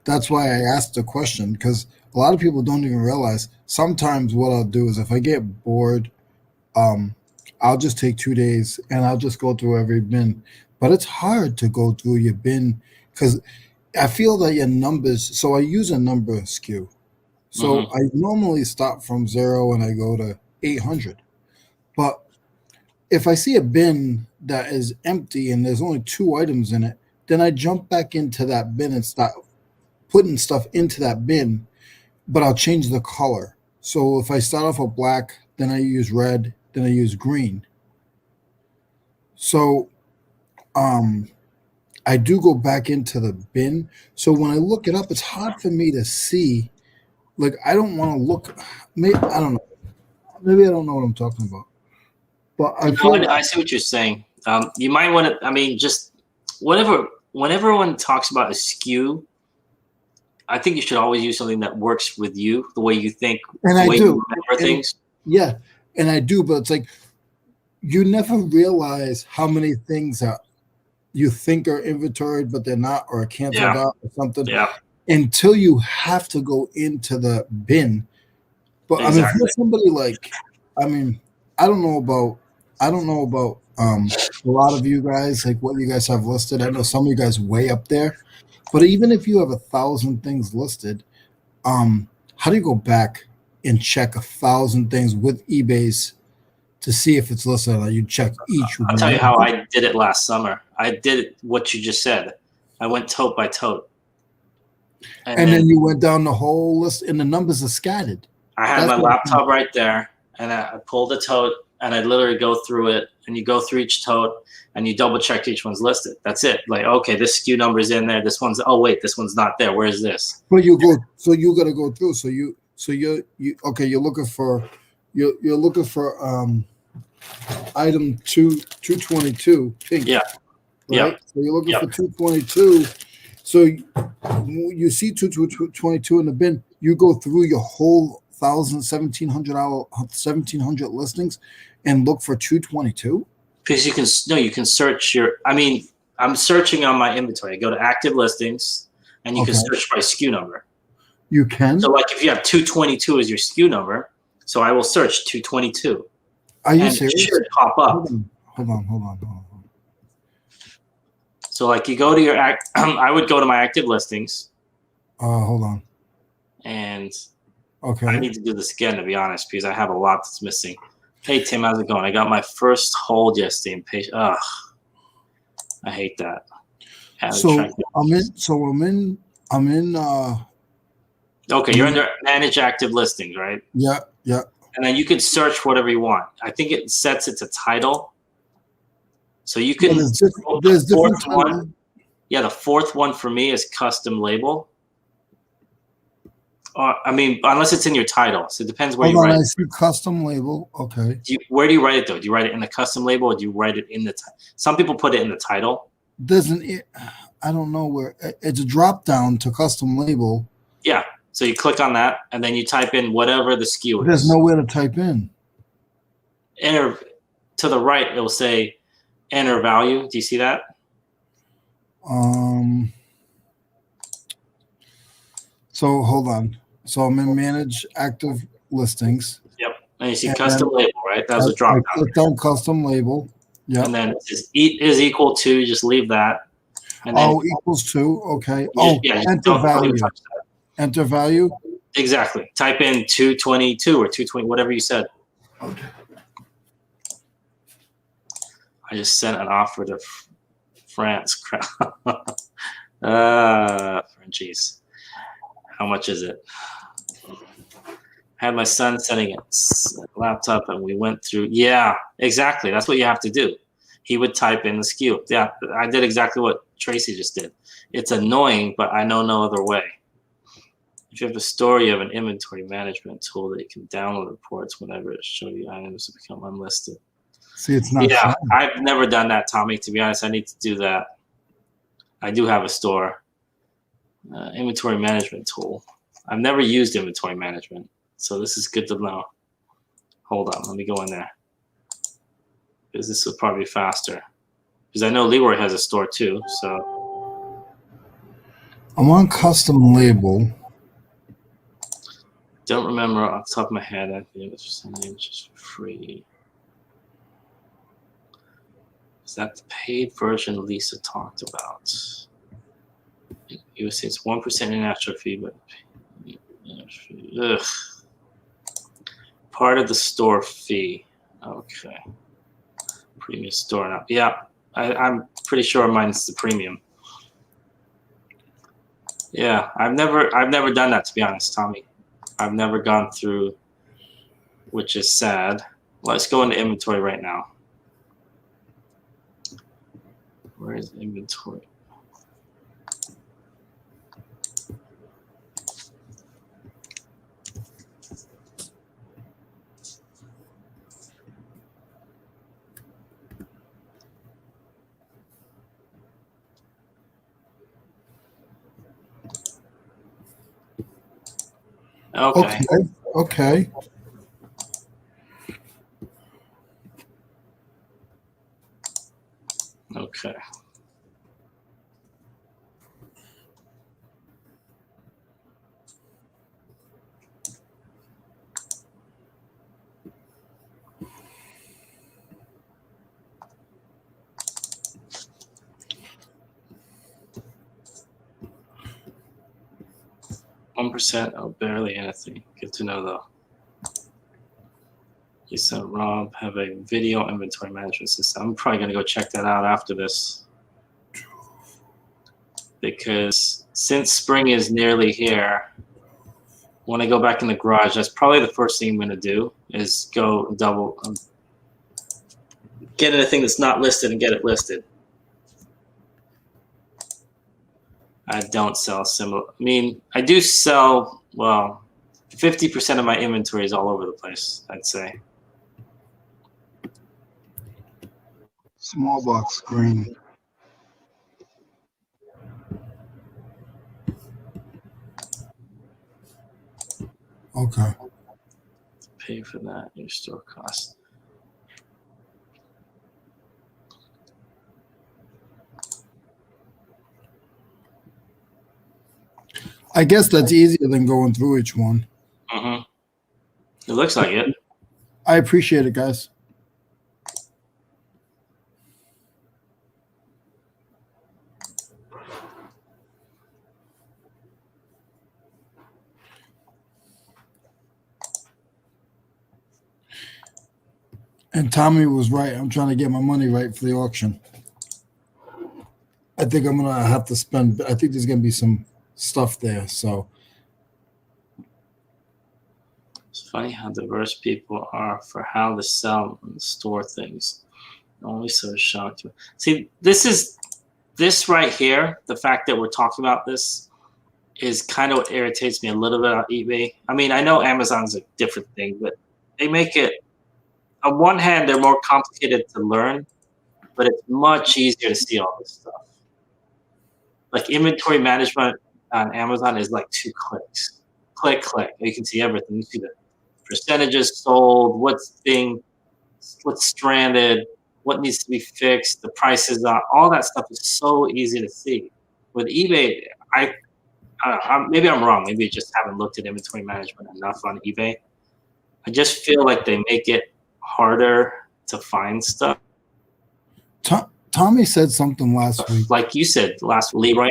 That's why I asked the question, because a lot of people don't even realize. Sometimes what I'll do is if I get bored, I'll just take 2 days and I'll just go through every bin. But it's hard to go through your bin because I feel that your numbers. So I use a number skew. So I normally start from 0 and I go to 800. But if I see a bin that is empty and there's only 2 items in it, then I jump back into that bin and start putting stuff into that bin, but I'll change the color. So if I start off with black, then I use red, then I use green. So I do go back into the bin. So when I look it up, it's hard for me to see. Like, I don't want to look. Maybe I don't know. Maybe I don't know what I'm talking about. But I see what you're saying. You might want to. I mean, just whenever one talks about a skew, I think you should always use something that works with you, the way you think, and the I way do you remember things. Yeah, and I do, but it's like you never realize how many things that you think are inventoried, but they're not, or canceled out, or something. Yeah. Until you have to go into the bin. But I mean, for somebody like, I don't know about a lot of you guys, like what you guys have listed. I know some of you guys way up there, but even if you have 1,000 things listed, how do you go back and check 1,000 things with eBay's to see if it's listed? Or you check each. I'll tell you how I did it last summer. I did what you just said. I went tote by tote. And then you went down the whole list, and the numbers are scattered. I had my laptop right there, and I pulled the tote, and I literally go through it, and you go through each tote, and you double check each one's listed. That's it. Like, okay, this SKU number is in there. This one's, oh wait, this one's not there. Where is this? But you got to go through. So you're okay. You're looking for item 222 pink. Yeah. Right. Yeah. So you're looking for 222. So you see 222 in the bin. You go through your whole 1,700 listings and look for 222. Because you can search I'm searching on my inventory. I go to active listings, and you can search by SKU number. You can. So like if you have 222 as your SKU number, so I will search 222. Are you serious? It should pop up. Hold on. So like you go to your I would go to my active listings. Hold on. And I need to do this again, to be honest, because I have a lot that's missing. Hey Tim, how's it going? I got my first hold yesterday in page. I hate that. Add So track. I'm in. Okay, you're under manage active listings, right? Yeah. And then you can search whatever you want. I think it sets it to title. So you can. There's different titles. Yeah, the fourth one for me is custom label. I mean, unless it's in your title. So it depends where you write I it. see custom label. Okay. Where do you write it, though? Do you write it in the custom label or do you write it in the title? Some people put it in the title. I don't know where. It's a drop down to custom label. Yeah. So you click on that, and then you type in whatever the SKU is. There's nowhere to type in. Enter to the right. It will say enter value. Do you see that? So hold on. So I'm in manage active listings. Yep. And you see custom label, right? That was a drop down. I clicked on custom label. Yeah. And then it says is equal to. Just leave that. And then, equals to. Okay. Yeah, enter value. Enter value. Exactly. Type in 222 or 220, whatever you said. Okay. I just sent an offer to France. Frenchies. How much is it? I had my son setting it laptop, and we went through. Yeah, exactly. That's what you have to do. He would type in the SKU. Yeah, I did exactly what Tracy just did. It's annoying, but I know no other way. If you have a store, you have an inventory management tool that you can download reports whenever it shows you items to become unlisted. See, it's not. Yeah, I've never done that, Tommy. To be honest, I need to do that. I do have a store. Inventory management tool. I've never used inventory management, so this is good to know. Hold on, let me go in there. Because this will probably be faster. Because I know Leroy has a store too, so. I'm on custom label. Don't remember off the top of my head. I think it's just free. Is that the paid version Lisa talked about? You would say it's 1% international fee, but ugh. Part of the store fee. Okay. Premium store now. Yeah, I'm pretty sure mine's the premium. Yeah, I've never done that, to be honest, Tommy. I've never gone through, which is sad. Let's go into inventory right now. Where is inventory? Okay. Okay. Okay. %, oh, barely anything. Good to know, though. You said Rob have a video inventory management system. I'm probably going to go check that out after this. Because since spring is nearly here, when I go back in the garage, that's probably the first thing I'm going to do is go get anything that's not listed and get it listed. I don't sell similar. I mean, I do sell, well, 50% of my inventory is all over the place, I'd say. Small box screen. Okay. Pay for that, your store cost. I guess that's easier than going through each one. Mm-hmm. It looks like it. I appreciate it, guys. And Tommy was right. I'm trying to get my money right for the auction. I think I'm gonna have to spend. I think there's gonna be some stuff there. So It's funny how diverse people are for how to sell and store things. Only so shocked. See, this right here, the fact that we're talking about this is kind of what irritates me a little bit on eBay. I mean, I know Amazon's a different thing, but they make it, on one hand, they're more complicated to learn, but it's much easier to see all this stuff. Like inventory management on Amazon is like 2 clicks. Click, click. You can see everything. You see the percentages sold, what's stranded, what needs to be fixed, the prices on all that stuff is so easy to see. With eBay, I don't know, maybe I'm wrong. Maybe I just haven't looked at inventory management enough on eBay. I just feel like they make it harder to find stuff. Tommy said something last week. Like you said last week, Leroy.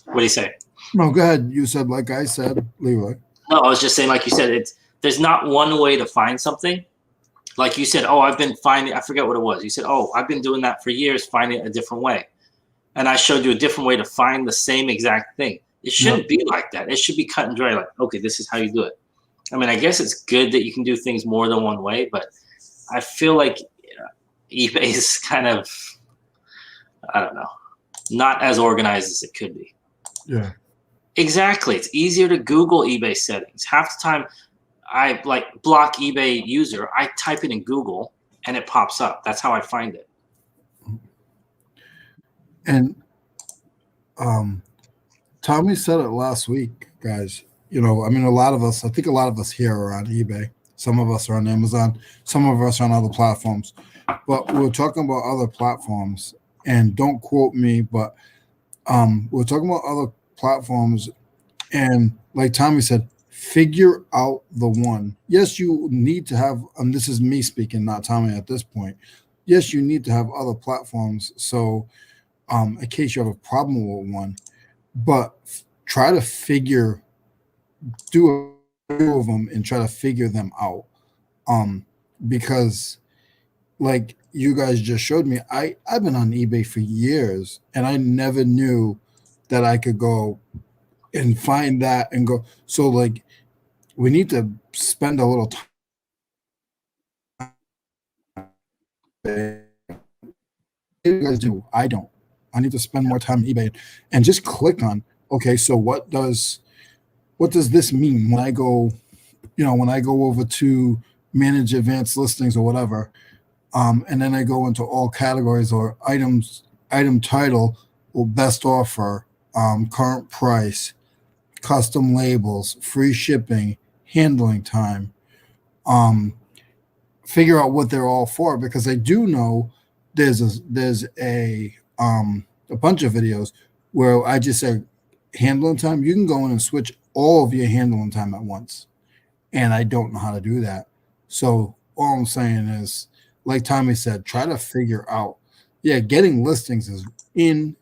What do you say? No, go ahead. You said, like I said, Leroy. No, I was just saying, like you said, there's not one way to find something. Like you said, oh, I've been finding, I forget what it was. You said, oh, I've been doing that for years, finding it a different way. And I showed you a different way to find the same exact thing. It shouldn't be like that. It should be cut and dry. Like, okay, this is how you do it. I mean, I guess it's good that you can do things more than one way, but I feel like eBay is kind of, I don't know, not as organized as it could be. Yeah. Exactly. It's easier to Google eBay settings. Half the time I like block eBay user, I type it in Google and it pops up. That's how I find it. And Tommy said it last week, guys. You know, I mean, I think a lot of us here are on eBay. Some of us are on Amazon. Some of us are on other platforms. But we're talking about other platforms, and don't quote me, but we're talking about other platforms, and like Tommy said, figure out the one. Yes, you need to have, and this is me speaking, not Tommy at this point. Yes, you need to have other platforms. So in case you have a problem with one, but try to do a few of them and try to figure them out. Because like you guys just showed me, I've been on eBay for years and I never knew that I could go and find that and go. So like we need to spend a little time. You guys do. I don't. I need to spend more time on eBay and just click on, okay, so what does this mean when I go, when I go over to manage advanced listings or whatever, and then I go into all categories or item title or best offer, current price, custom labels, free shipping, handling time, figure out what they're all for, because I do know there's a bunch of videos where I just say handling time. You can go in and switch all of your handling time at once, and I don't know how to do that. So all I'm saying is, like Tommy said, try to figure out. Yeah, getting listings and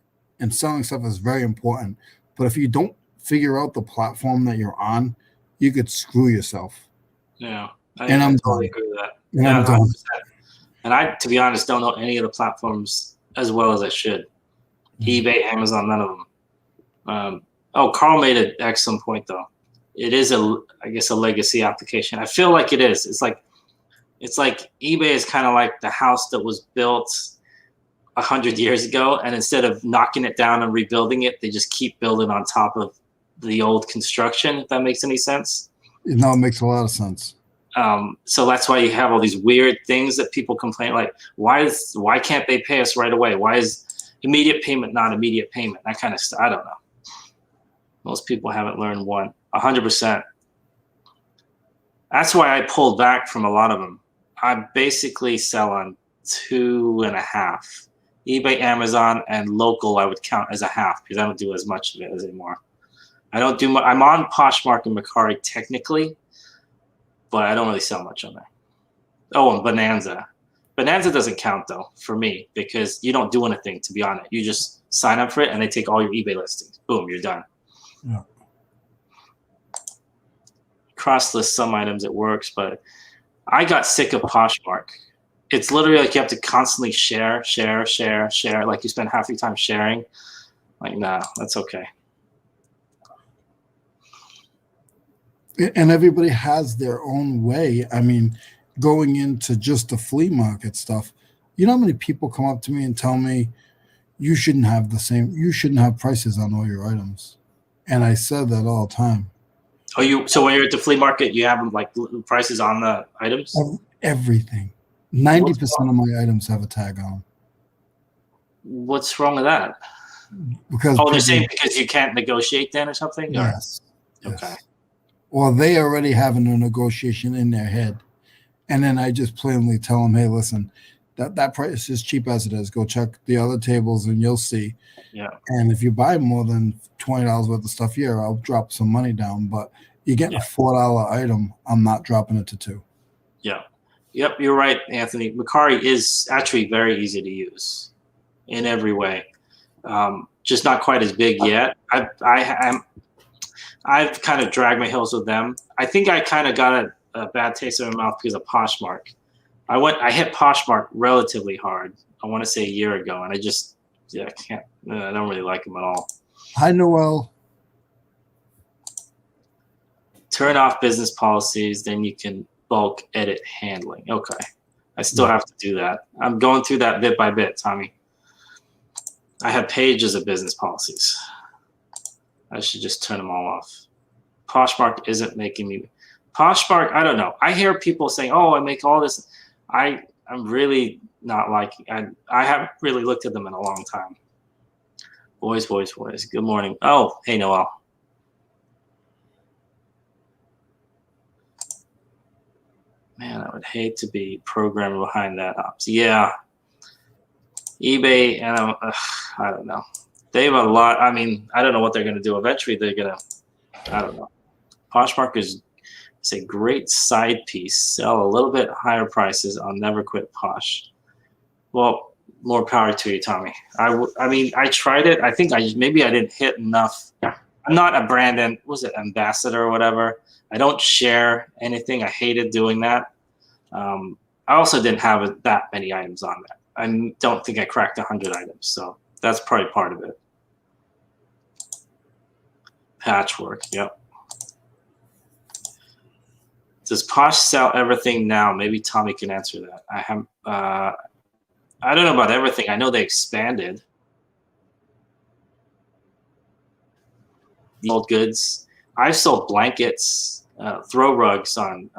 selling stuff is very important, but if you don't figure out the platform that you're on, you could screw yourself. Yeah, I totally agree with that. And I'm done. And I, to be honest, don't know any of the platforms as well as I should. eBay, Amazon, none of them. Carl made an excellent point, though. It is I guess a legacy application. I feel like it is. It's like eBay is kind of like the house that was built 100 years ago, and instead of knocking it down and rebuilding it, they just keep building on top of the old construction, if that makes any sense. No, it makes a lot of sense. So that's why you have all these weird things that people complain, like, why can't they pay us right away? Why is immediate payment not immediate payment? That kind of stuff. I don't know. Most people haven't learned 100%. That's why I pulled back from a lot of them. I basically sell on 2.5. eBay, Amazon, and local I would count as a half because I don't do as much of it anymore. I don't do much. I'm on Poshmark and Mercari technically, but I don't really sell much on there. Oh, and Bonanza. Bonanza doesn't count, though, for me, because you don't do anything to be on it. You just sign up for it, and they take all your eBay listings. Boom, you're done. Yeah. Cross-list some items, it works, but I got sick of Poshmark. it's literally like you have to constantly share. Like you spend half your time sharing. Like, nah, that's okay. And everybody has their own way. I mean, going into just the flea market stuff, you know how many people come up to me and tell me you shouldn't have prices on all your items. And I said that all the time. Oh, so when you're at the flea market, you have like prices on the items? Everything. 90% of my items have a tag on them. What's wrong with that? Because they're saying because you can't negotiate then or something? Yes. Okay. Yes. Well, they already have a negotiation in their head. And then I just plainly tell them, hey, listen, that price is cheap as it is. Go check the other tables and you'll see. Yeah. And if you buy more than $20 worth of stuff here, I'll drop some money down. But you're getting a $4 item, I'm not dropping it to $2. Yeah. Yep, you're right, Anthony. Mercari is actually very easy to use in every way. Just not quite as big yet. I've kind of dragged my heels with them. I think I kind of got a bad taste in my mouth because of Poshmark. I hit Poshmark relatively hard. I want to say a year ago, and I don't really like them at all. Hi, Noel. Turn off business policies, then you can bulk edit handling. Okay. I still have to do that. I'm going through that bit by bit, Tommy. I have pages of business policies. I should just turn them all off. Poshmark isn't making me. Poshmark, I don't know. I hear people saying, oh, I make all this. I'm really not liking. I haven't really looked at them in a long time. Boys. Good morning. Oh, hey, Noel. Man, I would hate to be programmer behind that ops. Yeah. eBay, and I don't know. They have a lot. I mean, I don't know what they're going to do. Eventually, they're going to, I don't know. Poshmark is a great side piece. Sell a little bit higher prices. I'll never quit Posh. Well, more power to you, Tommy. I mean, I tried it. I think maybe I didn't hit enough. I'm not a brand ambassador or whatever. I don't share anything. I hated doing that. I also didn't have that many items on that. I don't think I cracked 100 items, so that's probably part of it. Patchwork, yep. Does Posh sell everything now? Maybe Tommy can answer that. I don't know about everything. I know they expanded. Old goods. I've sold blankets, throw rugs on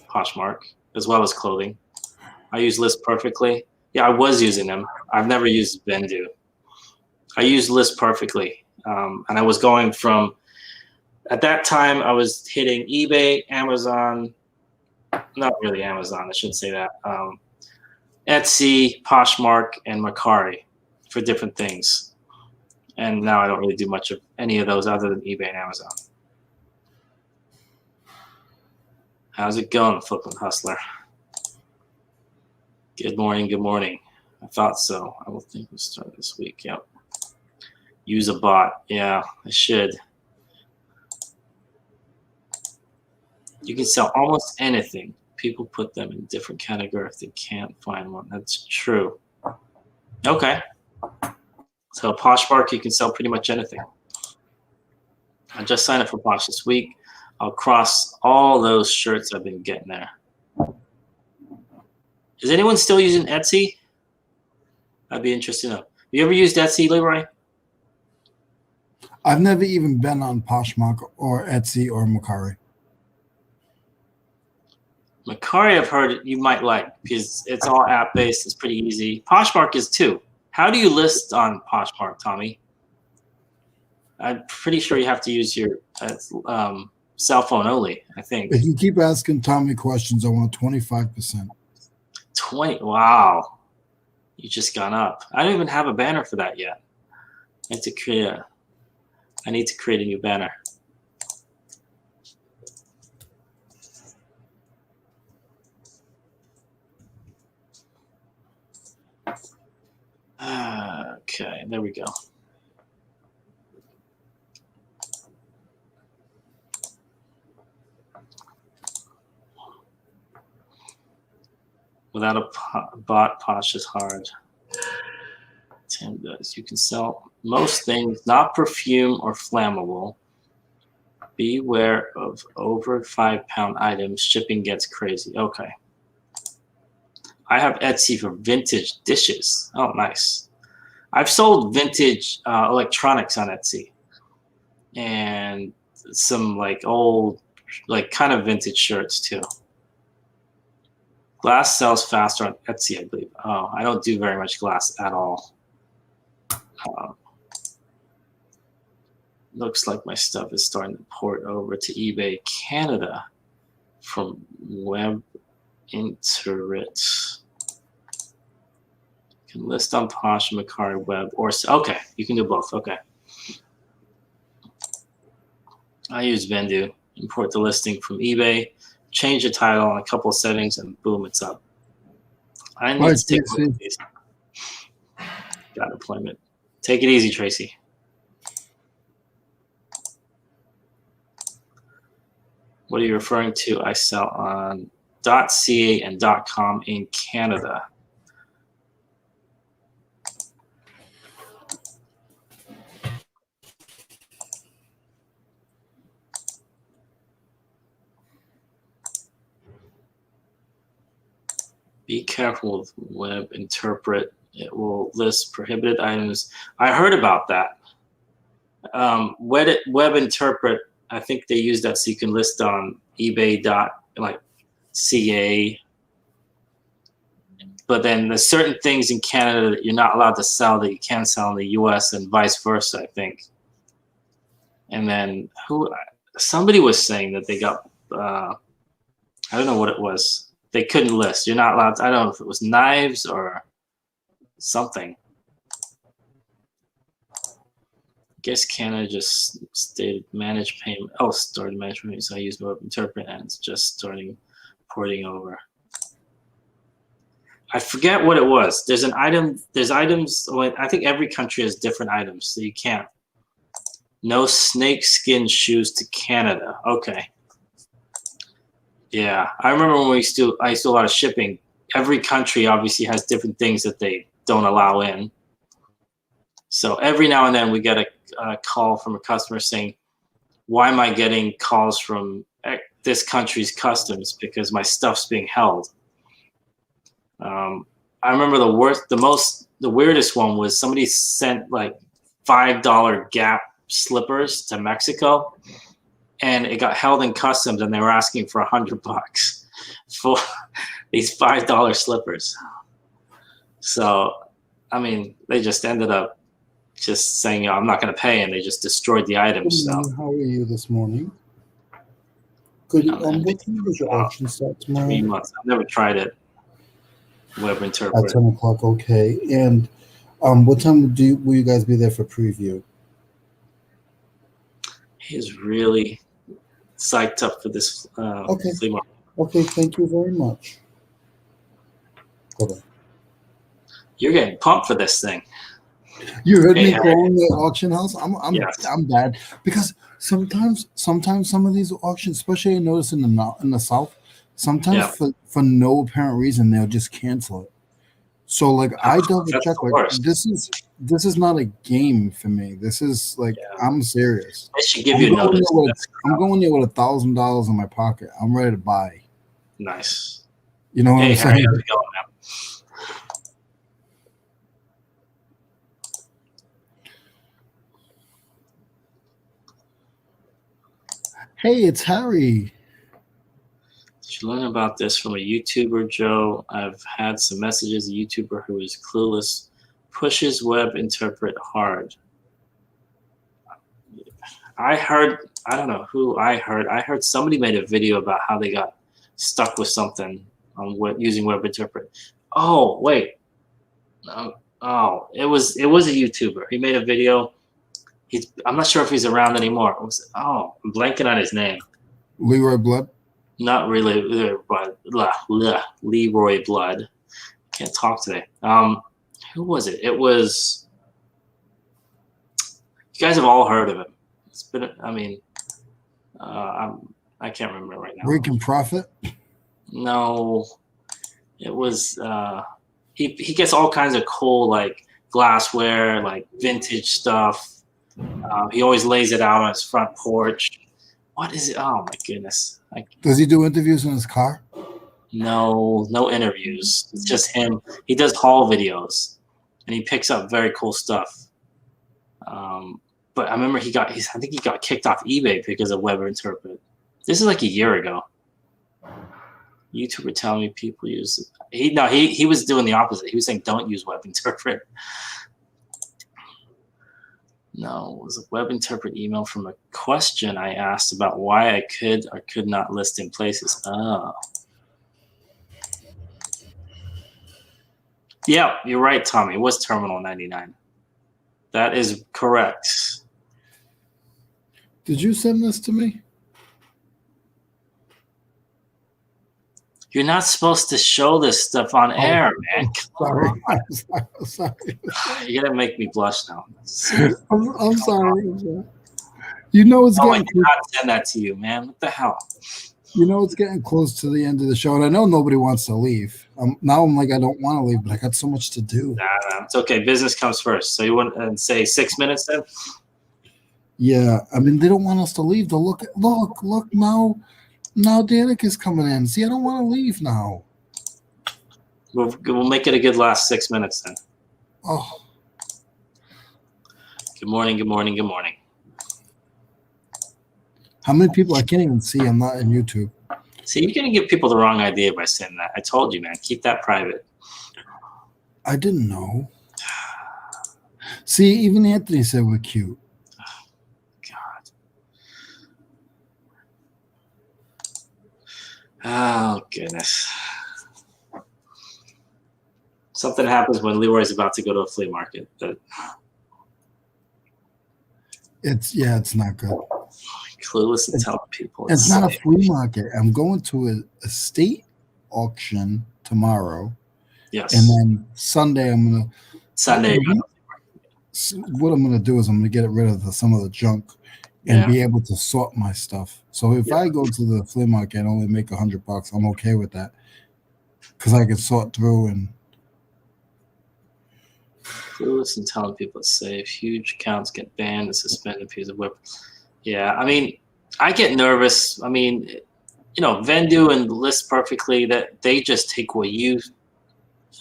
Poshmark, as well as clothing. I use List Perfectly. Yeah, I was using them. I've never used Vendu. I use List Perfectly. And I was going from, at that time, I was hitting eBay, Amazon, not really Amazon, I shouldn't say that, Etsy, Poshmark, and Mercari for different things. And now I don't really do much of any of those other than eBay and Amazon. How's it going, Flippin' Hustler? Good morning. I thought so. I will think we'll start this week. Yep. Use a bot. Yeah, I should. You can sell almost anything. People put them in different categories if they can't find one. That's true. Okay. So Poshmark, you can sell pretty much anything. I just signed up for Posh this week. I'll cross all those shirts I've been getting there. Is anyone still using Etsy? I'd be interested to know. You ever used Etsy, Leroy? I've never even been on Poshmark or Etsy or Mercari. Mercari, I've heard you might like because it's all app-based. It's pretty easy. Poshmark is too. How do you list on Poshmark, Tommy? I'm pretty sure you have to use your cell phone only, I think. If you keep asking Tommy questions, I want 25%. 20. Wow. You just gone up. I don't even have a banner for that yet. I need to create a new banner. Okay, there we go. Without a bot, Posh is hard. Tim does. You can sell most things, not perfume or flammable. Beware of over 5-pound items. Shipping gets crazy. Okay. I have Etsy for vintage dishes. Oh, nice. I've sold vintage electronics on Etsy, and some like old, like kind of vintage shirts too. Glass sells faster on Etsy, I believe. Oh, I don't do very much glass at all. Looks like my stuff is starting to port over to eBay Canada from Web Internet. You can list on Posh, Mercari Web, or okay, you can do both. Okay. I use Vendu. Import the listing from eBay, change the title on a couple of settings, and boom, it's up. I need to take a look at these. Got deployment. Take it easy, Tracy. What are you referring to? I sell on .ca and .com in Canada. Be careful with Web Interpret. It will list prohibited items. I heard about that. Web Interpret, I think they use that so you can list on eBay.ca. But then there's certain things in Canada that you're not allowed to sell that you can sell in the US and vice versa, I think. And then somebody was saying that they got, I don't know what it was. They couldn't list. You're not allowed to, I don't know if it was knives or something. I guess Canada just stated manage payment. Oh, started manage payment. So I used Web Interpret and it's just starting porting over. I forget what it was. There's an item, there's items, I think every country has different items, so you can't. No snake skin shoes to Canada. Okay. Yeah, I remember when I used to do a lot of shipping. Every country obviously has different things that they don't allow in. So every now and then we get a call from a customer saying, why am I getting calls from this country's customs because my stuff's being held? I remember the weirdest one was somebody sent like $5 Gap slippers to Mexico, and it got held in customs, and they were asking for $100 for these $5 slippers. So, I mean, they just ended up just saying, I'm not going to pay, and they just destroyed the items. So. How are you this morning? Good. What time does your auction start tomorrow? 3 months. I've never tried it. Web Interpret. At 10 o'clock, okay. And what time will you guys be there for preview? He's really psyched up for this Okay. flea market. Okay, thank you very much. Bye-bye. You're getting pumped for this thing. You heard me calling the auction house? Yes. I'm bad because sometimes some of these auctions, especially I notice in the South, sometimes for no apparent reason they'll just cancel it. So like I double check, like this is not a game for me. This is like I'm serious. They should give you notice. I'm going there with $1,000 in my pocket. I'm ready to buy. Nice. You know what I'm saying? How's it going, man? Hey, it's Harry. Did you learn about this from a YouTuber, Joe? I've had some messages. A YouTuber who is clueless pushes Web Interpret hard. I don't know who I heard somebody made a video about how they got stuck with something on using Web Interpret. Oh, wait. It was a YouTuber. He made a video. I'm not sure if he's around anymore. I'm blanking on his name. Leroy Blood? Not really, but Leroy Blood. Can't talk today. Who was it? It was. You guys have all heard of him. It's been. I mean, I can't remember right now. Breaking Profit? No, It was he gets all kinds of cool like glassware, like vintage stuff. He always lays it out on his front porch. What is it? Oh my goodness! Does he do interviews in his car? No interviews. It's just him. He does haul videos, and he picks up very cool stuff. But I remember I think he got kicked off eBay because of Web Interpret. This is like a year ago. YouTuber telling me people use it. He was doing the opposite. He was saying don't use Web Interpret. No, it was a Web Interpret email from a question I asked about why I could or could not list in places. Oh. Yeah, you're right, Tommy. It was Terminal 99. That is correct. Did you send this to me? You're not supposed to show this stuff on air, man. Sorry. I'm sorry. You're gonna make me blush now. I'm sorry. You know it's I getting did not send that to you, man. What the hell? You know it's getting close to the end of the show, and I know nobody wants to leave. Now I'm like I don't want to leave, but I got so much to do. Nah, it's okay. Business comes first. So you want to say 6 minutes then? Yeah, I mean they don't want us to leave. They'll look now. Now Danik is coming in. See, I don't want to leave now. We'll make it a good last 6 minutes then. Oh. Good morning, good morning, good morning. How many people? I can't even see. I'm not in YouTube. See, you're going to give people the wrong idea by saying that. I told you, man. Keep that private. I didn't know. See, even Anthony said we're cute. Oh, goodness. Something happens when Leroy's about to go to a flea market. But It's not good. Clueless and telling people. It's not a flea market. I'm going to a state auction tomorrow. Yes. And then Sunday, Sunday. What I'm going to do is I'm going to get rid of some of the junk and be able to sort my stuff. So if I go to the flea market and only make $100, I'm okay with that because I can sort through and. Clueless and telling people it's safe. Huge accounts get banned and suspended because of web. Yeah, I mean, I get nervous. I mean, you know, Vendu and List Perfectly, that they just take what you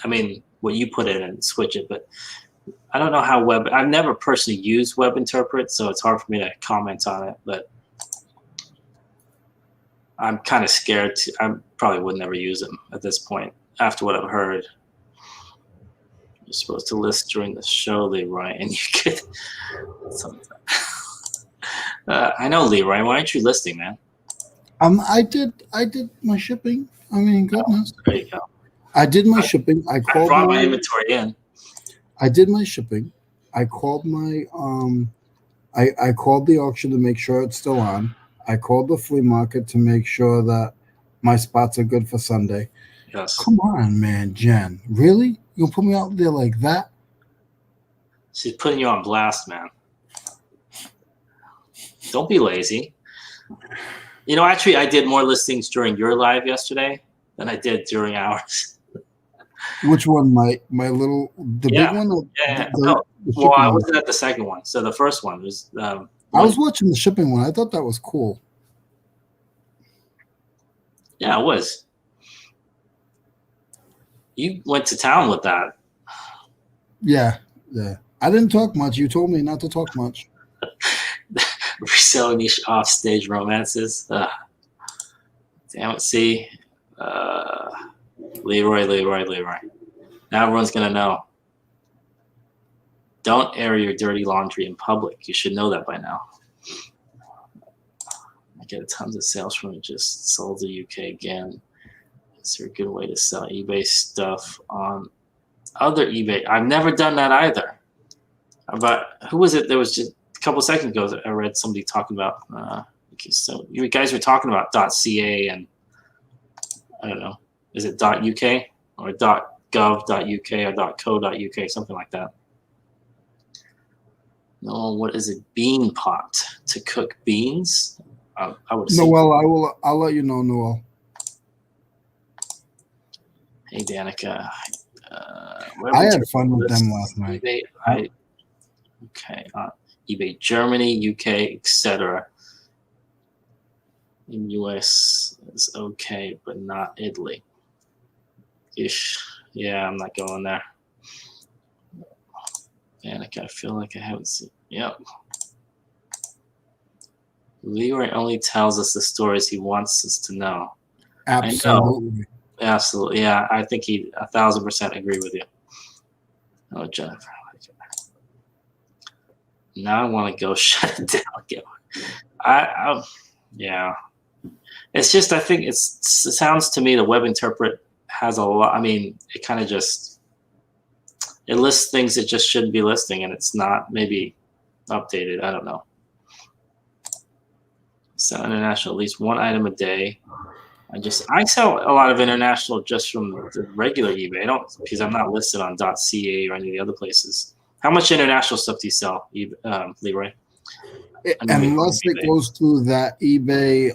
put in and switch it. But I don't know how I've never personally used Web Interpret, so it's hard for me to comment on it. But I'm kind of scared. I probably would never use them at this point after what I've heard. You're supposed to list during the show, Leroy, and you could something. I know, Leroy. Why aren't you listing, man? I did my shipping. I mean, goodness. Oh, there you go. I did my shipping. I brought my inventory in. I did my shipping. I called my I called the auction to make sure it's still on. I called the flea market to make sure that my spots are good for Sunday. Yes. Come on, man, Jen. Really? You gonna put me out there like that? She's putting you on blast, man. Don't be lazy. You know, actually, I did more listings during your live yesterday than I did during ours. Which one? My little big one? Well, I wasn't at the second one. So the first one was. I was watching the shipping one. I thought that was cool. Yeah, it was. You went to town with that. Yeah. I didn't talk much. You told me not to talk much. Reselling these off-stage romances. Damn it, see? Leroy. Now everyone's going to know. Don't air your dirty laundry in public. You should know that by now. I get tons of sales from it. Just sold to UK again. Is there a good way to sell eBay stuff on other eBay? I've never done that either. But who was it? There was just a couple seconds ago I read somebody talking about. So you guys were talking about .ca and I don't know. Is it .uk or .gov.uk or .co.uk, something like that? No, what is it? Bean pot to cook beans? I would. Noel, I'll let you know, Noel. Hey, Danica. I had fun with them last night. eBay, okay. eBay Germany, UK, etc. In US is okay, but not Italy. Ish. Yeah, I'm not going there. Danica, I feel like I haven't seen. Yep. Leroy only tells us the stories he wants us to know. Absolutely. Absolutely. Yeah, I think he 1,000% agree with you. Oh, Jennifer. Now I want to go shut it down. Yeah. It's just, I think it sounds to me the web interpret has a lot. I mean, it kind of just, it lists things it just shouldn't be listing, and it's not maybe updated. I don't know. Sell international at least one item a day. I sell a lot of international just from the regular eBay. I don't, because I'm not listed on .ca or any of the other places. How much international stuff do you sell, Leroy? Unless it goes through that eBay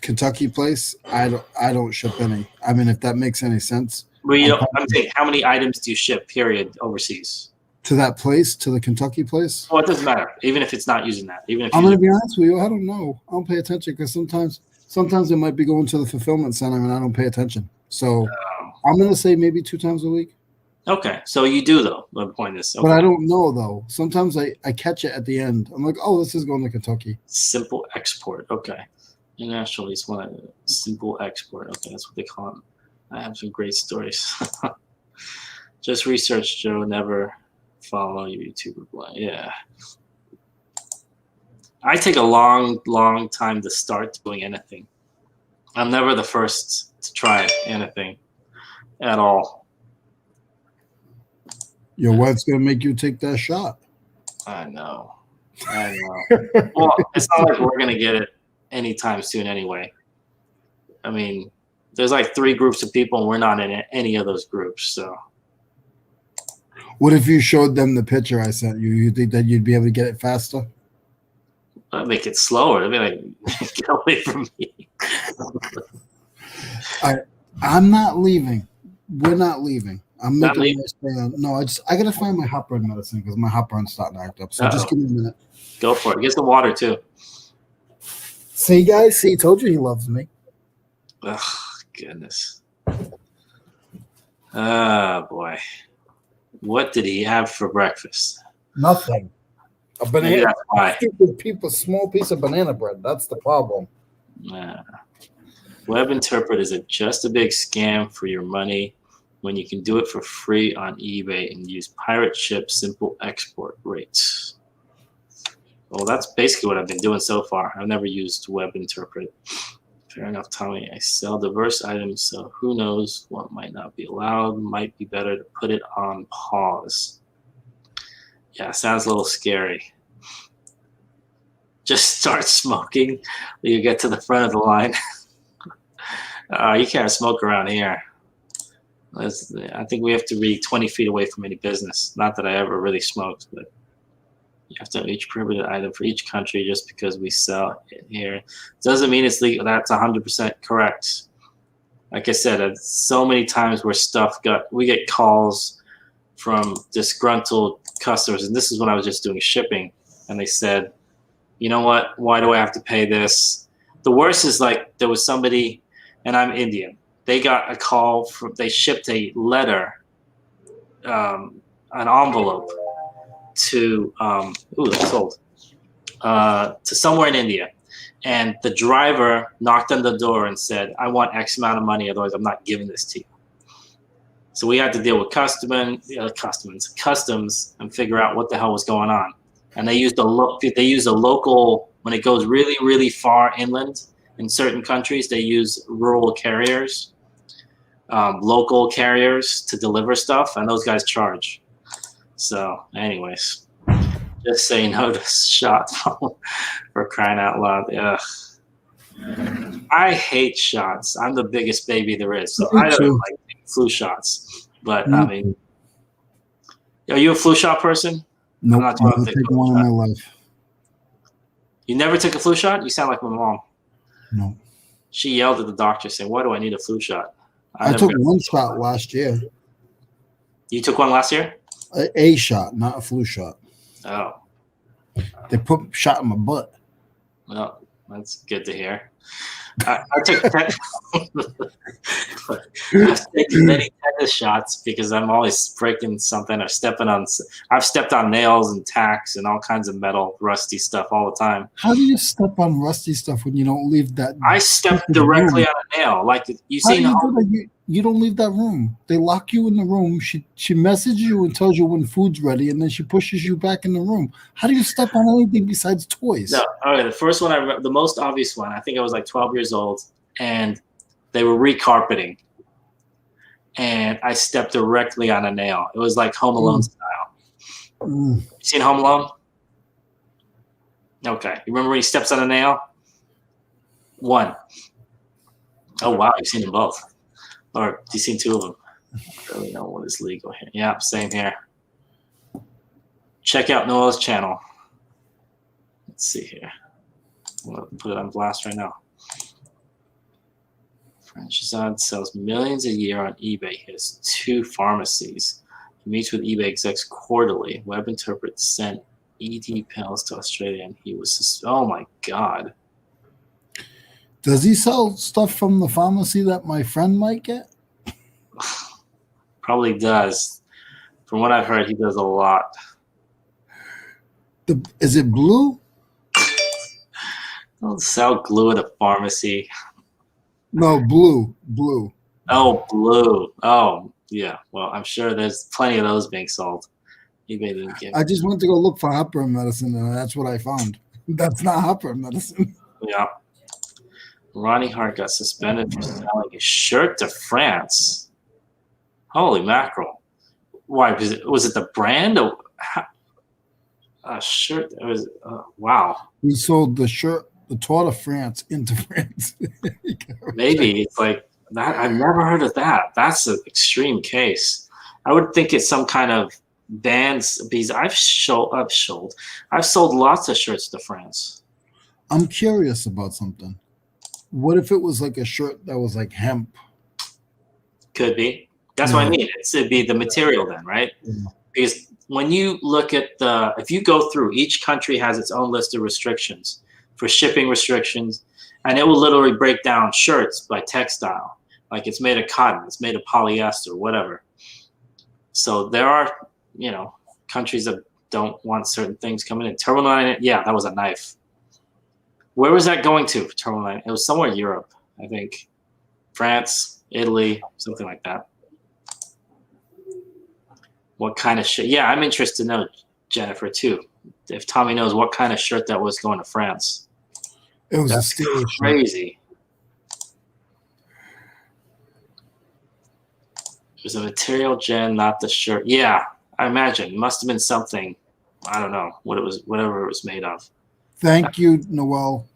Kentucky place, I don't ship any. I mean, if that makes any sense. Well, I'm saying, how many items do you ship, period, overseas? To that place, to the Kentucky place? Well, it doesn't matter, even if it's not using that. Even if I'm going to be honest with you, I don't know. I don't pay attention because sometimes it might be going to the fulfillment center and I don't pay attention. So I'm going to say maybe 2 times a week. Okay, so you do though. The point is, okay. But I don't know though. Sometimes I catch it at the end. I'm like, oh, this is going to Kentucky. Simple export. Okay, international is one. Simple export. Okay, that's what they call it. I have some great stories. Just research, Joe. Never follow your YouTuber blog. Yeah. I take a long time to start doing anything. I'm never the first to try anything at all. Your wife's going to make you take that shot. I know. Well, it's not like we're going to get it anytime soon anyway. I mean, there's like 3 groups of people and we're not in any of those groups. So what if you showed them the picture I sent you? You think that you'd be able to get it faster? I'd make it slower. I'd be like, get away from me. I'm not leaving. We're not leaving. I'm Not making a stay on. No, I gotta find my heartburn medicine because my heartburn's starting to act up. So just give me a minute. Go for it. Get some water too. See, guys, he told you he loves me. Oh, goodness. Oh, boy. What did he have for breakfast? Nothing. A banana. Maybe that's why. Stupid small piece of banana bread. That's the problem. Web interpret is just a big scam for your money when you can do it for free on eBay and use pirate ship simple export rates. Well, that's basically what I've been doing so far. I've never used web interpret. Fair enough, Tommy. I sell diverse items, so who knows what might not be allowed. Might be better to put it on pause. Yeah, sounds a little scary. Just start smoking. You get to the front of the line. You can't smoke around here. I think we have to be 20 feet away from any business. Not that I ever really smoked, but you have to have each prohibited item for each country. Just because we sell it here doesn't mean it's legal. That's 100% correct. Like I said, so many times where we get calls from disgruntled customers, and this is when I was just doing shipping, and they said, you know what, why do I have to pay this? The worst is like there was somebody, and I'm Indian, they got a call they shipped a letter, an envelope to that's sold to somewhere in India, and the driver knocked on the door and said, I want X amount of money, otherwise I'm not giving this to you. So we had to deal with customs and figure out what the hell was going on. And they used a local, when it goes really, really far inland in certain countries, they use rural carriers, local carriers to deliver stuff, and those guys charge. So anyways, just say no to shot for crying out loud. Ugh. I hate shots. I'm the biggest baby there is, so I don't like flu shots. But I mean, are you a flu shot person? Nope, I've never taken one in my life. You never took a flu shot? You sound like my mom. No. She yelled at the doctor saying, why do I need a flu shot? I took one shot last year. You took one last year? A shot, not a flu shot. Oh, They put shot in my butt. well, that's good to hear. I took I've taken many tetanus shots because I'm always breaking something or stepping on. I've stepped on nails and tacks and all kinds of metal, rusty stuff all the time. How do you step on rusty stuff when you don't leave that? I stepped directly on a nail, like you How do seen. you do that? You don't leave that room. They lock you in the room. She messages you and tells you when food's ready, and then she pushes you back in the room. How do you step on anything besides toys? No, okay. The first one I remember, the most obvious one. I think I was like 12 years old, and they were recarpeting, and I stepped directly on a nail. It was like Home Alone style. You seen Home Alone? Okay. You remember when he steps on a nail? One. Oh wow, you've seen them both. Or you've seen two of them. I don't really know what is legal here. Yeah, same here. Check out Noah's channel. Let's see here. I'm gonna put it on blast right now. Franchizade sells millions a year on eBay. He has 2 pharmacies. He meets with eBay execs quarterly. Web interprets sent ED pills to Australia, and he was oh my god. Does he sell stuff from the pharmacy that my friend might get? Probably does. From what I've heard, he does a lot. Is it blue? Don't sell glue at a pharmacy. No, blue. Blue. Oh, blue. Oh, yeah. Well, I'm sure there's plenty of those being sold. eBay didn't give. I just went to go look for heartburn medicine, and that's what I found. That's not heartburn medicine. Yeah. Ronnie Hart got suspended for selling a shirt to France. Holy mackerel! Why? Was it the brand? Or a shirt? It was wow. He sold the shirt, the Tour de France, into France. Maybe it's like that. I've never heard of that. That's an extreme case. I would think it's some kind of bands because I've sold lots of shirts to France. I'm curious about something. What if it was like a shirt that was like hemp? Could be. That's what I mean. It'd be the material then, right? Yeah. Because when you look at if you go through, each country has its own list of restrictions for shipping restrictions, and it will literally break down shirts by textile. Like it's made of cotton, it's made of polyester, whatever. So there are, countries that don't want certain things coming in. Terminal 9, yeah, that was a knife. Where was that going to? Terminal 9? It was somewhere in Europe, I think. France, Italy, something like that. What kind of shirt? Yeah, I'm interested to know, Jennifer, too. If Tommy knows what kind of shirt that was going to France. It was That's a steel shirt. crazy. It was a material, Jen, not the shirt. Yeah, I imagine. It must have been something. I don't know what it was, whatever it was made of. Thank you, Noel.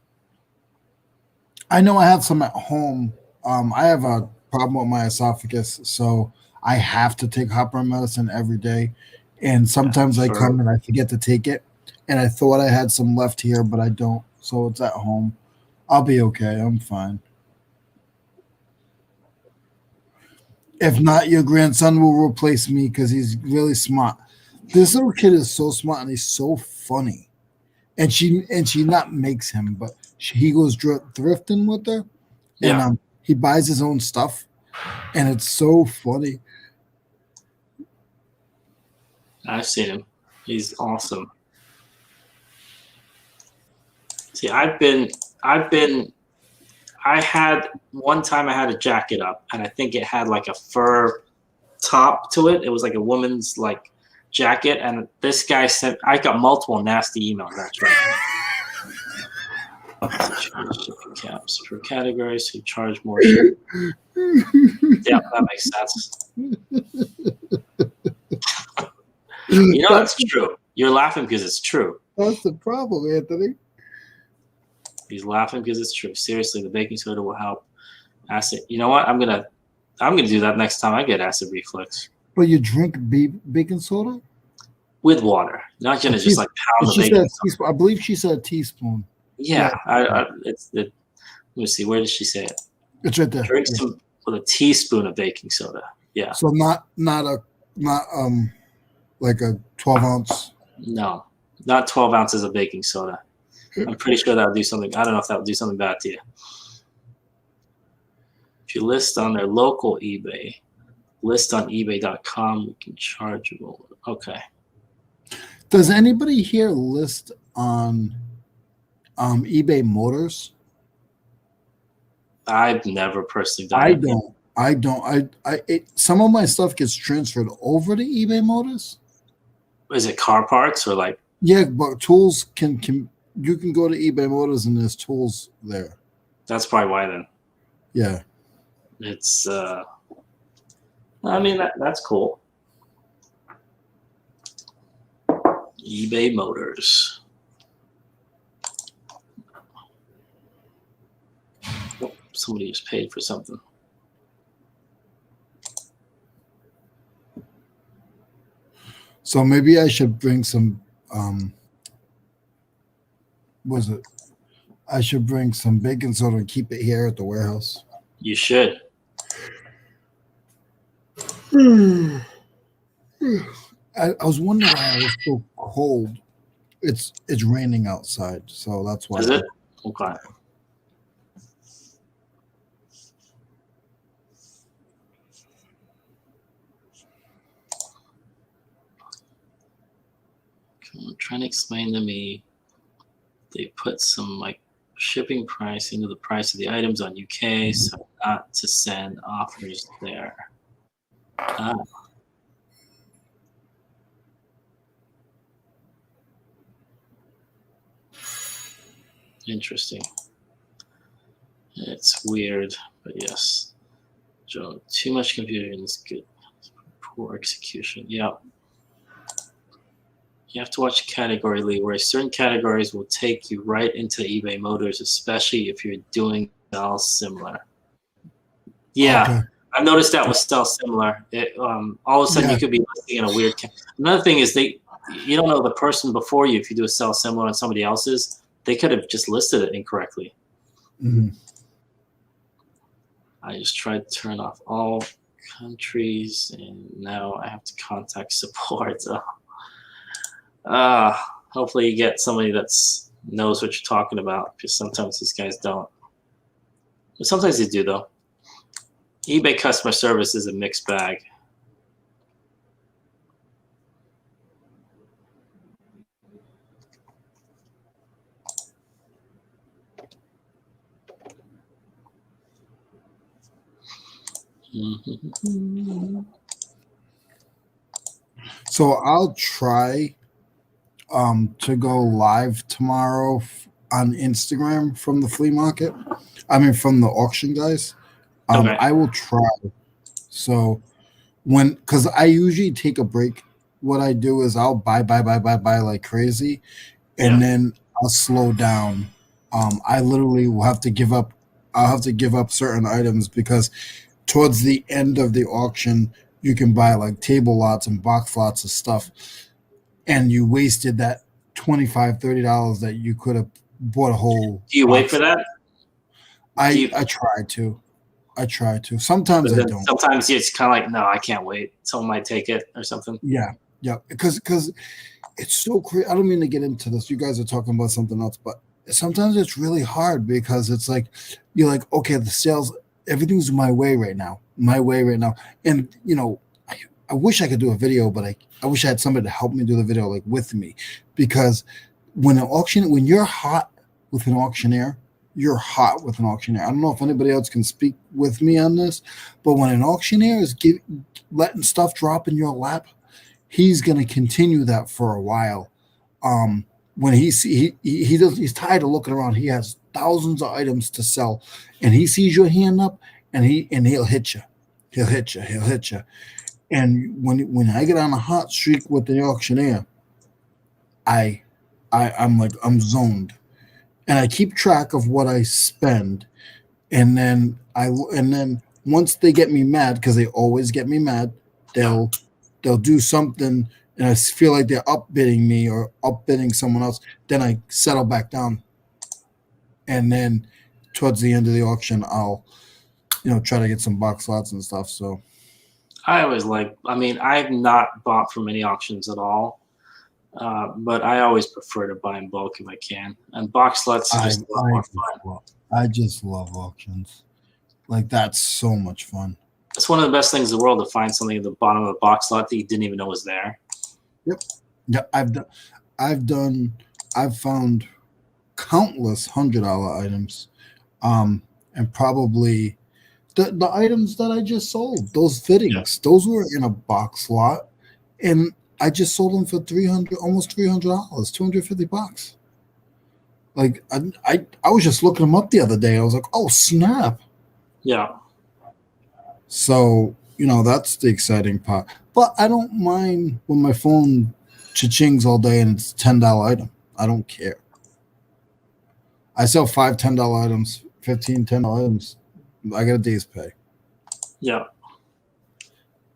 I know I have some at home. I have a problem with my esophagus, so I have to take heartburn medicine every day. And sometimes I come and I forget to take it. And I thought I had some left here, but I don't. So it's at home. I'll be okay. I'm fine. If not, your grandson will replace me because he's really smart. This little kid is so smart and he's so funny. And she not makes him, but he goes thrifting with her. Yeah. And he buys his own stuff. And it's so funny. I've seen him. He's awesome. See, I had one time I had a jacket up and I think it had like a fur top to it. It was like a woman's like jacket. And this guy sent, I got multiple nasty emails actually. Shipping caps for categories who charge more. Yeah, that makes sense. That's true. You're laughing because it's true. That's the problem, Anthony. He's laughing because it's true. Seriously, the baking soda will help. Acid. You know what? I'm gonna do that next time I get acid reflux. But you drink baking soda with water. Not gonna just like pound the baking soda. I believe she said a teaspoon. Yeah. Let me see. Where did she say it? It's right there. Drink some with a teaspoon of baking soda. Yeah. So not like a 12-ounce. No, not 12 ounces of baking soda. I'm pretty sure that would do something. I don't know if that would do something bad to you. If you list on their local eBay, list on ebay.com, we can charge you. Okay. Does anybody here list on eBay Motors? I've never personally done it. I don't. Some of my stuff gets transferred over to eBay Motors. Is it car parts or like? Yeah, but tools can you can go to eBay Motors and there's tools there. That's probably why then. Yeah. It's I mean that's cool. eBay Motors. Oh, somebody just paid for something. So maybe I should bring some I should bring some baking soda and keep it here at the warehouse. You should. I was wondering why it was so cold. It's raining outside, so that's why. Is it? Okay. I'm trying to explain to me. They put some like shipping price into the price of the items on UK, so not to send offers there. Ah. Interesting. It's weird, but yes. Joe, too much confusion is good. Poor execution. Yeah. You have to watch the category, Leroy. Certain categories will take you right into eBay Motors, especially if you're doing sell similar. Yeah, okay. I've noticed that with sell similar. All of a sudden, you could be listing in a weird. Another thing is you don't know the person before you. If you do a sell similar on somebody else's, they could have just listed it incorrectly. Mm-hmm. I just tried to turn off all countries, and now I have to contact support. Hopefully you get somebody that knows what you're talking about, because sometimes these guys don't. But sometimes they do, though. eBay customer service is a mixed bag. So I'll try to go live tomorrow on Instagram from the flea market. I mean, from the auction guys. Okay. I will try. So because I usually take a break, what I do is I'll buy like crazy, and then I'll slow down. I literally will have to give up. I'll have to give up certain items because towards the end of the auction, you can buy like table lots and box lots of stuff, and you wasted that $25, $30 that you could have bought a whole. Do you wait for that? I try to. Sometimes I don't. Sometimes it's kind of like, no, I can't wait. Someone might take it or something. Yeah. Because it's so crazy. I don't mean to get into this. You guys are talking about something else, but sometimes it's really hard because it's like you're like, okay, the sales, everything's my way right now. And I wish I could do a video, but I wish I had somebody to help me do the video, like with me, because when you're hot with an auctioneer, you're hot with an auctioneer. I don't know if anybody else can speak with me on this, but when an auctioneer is letting stuff drop in your lap, he's going to continue that for a while. When he's tired of looking around, he has thousands of items to sell, and he sees your hand up, and he'll hit you. He'll hit you. And when I get on a hot streak with the auctioneer, I'm zoned, and I keep track of what I spend, and then once they get me mad, because they always get me mad, they'll do something, and I feel like they're upbidding me or upbidding someone else. Then I settle back down, and then towards the end of the auction, I'll try to get some box lots and stuff. So I always like. I mean, I've not bought from any auctions at all, but I always prefer to buy in bulk if I can. And box lots are I just a lot more fun. I just love auctions. Like that's so much fun. It's one of the best things in the world to find something at the bottom of a box lot that you didn't even know was there. Yep. Yeah, I've found countless $100 items, and probably the items that I just sold, those fittings, those were in a box lot, and I just sold them for almost $300, $250. Like I was just looking them up the other day. I was like, oh snap! Yeah. So that's the exciting part. But I don't mind when my phone cha-chings all day and it's a $10 item. I don't care. I sell 5 $10 items, 15 $10 items. I got a day's pay. Yeah.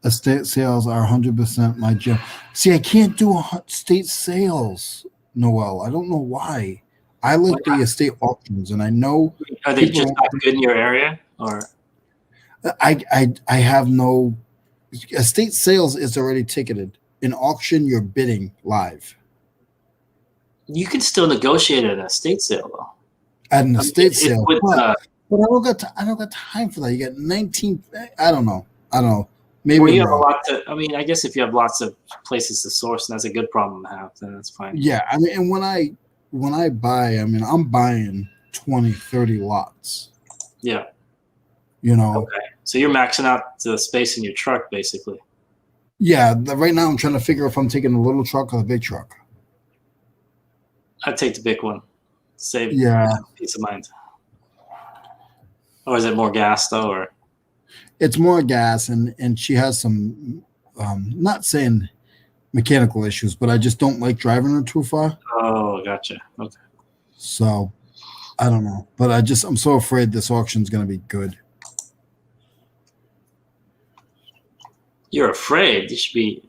Estate sales are 100% my gem. See, I can't do estate sales, Noel. I don't know why. I like the estate auctions, and I know. Are they just not good in your area, or? I have no. Estate sales is already ticketed. In auction, you're bidding live. You can still negotiate at an estate sale, though. At an estate sale, but I don't got time for that. You got 19. I don't know. Maybe well, you have a lot to. I mean, I guess if you have lots of places to source, and that's a good problem to have, then that's fine. Yeah, I mean, and when I buy, I mean, I'm buying 20, 30 lots. Yeah. Okay. So you're maxing out the space in your truck, basically. Yeah. Right now, I'm trying to figure if I'm taking the little truck or the big truck. I'd take the big one. Save peace of mind. Or is it more gas though, or? It's more gas, and she has some, not saying mechanical issues, but I just don't like driving her too far. Oh, gotcha. Okay. So I don't know, but I'm so afraid this auction's going to be good. You're afraid. You should be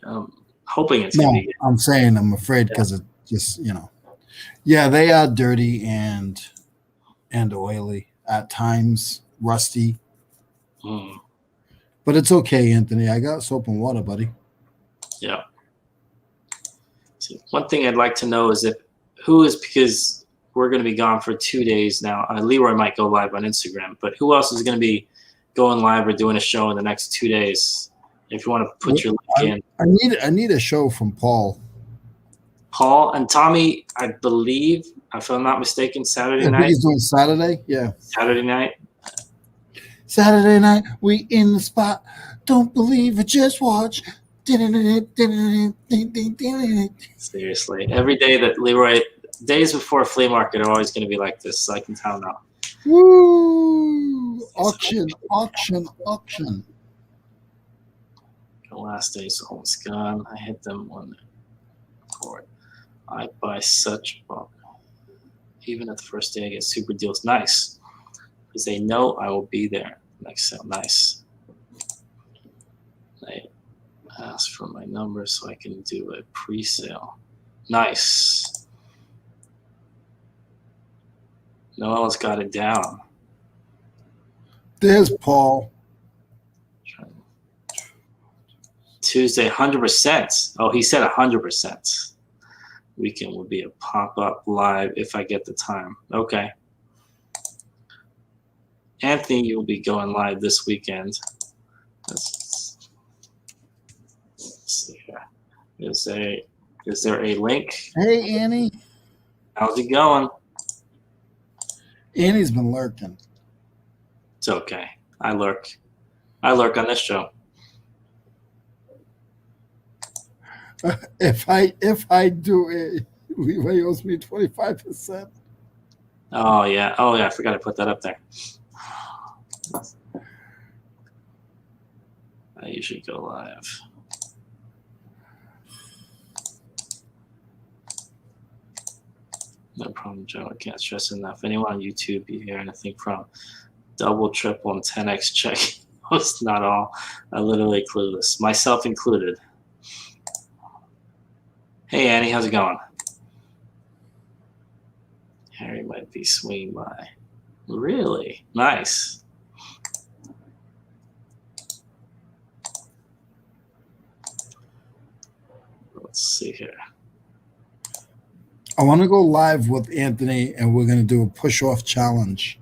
hoping it's going to be good. I'm saying I'm afraid because it just, yeah, they are dirty and oily at times, rusty. But it's okay, Anthony. I got soap and water, buddy. Yeah. So one thing I'd like to know is because we're going to be gone for 2 days now. Leroy might go live on Instagram, but who else is going to be going live or doing a show in the next 2 days? If you want to put your link in. I need a show from Paul. Paul and Tommy, I believe, if I'm not mistaken, Saturday night. He's doing Saturday, yeah. Saturday night. Saturday night, we in the spot. Don't believe it, just watch. Seriously, every day that Leroy, days before flea market are always going to be like this. So I can tell now. Woo! Auction. The last day's almost gone. I hit them on board. I buy such bulk. Even at the first day, I get super deals. Nice. Because they know I will be there next sale. Nice. They ask for my number so I can do a pre-sale. Nice. Noel's got it down. There's Paul. Tuesday, 100%. Oh, he said 100%. Weekend will be a pop-up live if I get the time. Okay. Anthony, you'll be going live this weekend. Let's see here. Is there a link? Hey, Annie. How's it going? Annie's been lurking. It's okay. I lurk on this show. If I do it, Leroy owes me 25%. Oh yeah. I forgot to put that up there. I usually go live. No problem, Joe. I can't stress enough. Anyone on YouTube you hear anything from? Double, triple, and 10x check. Most, not all. I literally clueless, myself included. Hey Annie, how's it going? Harry might be swinging by. Really? Nice. Let's see here. I want to go live with Anthony, and we're going to do a push-off challenge.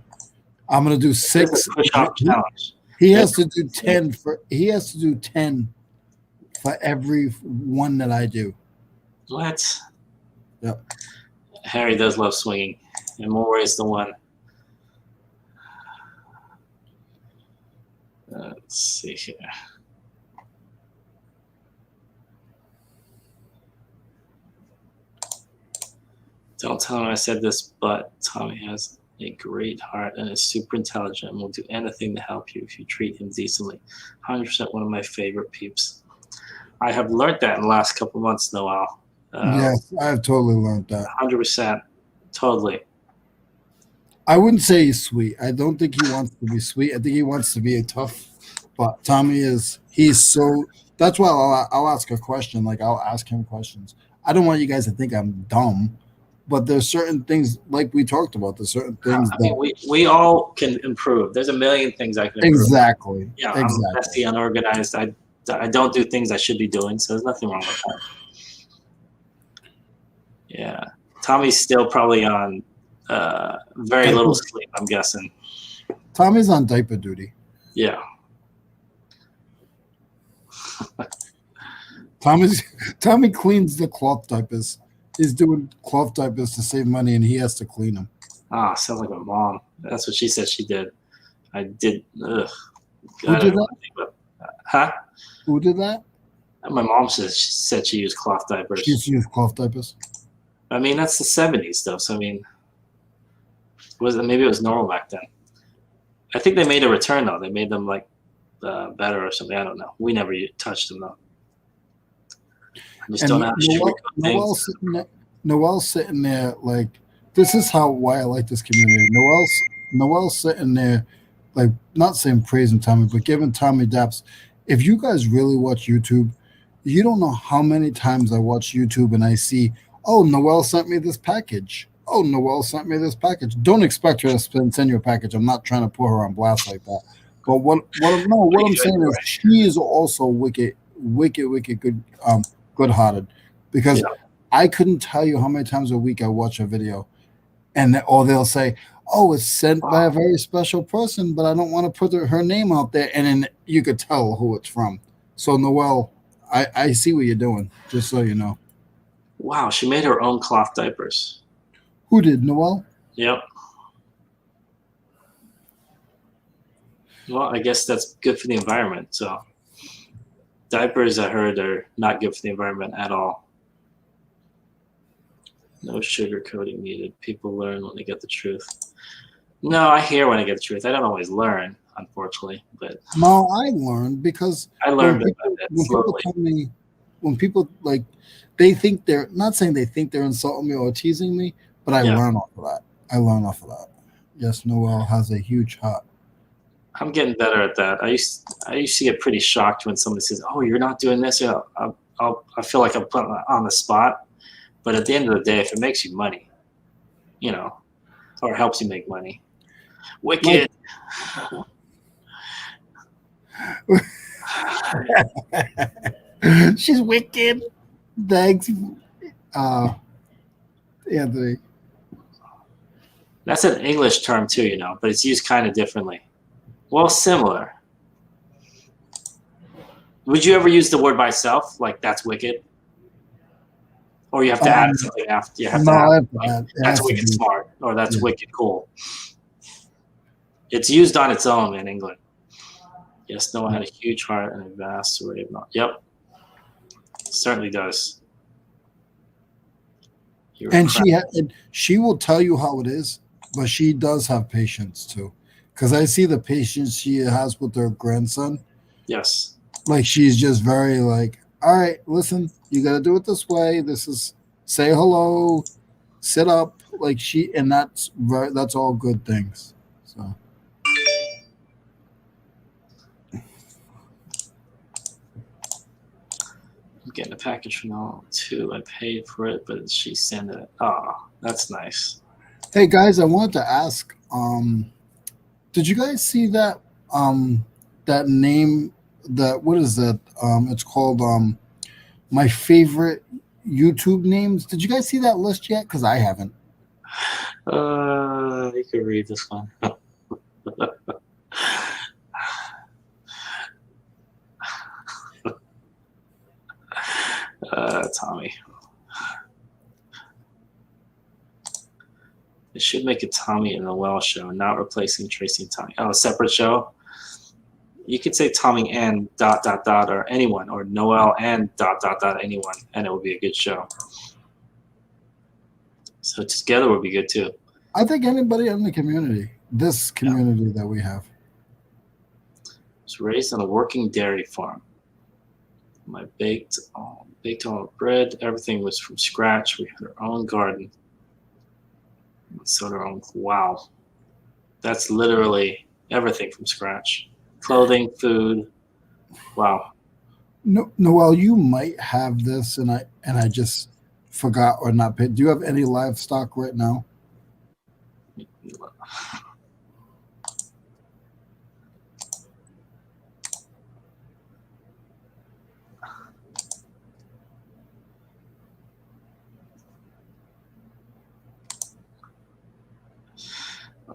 I'm going to do 6. Push-off challenge. He has to do 10 for. He has to do 10 for every one that I do. What? Yep. Harry does love swinging in more ways than one. Let's see here. Don't tell him I said this, but Tommy has a great heart and is super intelligent and will do anything to help you if you treat him decently. 100% one of my favorite peeps. I have learned that in the last couple of months, Noel. Yes, I have totally learned that. 100%. Totally. I wouldn't say he's sweet. I don't think he wants to be sweet. I think he wants to be a tough. But Tommy is. He's so. That's why I'll ask a question. Like, I'll ask him questions. I don't want you guys to think I'm dumb. But there's certain things, like we talked about, there's certain things I mean, we all can improve. There's a million things I can improve. Exactly. Yeah, exactly. I'm messy, unorganized. I don't do things I should be doing, so there's nothing wrong with that. Yeah. Tommy's still probably on very little sleep, I'm guessing. Tommy's on diaper duty. Yeah. Tommy cleans the cloth diapers. He's doing cloth diapers to save money, and he has to clean them. Ah, sounds like my mom. That's what she said she did. I did. Ugh. Who did that? Huh? Who did that? My mom said she used cloth diapers. She used to use cloth diapers. I mean, that's the 70s, though. So, I mean, maybe it was normal back then. I think they made a return, though. They made them, like, better or something. I don't know. We never touched them, though. I just don't know how to sugarcoat things. Noel's sitting there, like, this is why I like this community. Noel's sitting there, like, not saying praising Tommy, but giving Tommy daps. If you guys really watch YouTube, you don't know how many times I watch YouTube and I see, oh, Noel sent me this package. Oh, Noel sent me this package. Don't expect her to send you a package. I'm not trying to put her on blast like that. But what I'm saying is she is also wicked good, good-hearted, because I couldn't tell you how many times a week I watch a video, or they'll say, "Oh, it's sent by a very special person, but I don't want to put her name out there," and then you could tell who it's from. So Noel, I see what you're doing. Just so you know. Wow, she made her own cloth diapers. Who did, Noel? Yep. Well, I guess that's good for the environment. So diapers, I heard, are not good for the environment at all. No sugarcoating needed. People learn when they get the truth. No, I hear when I get the truth. I don't always learn, unfortunately. But no, I learned because I learned when people like, they think they're not saying they think they're insulting me or teasing me, but I learn off of that. I learn off of that. Yes, Noel has a huge heart. I'm getting better at that. I used to get pretty shocked when somebody says, "Oh, you're not doing this." I feel like I'm put on the spot. But at the end of the day, if it makes you money, or helps you make money, wicked. She's wicked. Thanks, Anthony. That's an English term too, but it's used kind of differently. Well, similar. Would you ever use the word by itself? Like, that's wicked? Or you have to add something after. You have to add, like, that's wicked smart, or that's wicked cool. It's used on its own in England. Yes, Noah had a huge heart and a vast array of knowledge. Yep. Certainly does. And she will tell you how it is, but she does have patience too. Because I see the patience she has with her grandson. Yes. Like, she's just very like, all right, listen, you got to do it this way. This is, say hello, sit up. Like, and that's all good things. So. I'm getting a package from Noel too. I paid for it, but she sent it. Oh, that's nice. Hey guys, I wanted to ask, did you guys see that that name, what is that? It's called My Favorite YouTube names. Did you guys see that list yet? Because I haven't. You could read this one. Tommy. It should make a Tommy and Noel show, not replacing Tracy and Tommy. Oh, a separate show? You could say Tommy and ... or anyone, or Noel and ... anyone, and it would be a good show. So together would be good too. I think anybody in the community, this community that we have. Was raised on a working dairy farm. My baked all bread. Everything was from scratch. We had our own garden. Sort of our own. Wow, that's literally everything from scratch. Clothing, food. Wow. No, Noel, you might have this, and I just forgot or not paid. Do you have any livestock right now?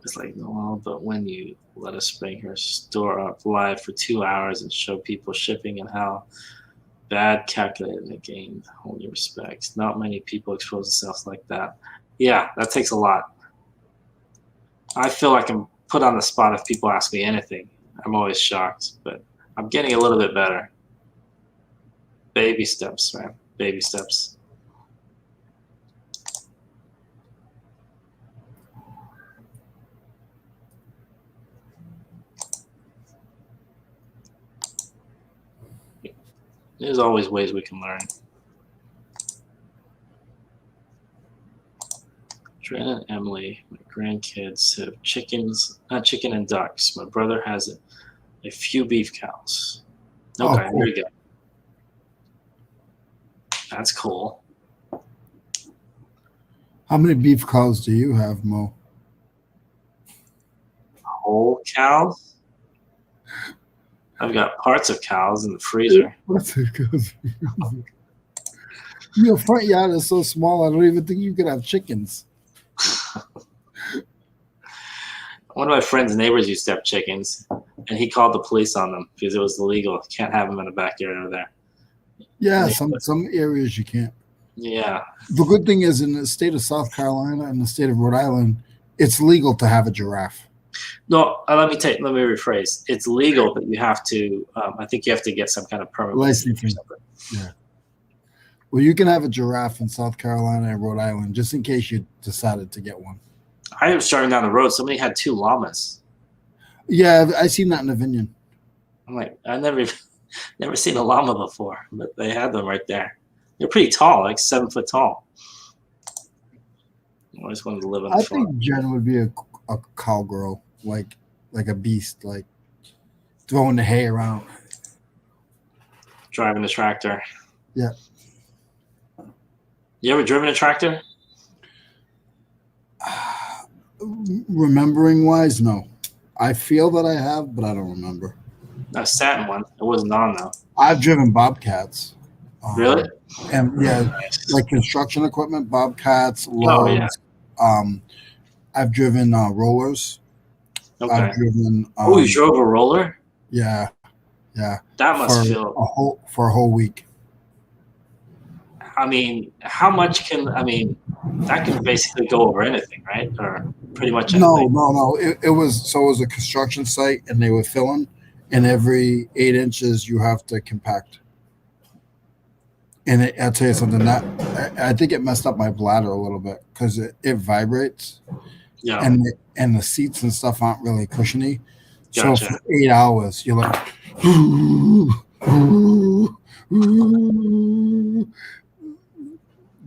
It's like, no, but when you let us bring her store up live for 2 hours and show people shipping and how bad calculated and gained whole new respects. Not many people expose themselves like that. Yeah, that takes a lot. I feel like I'm put on the spot if people ask me anything. I'm always shocked, but I'm getting a little bit better. Baby steps, man. Baby steps. There's always ways we can learn. Dren and Emily, my grandkids, have chickens, not chicken and ducks. My brother has a few beef cows. Okay, Oh, cool. There you go. That's cool. How many beef cows do you have, Mo? Whole cows? I've got parts of cows in the freezer. Your front yard is so small, I don't even think you could have chickens. One of my friend's neighbors used to have chickens, and he called the police on them because it was illegal. Can't have them in the backyard over there. Yeah, some areas you can't. Yeah. The good thing is in the state of South Carolina and the state of Rhode Island, it's legal to have a giraffe. No, let me rephrase. It's legal, but you have to. I think you have to get some kind of permit licensing. Yeah. Well, you can have a giraffe in South Carolina and Rhode Island, just in case you decided to get one. I was driving down the road. Somebody had 2 llamas. Yeah, I seen that in the vineyard. I'm like, I never seen a llama before, but they had them right there. They're pretty tall, like 7 foot tall. I always wanted to live on the farm. I think Jen would be a cowgirl, like a beast, like throwing the hay around, driving the tractor. Yeah. You ever driven a tractor? Remembering wise, no. I feel that I have, but I don't remember. I sat in one. It wasn't on though. I've driven bobcats. Really? And yeah, Nice. like construction equipment, bobcats, loads. Oh, yeah. I've driven rollers. Okay. I've driven. You drove a roller? Yeah. That must feel for a whole week. I mean, how much can that can basically go over anything, right? Or pretty much anything. No. It was a construction site, and they were filling, and every 8 inches you have to compact. And I'll tell you something, that I think it messed up my bladder a little bit because it vibrates. Yeah. And the seats and stuff aren't really cushiony. Gotcha. So for 8 hours, you're like,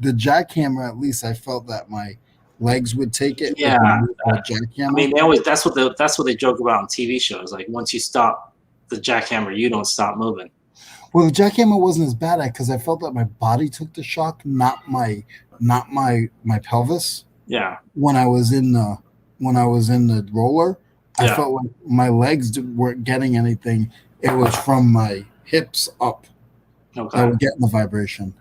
the jackhammer, at least I felt that my legs would take it. Yeah. Jackhammer. I mean, that's what they joke about on TV shows. Like once you stop the jackhammer, you don't stop moving. Well, the jackhammer wasn't as bad because I felt that my body took the shock, not my pelvis. Yeah. When I was in the roller, I felt like my legs weren't getting anything. It was from my hips up. Okay. I was getting the vibration.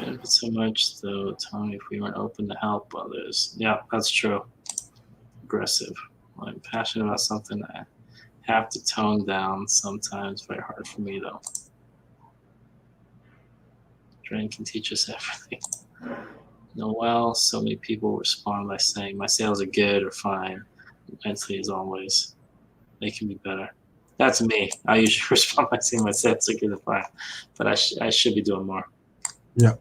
Benefit so much though, Tony, if we weren't open to help others. Yeah, that's true. Aggressive. When I'm passionate about something, I have to tone down sometimes. Very hard for me though. Drain can teach us everything. Noel, so many people respond by saying my sales are good or fine. Mentally, as always, they can be better. That's me. I usually respond by saying my sales are good or fine, but I should be doing more. Yeah.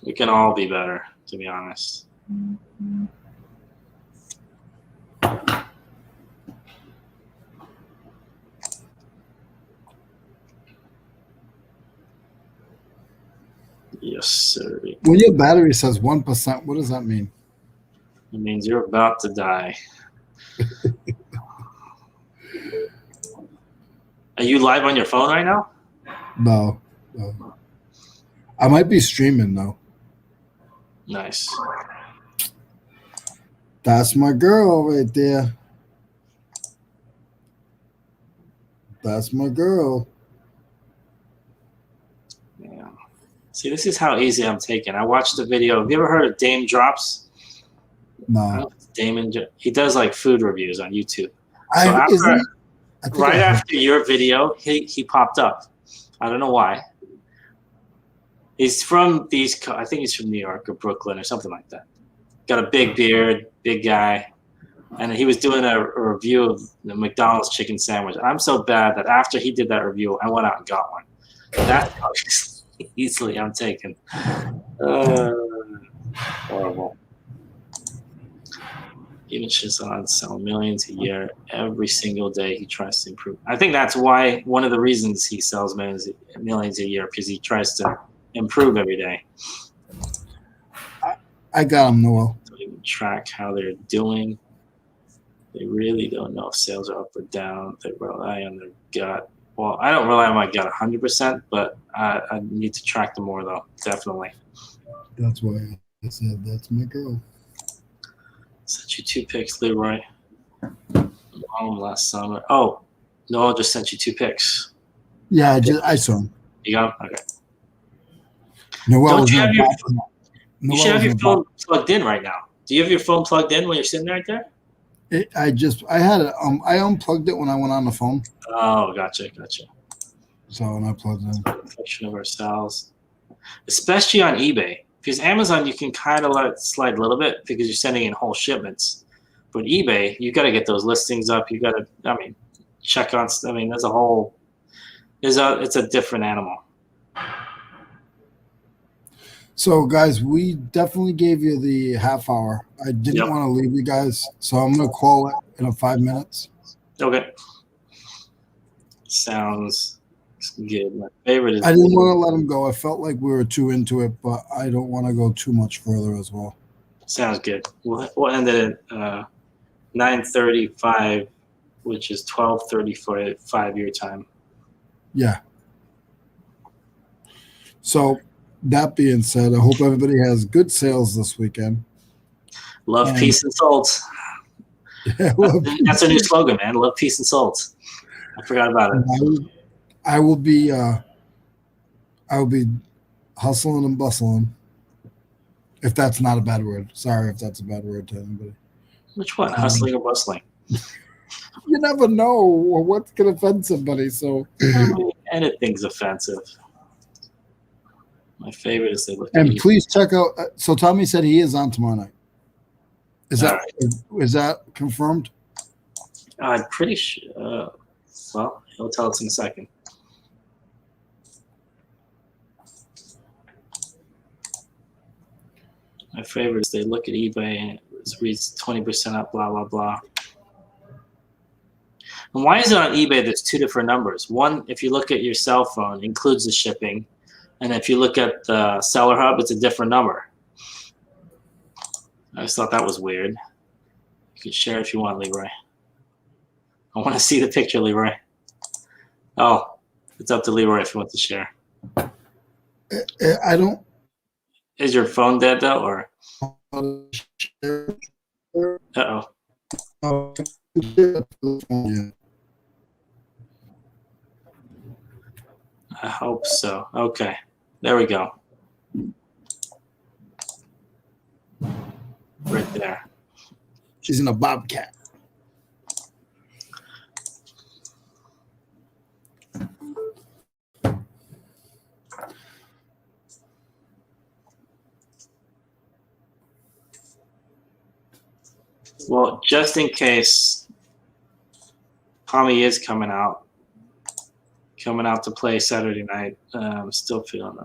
We can all be better, to be honest. Yes, sir. When your battery says 1%, what does that mean? It means you're about to die. Are you live on your phone right now? No. I might be streaming though. Nice. That's my girl right there. That's my girl. Yeah. See, this is how easy I'm taking. I watched the video. Have you ever heard of Dame Drops? I don't No. know if it's Damon. He does like food reviews on YouTube. So after your video, he popped up. I don't know why. He's from I think he's from New York or Brooklyn or something like that. Got a big beard, big guy. And he was doing a review of the McDonald's chicken sandwich. I'm so bad that after he did that review, I went out and got one. That's how easily I'm taken. Horrible. Even Shazad selling millions a year. Every single day he tries to improve. I think that's why one of the reasons he sells millions a year, because he tries to improve every day. I got him, Noel. Don't even track how they're doing. They really don't know if sales are up or down. They rely on their gut. Well, I don't rely on my gut 100%, but I need to track them more, though. Definitely. That's why I said that's my girl. Sent you 2 pics, Leroy. Last summer. Oh, Noel just sent you 2 pics. Yeah, I saw him. You got them? Okay. Noel Don't you have you should have your phone plugged in right now. Do you have your phone plugged in when you're sitting right there? I had it. I unplugged it when I went on the phone. Oh, gotcha. So when I plugged it in. Reflection of ourselves, especially on eBay, because Amazon you can kind of let it slide a little bit because you're sending in whole shipments. But eBay, you got to get those listings up. You got to, check on. There's a whole. It's a different animal. So, guys, we definitely gave you the half hour. I didn't want to leave you guys, so I'm going to call it in 5 minutes. Okay. Sounds good. My favorite is. I didn't want to let him go. I felt like we were too into it, but I don't want to go too much further as well. Sounds good. We'll end it at 9:35, which is 12:30 for 5-year time. Yeah. So, that being said, I hope everybody has good sales this weekend. Love, peace, and salt. Yeah, that's a new slogan, man. Love, peace, and salt. I forgot about it. I will be hustling and bustling. If that's not a bad word. Sorry if that's a bad word to anybody. Which one? Hustling or bustling? You never know what can offend somebody. So anything's offensive. My favorite is they look. And please check out. So Tommy said he is on tomorrow night. Is that confirmed? I'm pretty sure. Well, he'll tell us in a second. My favorite is they look at eBay and it reads 20% up, blah, blah, blah. And why is it on eBay there's 2 different numbers? One, if you look at your cell phone, includes the shipping. And if you look at the Seller Hub, it's a different number. I just thought that was weird. You can share if you want, Leroy. I want to see the picture, Leroy. Oh, it's up to Leroy if you want to share. I don't. Is your phone dead though, or? Uh-oh. I hope so. Okay, there we go. Right there. She's in a bobcat. Well, just in case Tommy is coming out to play Saturday night, still feeling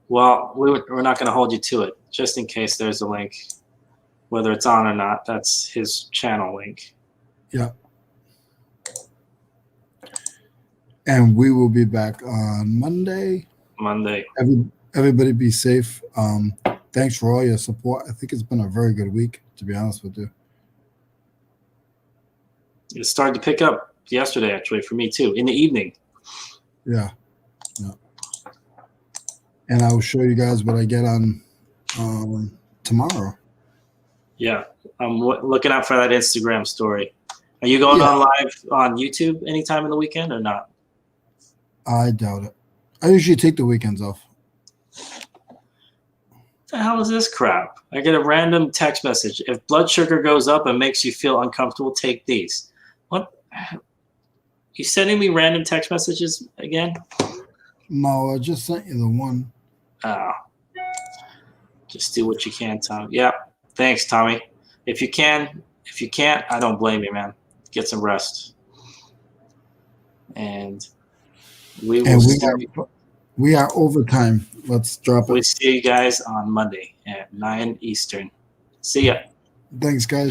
well, we're not going to hold you to it, just in case there's a link, whether it's on or not. That's his channel link. Yeah. And we will be back on Monday. Everybody be safe. Thanks for all your support. I think it's been a very good week, to be honest with you. It started to pick up yesterday, actually, for me too, in the evening. Yeah. And I will show you guys what I get on tomorrow. Yeah, I'm looking out for that Instagram story. Are you going on live on YouTube anytime in the weekend or not? I doubt it. I usually take the weekends off. What the hell is this crap? I get a random text message. If blood sugar goes up and makes you feel uncomfortable, take these. What? You sending me random text messages again? No, I just sent you the one. Oh. Just do what you can, Tom. Yeah. Thanks, Tommy. If you can't, I don't blame you, man. Get some rest. And we are overtime. Let's drop it. We see you guys on Monday at 9 Eastern. See ya. Thanks, guys.